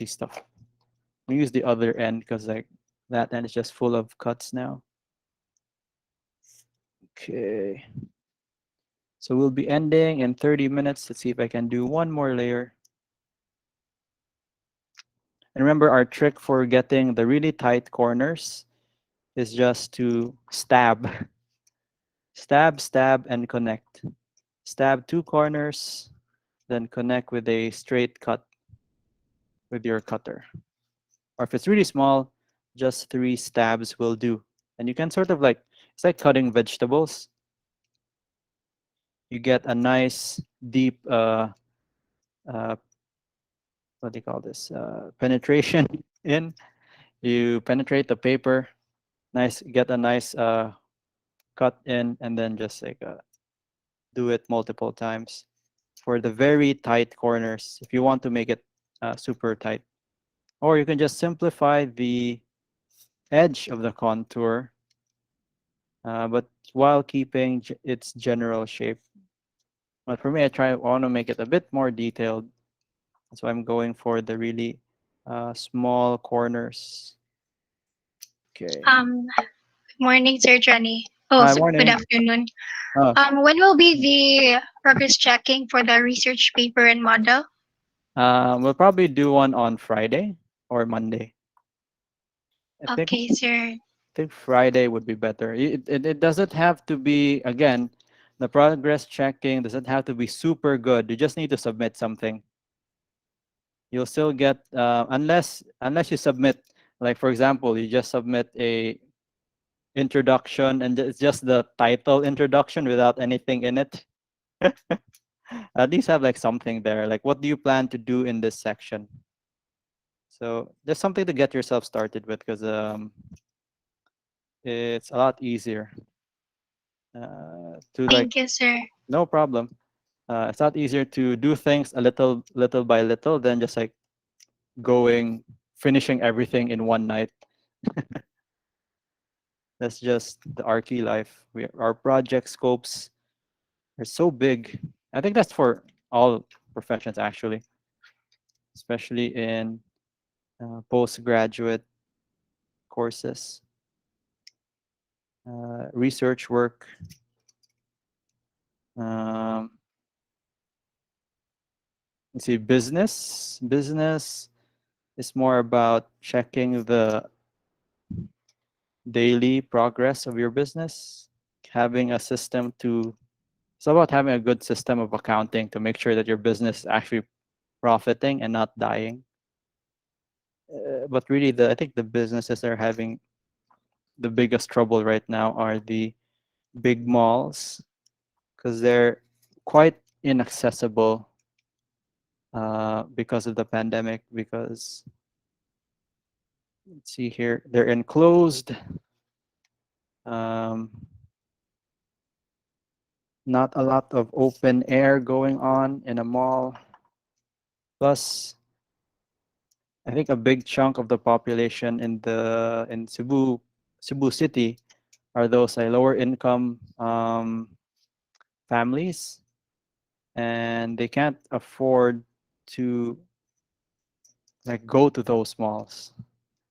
Speaker 1: stuff. We use the other end because like that end is just full of cuts now. Okay. So we'll be ending in 30 minutes. Let's see if I can do one more layer. And remember our trick for getting the really tight corners is just to stab. Stab, and connect. Stab two corners, then connect with a straight cut with your cutter. Or if it's really small, just 3 stabs will do. And you can sort of like, it's like cutting vegetables. You get a nice deep, uh, what do you call this? Penetration in. You penetrate the paper, get a nice cut in, and then just like do it multiple times for the very tight corners if you want to make it super tight. Or you can just simplify the edge of the contour, but while keeping its general shape. But for me, I want to make it a bit more detailed. So I'm going for the really small corners. Okay.
Speaker 5: Morning, Sir Johnny. Oh,
Speaker 1: Hi,
Speaker 5: good
Speaker 1: morning.
Speaker 5: afternoon.
Speaker 1: Oh,
Speaker 5: When will be the progress checking for the research paper and model?
Speaker 1: we'll probably do one on Friday or Monday. I
Speaker 5: Okay, sir.
Speaker 1: think Friday would be better. It doesn't have to be, again, the progress checking doesn't have to be super good. You just need to submit something. You'll still get, unless you submit, like for example, you just submit a introduction and it's just the title introduction without anything in it. At least have like something there. Like, what do you plan to do in this section? So there's something to get yourself started with because it's a lot easier to like,
Speaker 5: Thank you, sir.
Speaker 1: no problem. It's a lot easier to do things a little by little than just like finishing everything in one night. That's just the Archie life. Our project scopes are so big. I think that's for all professions actually, especially in postgraduate courses, research work. Um, let's see, business. Business is more about checking the daily progress of your business, having a system to. It's about having a good system of accounting to make sure that your business is actually profiting and not dying. But really, I think the businesses that are having the biggest trouble right now are the big malls because they're quite inaccessible because of the pandemic. Because let's see here, they're enclosed. Um, not a lot of open air going on in a mall. Plus, I think a big chunk of the population in Cebu City are those lower income families, and they can't afford to like go to those malls.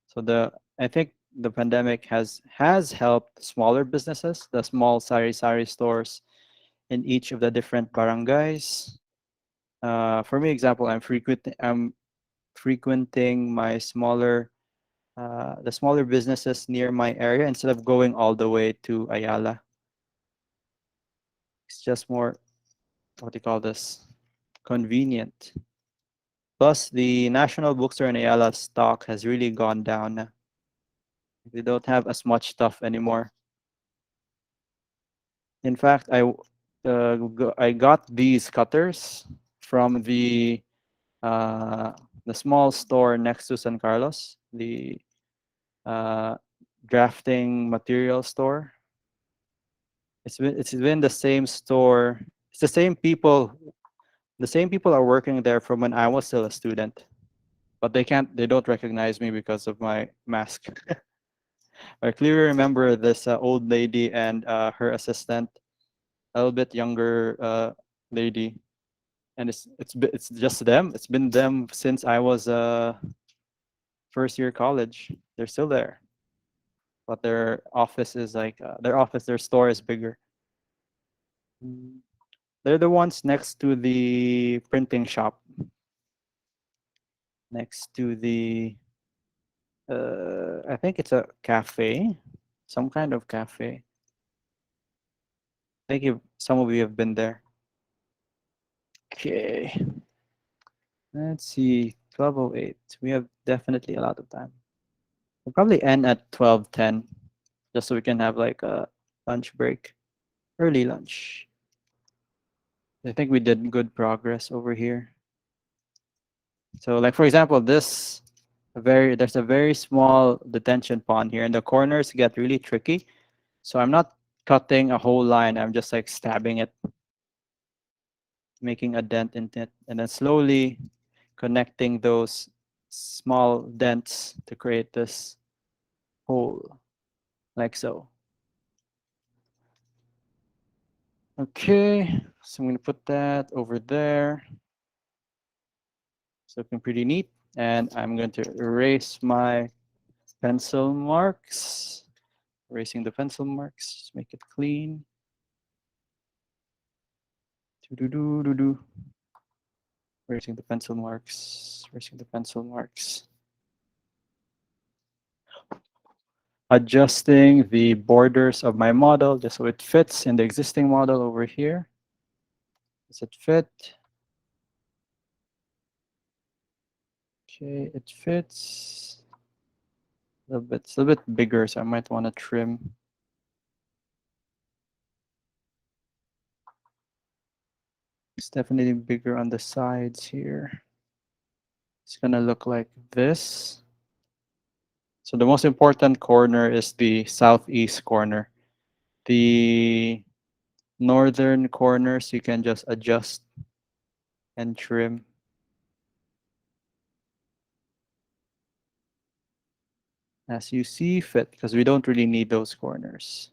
Speaker 1: So I think the pandemic has helped smaller businesses, the small sari stores in each of the different barangays. For me, example, I'm frequenting the smaller businesses near my area instead of going all the way to Ayala. It's just more, what do you call this, convenient. Plus, the National Bookstore in Ayala stock has really gone down now. We don't have as much stuff anymore. In fact, I got these cutters from the small store next to San Carlos, the uh, drafting material store. It's been the same store. It's the same people. The same people are working there from when I was still a student, but they don't recognize me because of my mask. I clearly remember this old lady and her assistant, a little bit younger lady, and it's just them. It's been them since I was first year college. They're still there, but their store is bigger. Mm. They're the ones next to the printing shop, next to the I think it's a cafe, some kind of cafe. I think some of you have been there. Okay, let's see, 12:08. We have definitely a lot of time. We'll probably end at 12:10, just so we can have like a lunch break, early lunch. I think we did good progress over here. So like for example, there's a very small detention pond here, and the corners get really tricky. So I'm not cutting a whole line. I'm just like stabbing it, making a dent in it, and then slowly connecting those small dents to create this hole, like so. Okay, so I'm gonna put that over there. It's looking pretty neat. And I'm going to erase my pencil marks. Erasing the pencil marks, just make it clean. Do-do-do-do-do. Erasing the pencil marks, erasing the pencil marks. Adjusting the borders of my model just so it fits in the existing model over here. Does it fit? Okay, it fits. It's a little bit bigger, so I might want to trim. It's definitely bigger on the sides here. It's gonna look like this. So the most important corner is the southeast corner. The northern corners you can just adjust and trim. As you see fit, because we don't really need those corners.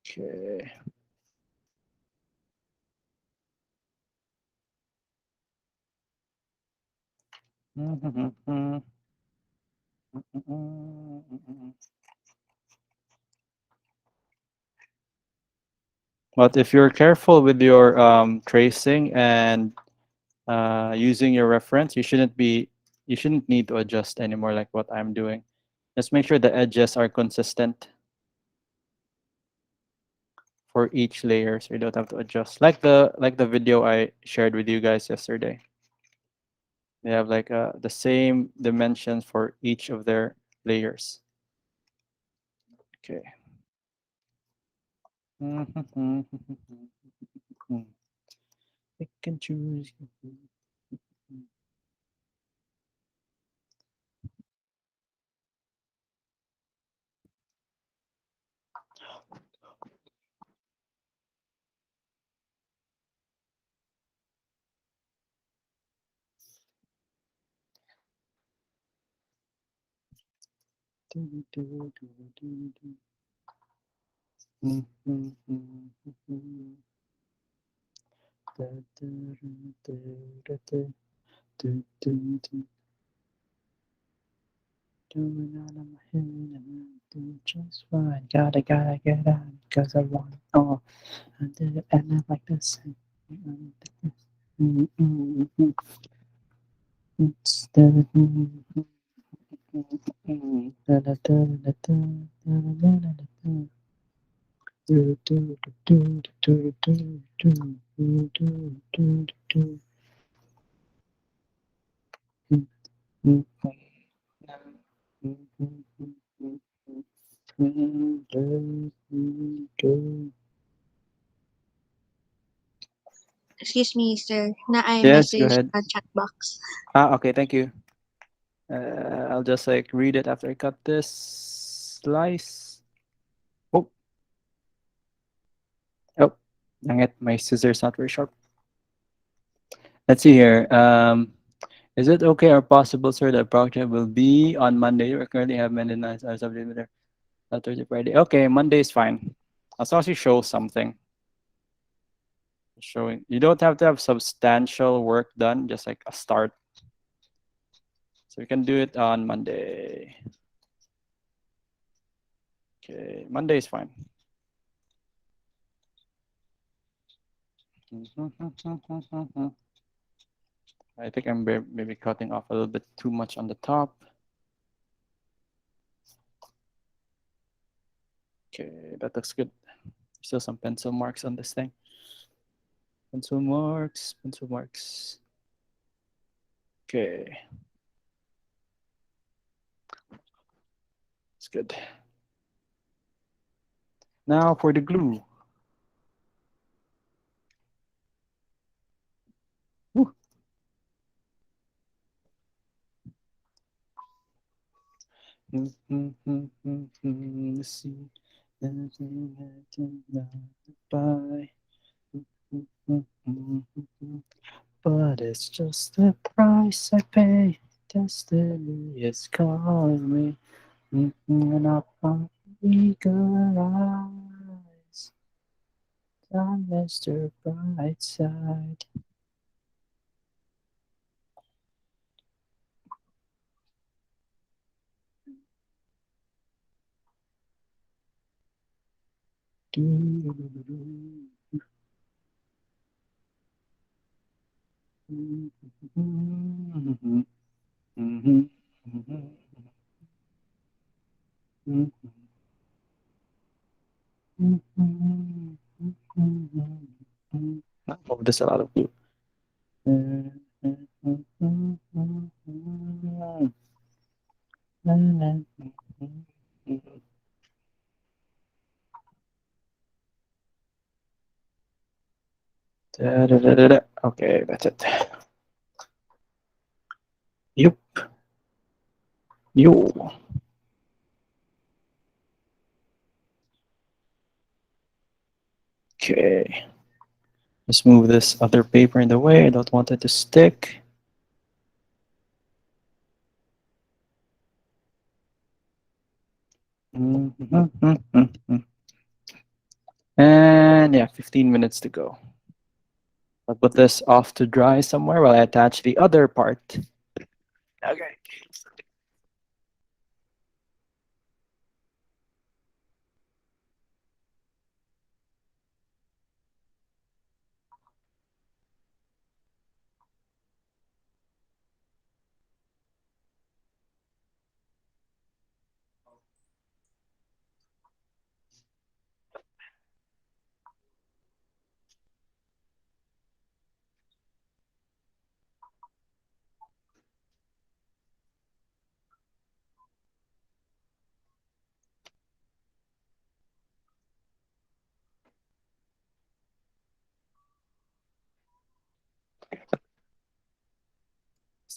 Speaker 1: Okay. But if you're careful with your tracing and using your reference, you shouldn't need to adjust anymore like what I'm doing. Just make sure the edges are consistent for each layer, so you don't have to adjust. Like the video I shared with you guys yesterday. They have like the same dimensions for each of their layers. Okay. Pick and choose. Doing out of my head and I'm doing just fine. Gotta get out because I want it all. I did it and I like this.
Speaker 6: Excuse me, sir. Na I
Speaker 1: Yes, go
Speaker 6: message
Speaker 1: ahead.
Speaker 6: chat box.
Speaker 1: Okay, thank you. I'll just like read it after I cut this slice. Oh, oh, dang it, my scissors not very sharp. Let's see here. Is it okay or possible, sir, that project will be on Monday? We currently have many nights as of the Thursday, Friday. Okay, Monday is fine. As long as you show something. Showing you don't have to have substantial work done, just like a start. So you can do it on Monday. Okay, Monday is fine. I think I'm maybe cutting off a little bit too much on the top. Okay, that looks good. Still some pencil marks on this thing. Pencil marks, pencil marks. Okay. It's good. Now for the glue. Woo. See, anything I can buy. But it's just the price I pay. Destiny is calling me. And up on eager eyes. Time is the bright side. Oh, there's a lot of glue. Da-da-da-da-da. Okay, that's it. Yup. Yo. Okay. Let's move this other paper in the way. I don't want it to stick. And yeah, 15 minutes to go. I'll put this off to dry somewhere while I attach the other part. Okay.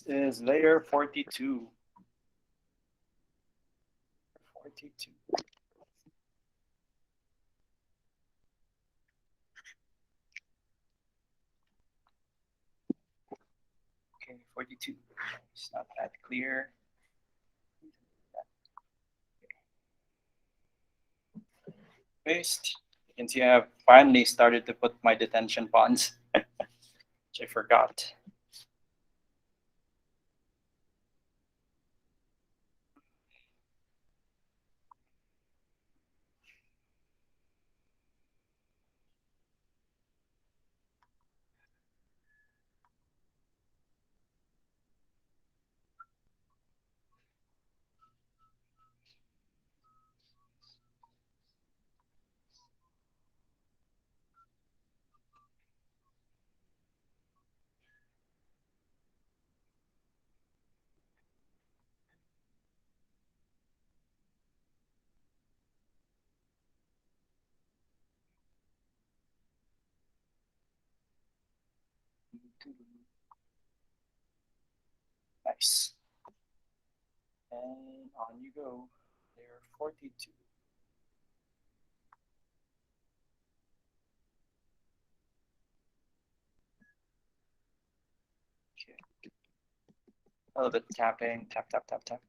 Speaker 1: This is layer 42. 42. Okay, 42. It's not that clear. Paste. You can see I have finally started to put my detention ponds, which I forgot. Nice. And on you go. Layer 42. Okay. A little bit tapping, tap, tap, tap, tap.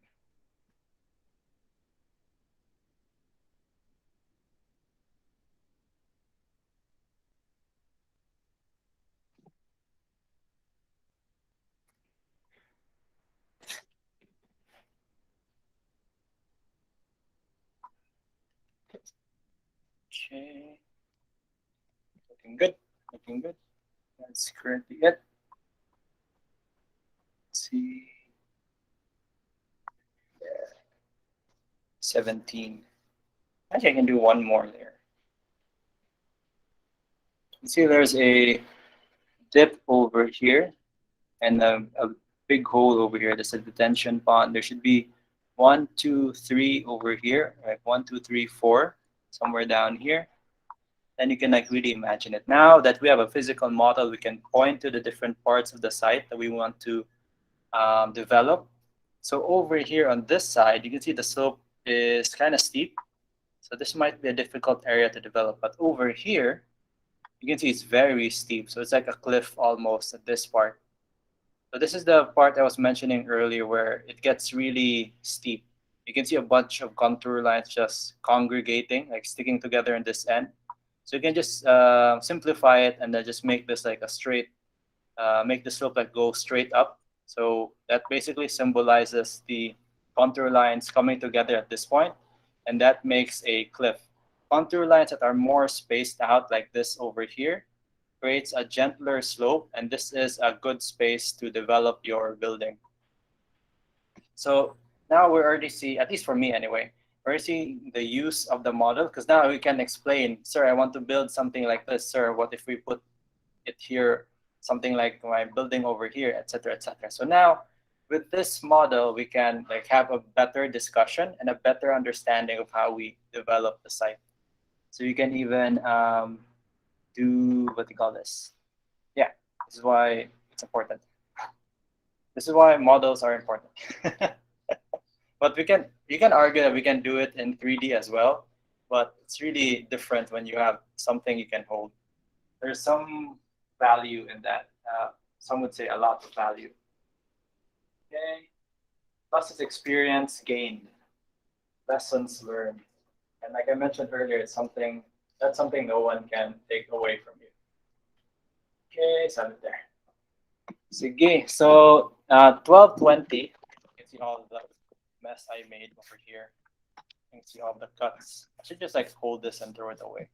Speaker 1: Okay. Looking good. Looking good. That's currently it. Let's see. Yeah. 17. Actually, I can do one more there. You see there's a dip over here and a big hole over here. There's a detention pond. There should be 1, 2, 3 over here, right? 1, 2, 3, 4, somewhere down here. Then you can like really imagine it. Now that we have a physical model, we can point to the different parts of the site that we want to develop. So over here on this side, you can see the slope is kind of steep. So this might be a difficult area to develop. But over here, you can see it's very steep. So it's like a cliff almost at this part. So this is the part I was mentioning earlier where it gets really steep. You can see a bunch of contour lines just congregating, like sticking together in this end. So you can just simplify it and then just make this like a straight, make the slope like go straight up. So that basically symbolizes the contour lines coming together at this point, and that makes a cliff. Contour lines that are more spaced out like this over here creates a gentler slope, and this is a good space to develop your building. So now we already see, at least for me anyway, we already see the use of the model, because now we can explain, sir, I want to build something like this. Sir, what if we put it here, something like my building over here, etc., etc. So now with this model, we can like have a better discussion and a better understanding of how we develop the site. So you can even do what do you call this? Yeah, this is why it's important. This is why models are important. But you can argue that we can do it in 3D as well, but it's really different when you have something you can hold. There's some value in that. Some would say a lot of value. Okay. Plus it's experience gained, lessons learned. And like I mentioned earlier, it's something that's something no one can take away from you. Okay, so there. Sige. So 12:20. You can see all the mess I made over here. You can see all the cuts. I should just like hold this and throw it away.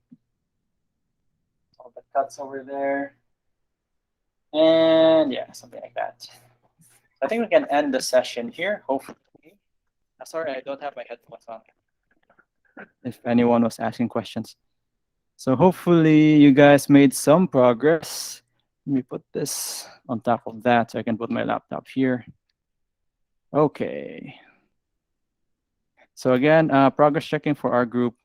Speaker 1: All the cuts over there. And yeah, something like that. I think we can end the session here, hopefully. Sorry, I don't have my headphones on. If anyone was asking questions. So hopefully you guys made some progress. Let me put this on top of that so I can put my laptop here. Okay. So again, progress checking for our group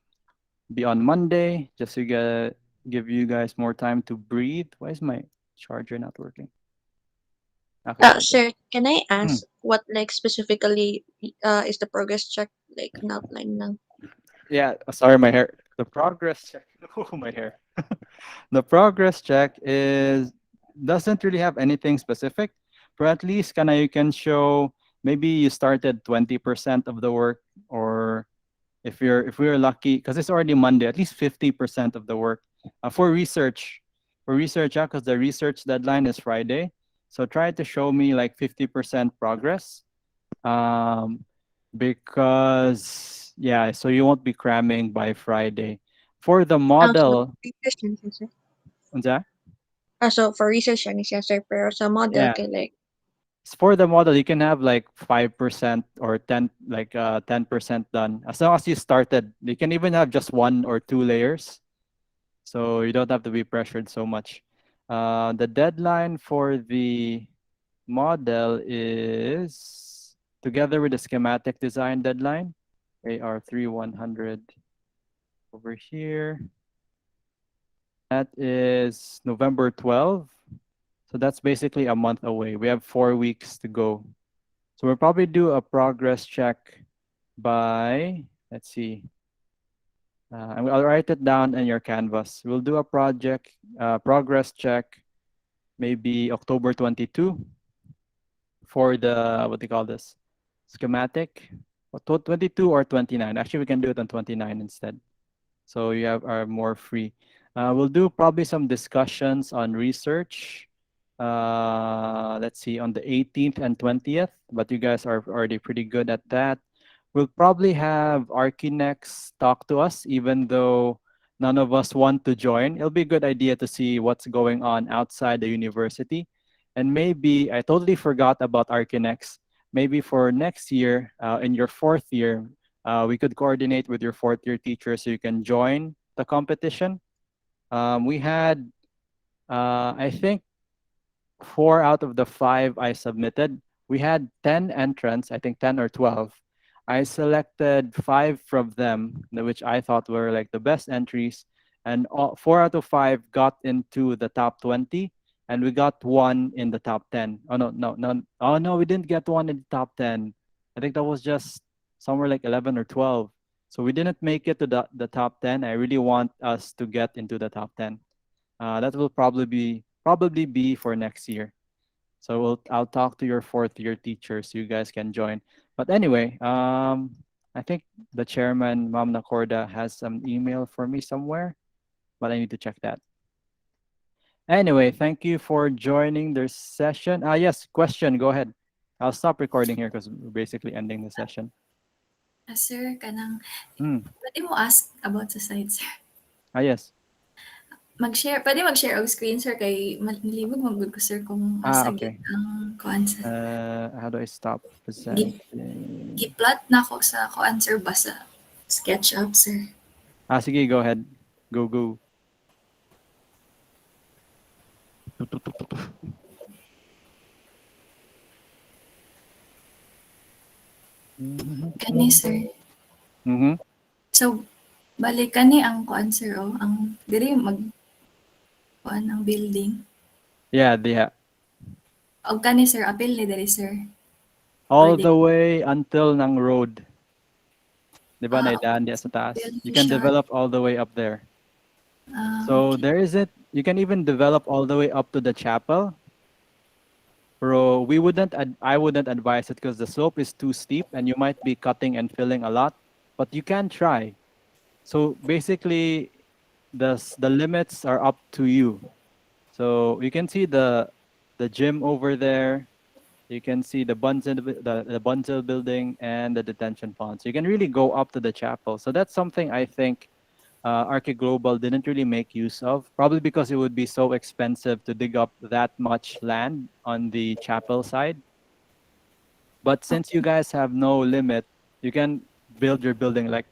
Speaker 1: be on Monday, just to give you guys more time to breathe. Why is my charger not working? Okay, there we go.
Speaker 6: Sir, can I ask what like specifically is the progress check, like an outline lang?
Speaker 1: Yeah, sorry, my hair. The progress check. Oh, my hair. The progress check doesn't really have anything specific, but at least you can show maybe you started 20% of the work, or if we are lucky, because it's already Monday, at least 50% of the work for research. For research, because the research deadline is Friday, so try to show me like 50% progress, because yeah, so you won't be cramming by Friday. For the
Speaker 6: So
Speaker 1: model,
Speaker 6: research yan siya, sir.
Speaker 1: what's that?
Speaker 6: So for research yan siya, sir, pero sa model
Speaker 1: Yeah.
Speaker 6: kay like
Speaker 1: For the model, you can have like 5% or 10% done. As long as you started, you can even have just 1 or 2 layers. So you don't have to be pressured so much. The deadline for the model is together with the schematic design deadline, AR3100 over here. That is November 12th. So that's basically a month away. We have 4 weeks to go. So we'll probably do a progress check by, let's see, I'll write it down in your canvas. We'll do a project progress check maybe October 22 for the, what do you call this? Schematic. 22 or 29. Actually, we can do it on 29 instead. So you are more free. We'll do probably some discussions on research. Let's see, on the 18th and 20th, but you guys are already pretty good at that. We'll probably have Archinex talk to us, even though none of us want to join. It'll be a good idea to see what's going on outside the university. And maybe, I totally forgot about Archinex. Maybe for next year, in your fourth year, we could coordinate with your fourth year teacher so you can join the competition. We had, I think, 4 out of the 5 I submitted. We had 10 entrants, I think 10 or 12. I selected 5 from them, which I thought were like the best entries, and 4 out of 5 got into the top 20, and we got one in the top 10. Oh no, no, no! Oh no, we didn't get one in the top 10. I think that was just somewhere like 11 or 12. So we didn't make it to the top 10. I really want us to get into the top 10. That will probably be for next year. So I'll talk to your fourth year teachers so you guys can join. But anyway, I think the chairman, Ma'am Nakorda, has some email for me somewhere, but I need to check that. Anyway, thank you for joining the session. Yes, question, go ahead. I'll stop recording here because we're basically ending the session.
Speaker 7: Sir, kanang
Speaker 1: Hmm.
Speaker 7: pwede mo ask about sa site, sir.
Speaker 1: Yes.
Speaker 7: Pwede mag-share og screen, sir, kay malibog magud ko, sir, kung asa
Speaker 1: Okay.
Speaker 7: ang kuan, sir.
Speaker 1: How do I stop presenting?
Speaker 7: Gi-plot na ko sa kuan, sir, ba sa SketchUp, sir.
Speaker 1: Sige, go ahead. Go.
Speaker 7: Kani, sir.
Speaker 1: Mm-hmm.
Speaker 7: So, balik kani ang kuan, sir, ang diri kuan ang building.
Speaker 1: Yeah.
Speaker 7: Og kani, sir, apil ni diri, sir.
Speaker 1: All
Speaker 7: Or
Speaker 1: the way until ng road. Diba,
Speaker 7: Ah,
Speaker 1: naidaan diya sa taas.
Speaker 7: building
Speaker 1: You can
Speaker 7: siya.
Speaker 1: develop all the way up there. So
Speaker 7: Okay.
Speaker 1: there is it. You can even develop all the way up to the chapel. Bro, I wouldn't advise it because the slope is too steep and you might be cutting and filling a lot, but you can try. So basically, the limits are up to you. So you can see the gym over there. You can see the Bunzel building and the detention pond. So you can really go up to the chapel. So that's something I think Arche Global didn't really make use of, probably because it would be so expensive to dig up that much land on the chapel side. But since you guys have no limit, you can build your building like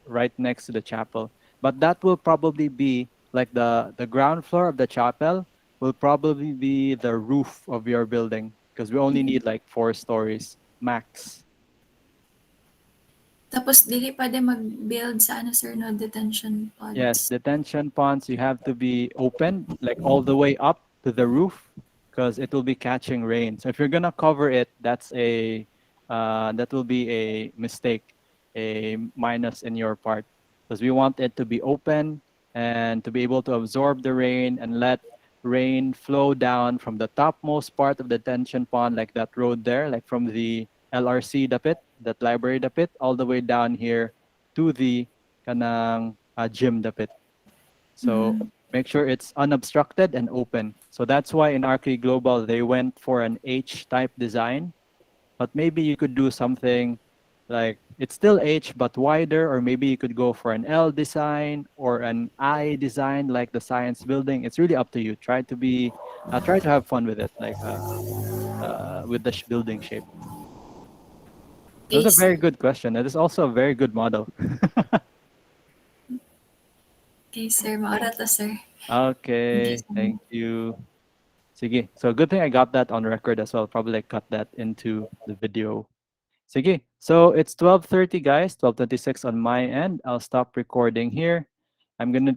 Speaker 1: right next to the chapel. But that will probably be like the ground floor of the chapel will probably be the roof of your building because we only need like 4 stories max.
Speaker 7: Tapos dili pa din mag-build sa ano, sir, no, detention
Speaker 1: Yes,
Speaker 7: pods.
Speaker 1: detention ponds, you have to be open, like all the way up to the roof, because it will be catching rain. So if you're gonna cover it, that will be a mistake, a minus in your part, because we want it to be open and to be able to absorb the rain and let rain flow down from the topmost part of the detention pond, like that road there, like from the LRC dapit, that library dapit, all the way down here to the kanang gym dapit. So make sure it's unobstructed and open. So that's why in Arche Global they went for an H-type design, but maybe you could do something like it's still H but wider, or maybe you could go for an L design or an I design like the science building. It's really up to you. Try to have fun with it, like with the building shape. That was a very good question. It is also a very good model.
Speaker 7: Okay, sir. Maura to, sir.
Speaker 1: Okay, thank you. Sige. So good thing I got that on record as well. Probably like cut that into the video. Sige. So it's 12:30, guys. 12:26 on my end. I'll stop recording here. I'm gonna